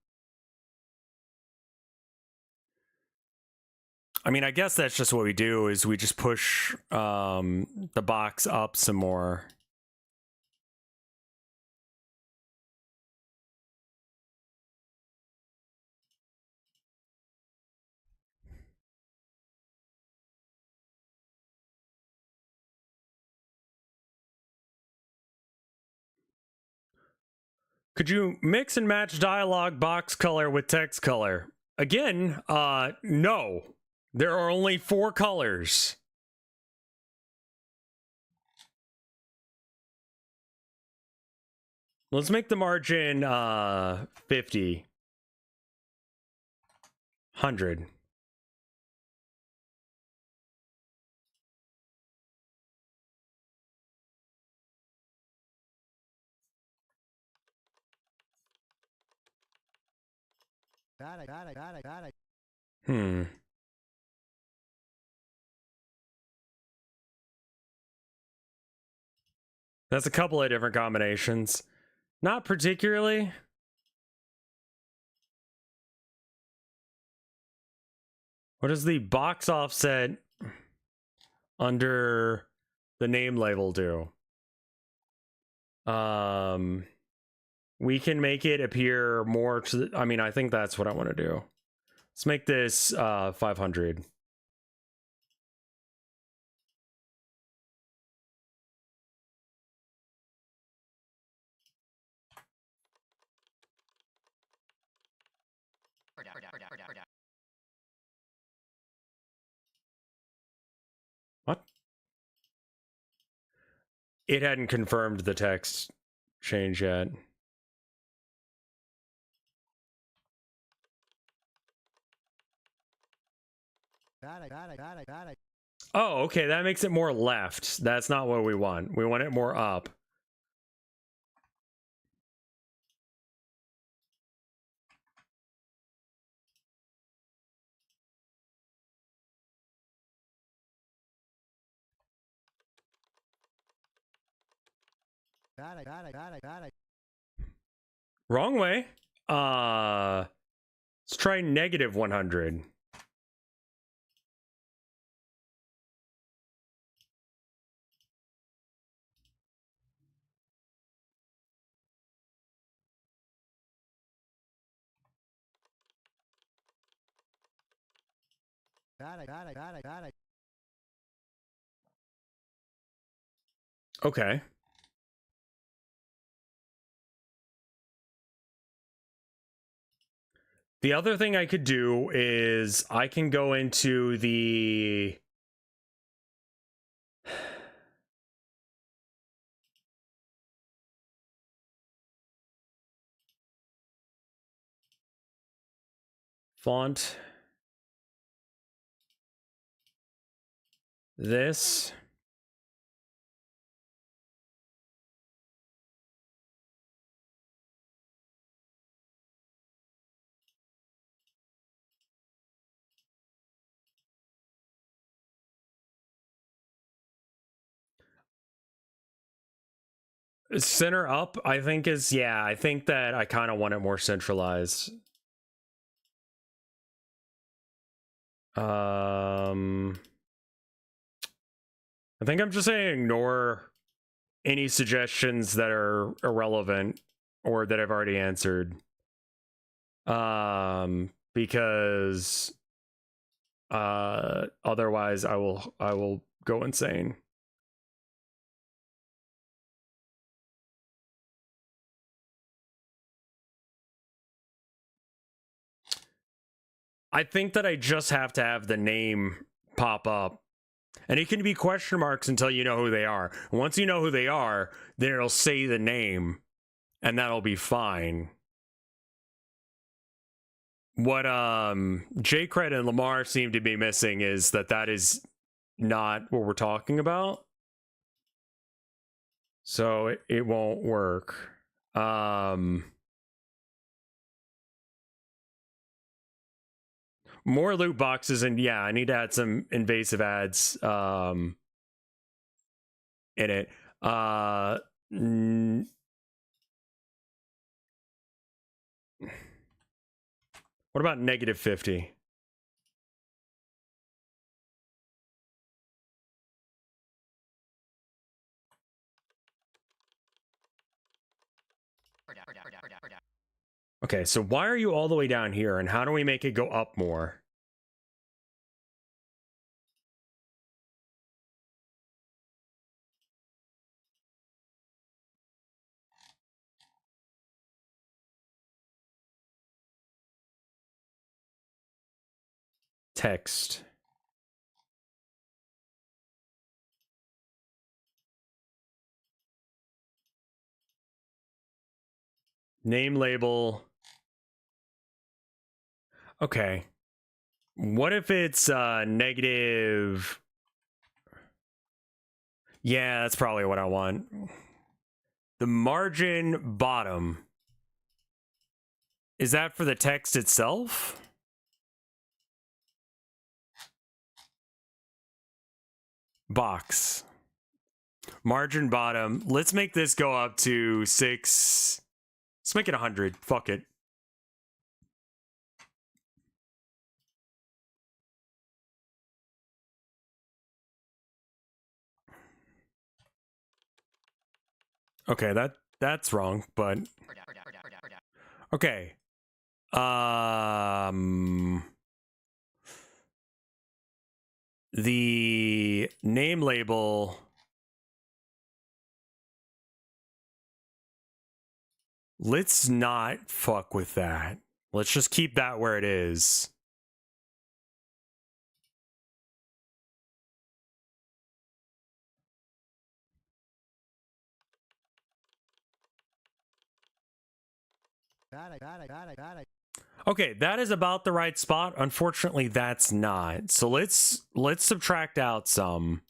I mean, I guess that's just what we do, is we just push the box up some more. Could you mix and match dialogue box color with text color? Again, no. There are only 4 colors. Let's make the margin 50. 100. Got it. That's a couple of different combinations. Not particularly. What does the box offset under the name label do? We can make it appear more to the, I mean, I think that's what I want to do. Let's make this 500. What? It hadn't confirmed the text change yet. Got it. Oh, okay, that makes it more left. That's not what we want. We want it more up. Got it. Wrong way. Let's try negative 100. Got it. Okay. The other thing I could do is I can go into the font. This. Center up, I think is, yeah, I think that I kind of want it more centralized. I think I'm just saying ignore any suggestions that are irrelevant or that I've already answered. Because otherwise I will go insane. I think that I just have to have the name pop up. And it can be question marks until you know who they are. Once you know who they are, then it'll say the name, and that'll be fine. What J-Cred and Lamar seem to be missing is that is not what we're talking about. So it won't work. More loot boxes, and yeah, I need to add some invasive ads in it. What about negative 50? Okay, so why are you all the way down here, and how do we make it go up more? text. Name label. Okay. What if it's negative? Yeah, that's probably what I want. The margin bottom. Is that for the text itself? Box. Margin bottom. Let's make this go up to 6. Let's make it 100. Fuck it. Okay, that's wrong, but okay. The name label. Let's not fuck with that. Let's just keep that where it is. Okay, that is about the right spot. Unfortunately, that's not. So let's subtract out some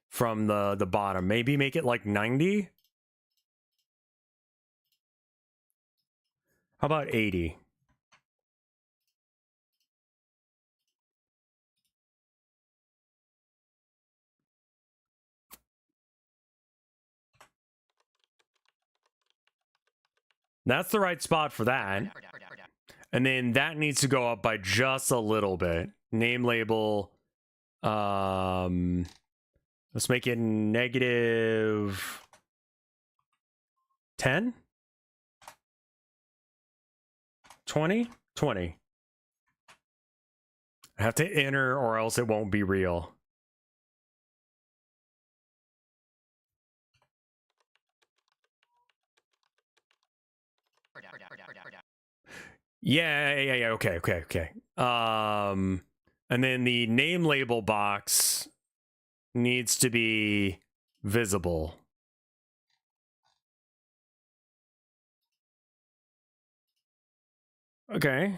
from the bottom. Maybe make it like 90. How about 80? That's the right spot for that. And then that needs to go up by just a little bit. Name label. Let's make it negative 10? 20? 20. I have to enter or else it won't be real. Yeah, okay. And then the name label box needs to be visible. Okay.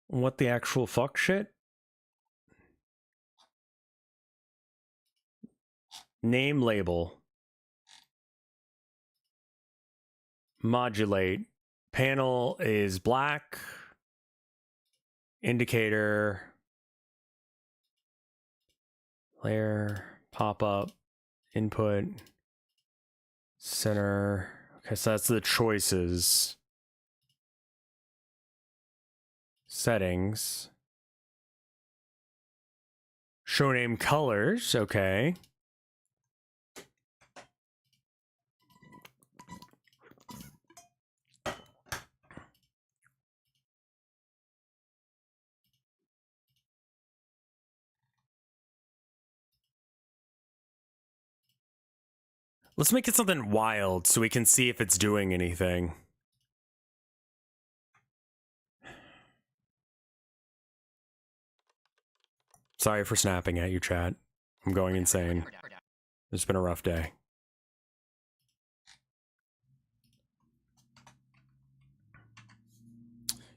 What the actual fuck shit? Name label. Modulate. Panel is black. Indicator. Layer. Pop up. Input. Center. Okay, so that's the choices. Settings. Show name colors. Okay. Let's make it something wild so we can see if it's doing anything. Sorry for snapping at you, chat. I'm going insane. It's been a rough day.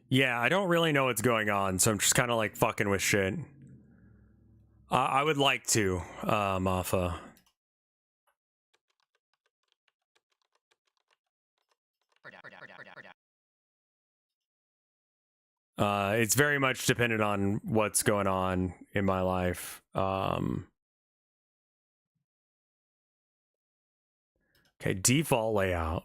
Yeah, I don't really know what's going on, so I'm just kind of like fucking with shit. I would like to, Mafa. It's very much dependent on what's going on in my life. Okay, default layout.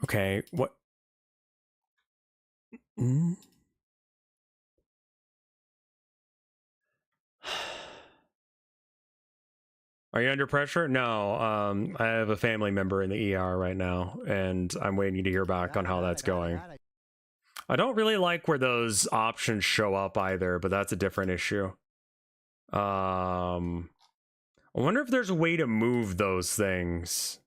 Okay, what? Are you under pressure? No. I have a family member in the ER right now, and I'm waiting to hear back on how that's going. I don't really like where those options show up either, but that's a different issue. I wonder if there's a way to move those things.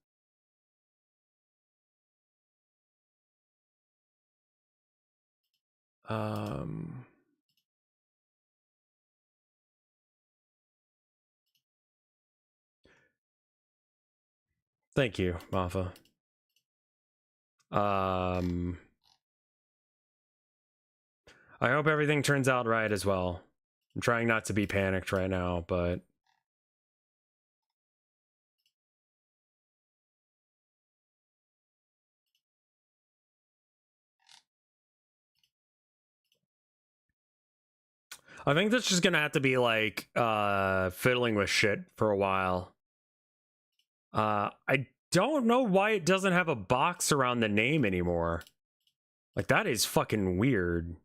Thank you, Mafa. I hope everything turns out right as well. I'm trying not to be panicked right now, but I think that's just gonna have to be like fiddling with shit for a while. I don't know why it doesn't have a box around the name anymore. Like, that is fucking weird.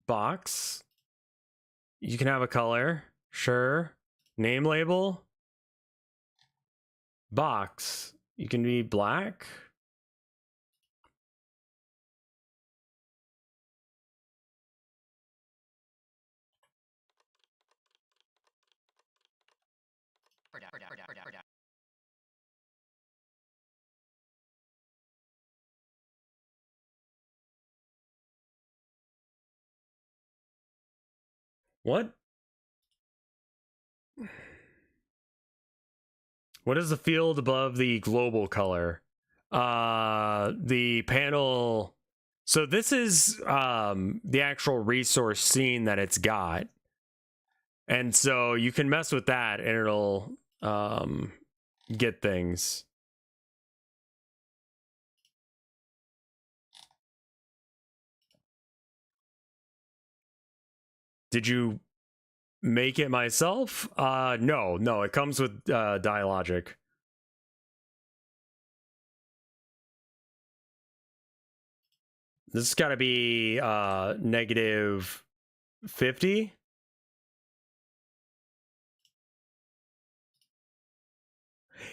Box. You can have a color. Sure. Name label. Box. You can be black. What? What is the field above the global color? The panel. So this is the actual resource scene that it's got. And so you can mess with that and it'll get things. Did you make it myself? No, it comes with Dialogic. This has got to be negative 50.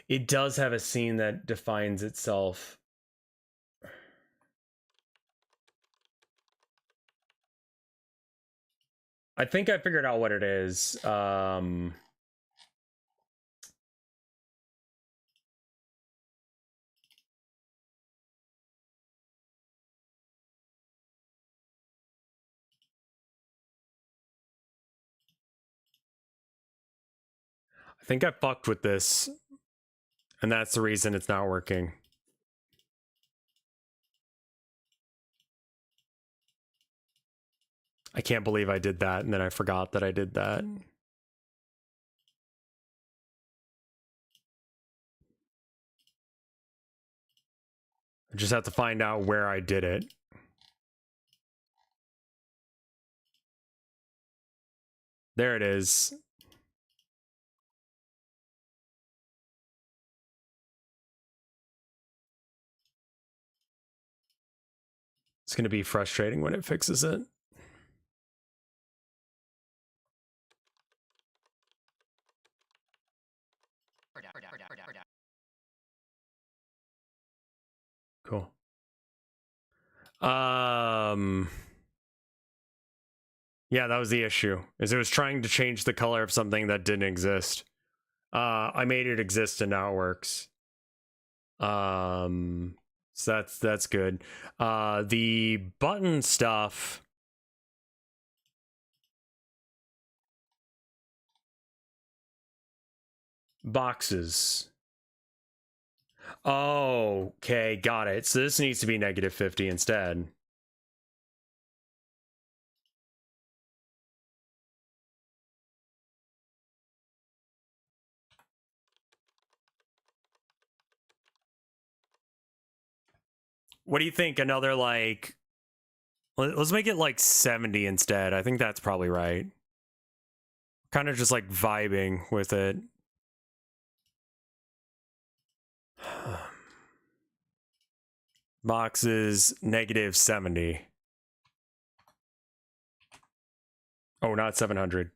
It does have a scene that defines itself. I think I figured out what it is. I think I fucked with this, and that's the reason it's not working. I can't believe I did that, and then I forgot that I did that. I just have to find out where I did it. There it is. It's going to be frustrating when it fixes it. Cool. Yeah, that was the issue. Is it was trying to change the color of something that didn't exist. I made it exist and now it works. So that's good. The button stuff. Boxes. Oh, okay, got it. So this needs to be negative 50 instead. What do you think? Another, like, let's make it like 70 instead. I think that's probably right. Kind of just like vibing with it. Boxes negative 70. Oh, not 700.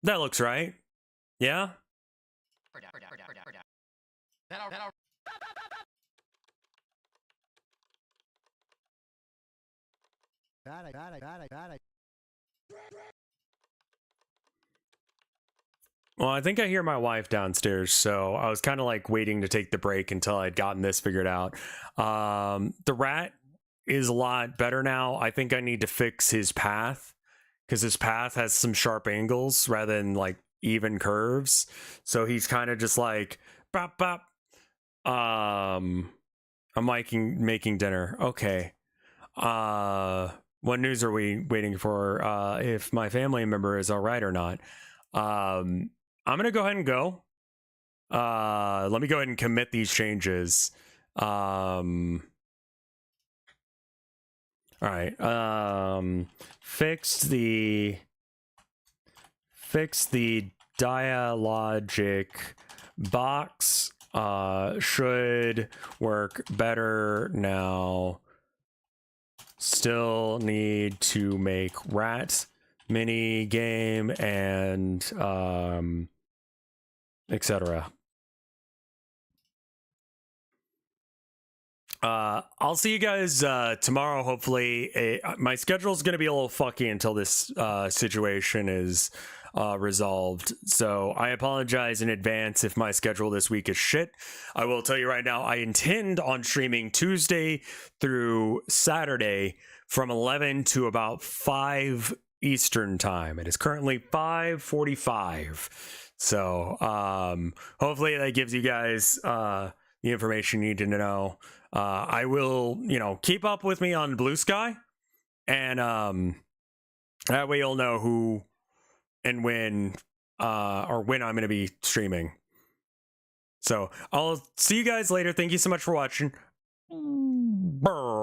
That looks right. Yeah? Well, I think I hear my wife downstairs, so I was kind of like waiting to take the break until I'd gotten this figured out. The rat is a lot better now. I think I need to fix his path because his path has some sharp angles rather than like even curves. So he's kind of just like bop bop. I'm making dinner. Okay. What news are we waiting for? If my family member is all right or not. I'm gonna go ahead and go. Let me go ahead and commit these changes. All right. Fix the dialogic box. Should work better now. Still need to make rat mini game and etc. I'll see you guys tomorrow. Hopefully, my schedule is going to be a little fucky until this situation is resolved. So I apologize in advance if my schedule this week is shit. I will tell you right now, I intend on streaming Tuesday through Saturday from 11 to about 5 Eastern time. It is currently 5:45. So hopefully that gives you guys the information you need to know. I will, keep up with me on Blue Sky, and that way you'll know who and when or when I'm going to be streaming. So I'll see you guys later. Thank you so much for watching. Brr.